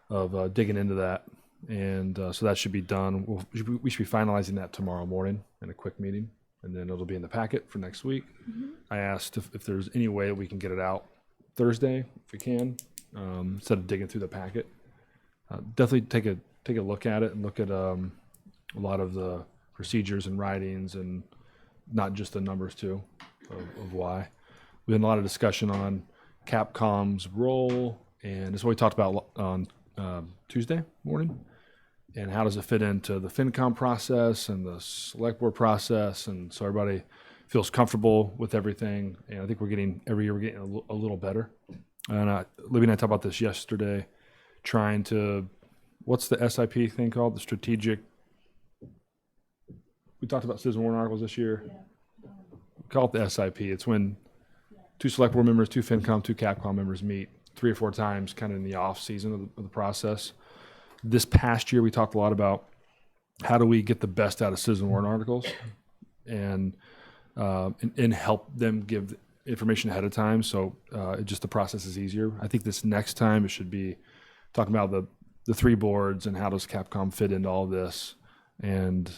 of digging into that. And so that should be done. We should be finalizing that tomorrow morning in a quick meeting, and then it'll be in the packet for next week. Mm-hmm. I asked if there's any way that we can get it out Thursday, if we can. Instead of digging through the packet, definitely take a look at it and look at a lot of the procedures and writings, and not just the numbers too, of why. We had a lot of discussion on Capcom's role, and it's what we talked about on Tuesday morning, and how does it fit into the FinCom process and the select board process, and so everybody feels comfortable with everything. And I think every year we're getting a little better. And Libby and I talked about this yesterday, trying to, what's the SIP thing called? The strategic, we talked about citizen warrant articles this year. Yeah. Call it the SIP. It's when 2 select board members, 2 FinCom, 2 Capcom members meet 3 or 4 times kind of in the off season of the process. This past year, we talked a lot about how do we get the best out of citizen warrant articles and help them give information ahead of time, so the process is easier. I think this next time it should be talking about the 3 boards and how does Capcom fit into all of this, and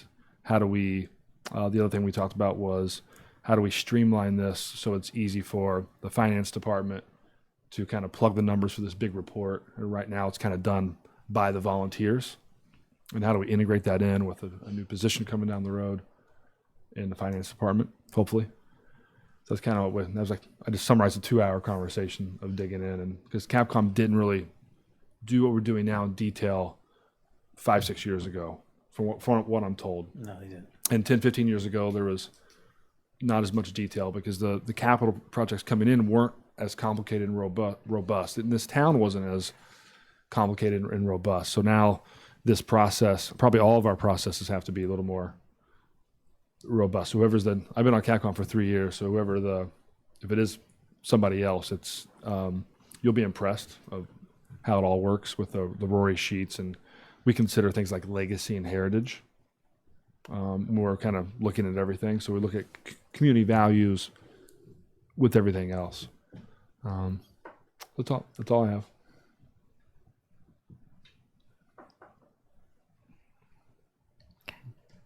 how do we the other thing we talked about was how do we streamline this so it's easy for the finance department to kind of plug the numbers for this big report. And right now it's kind of done by the volunteers, and how do we integrate that in with a new position coming down the road in the finance department, hopefully. So that's kind of what I just summarized a 2-hour conversation of digging in, and because Capcom didn't really do what we're doing now in detail 5-6 years ago, from what I'm told. No, they didn't. And 10-15 years ago, there was not as much detail because the capital projects coming in weren't as complicated and robust. And this town wasn't as complicated and robust. So now this process, probably all of our processes have to be a little more robust. I've been on Capcom for 3 years, so if it is somebody else, it's you'll be impressed of how it all works with the Rory sheets, and we consider things like legacy and heritage. We're kind of looking at everything, so we look at community values with everything else. That's all I have.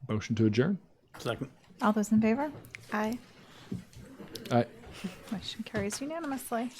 Motion to adjourn. Second. All those in favor? Aye. Aye. Motion carries unanimously.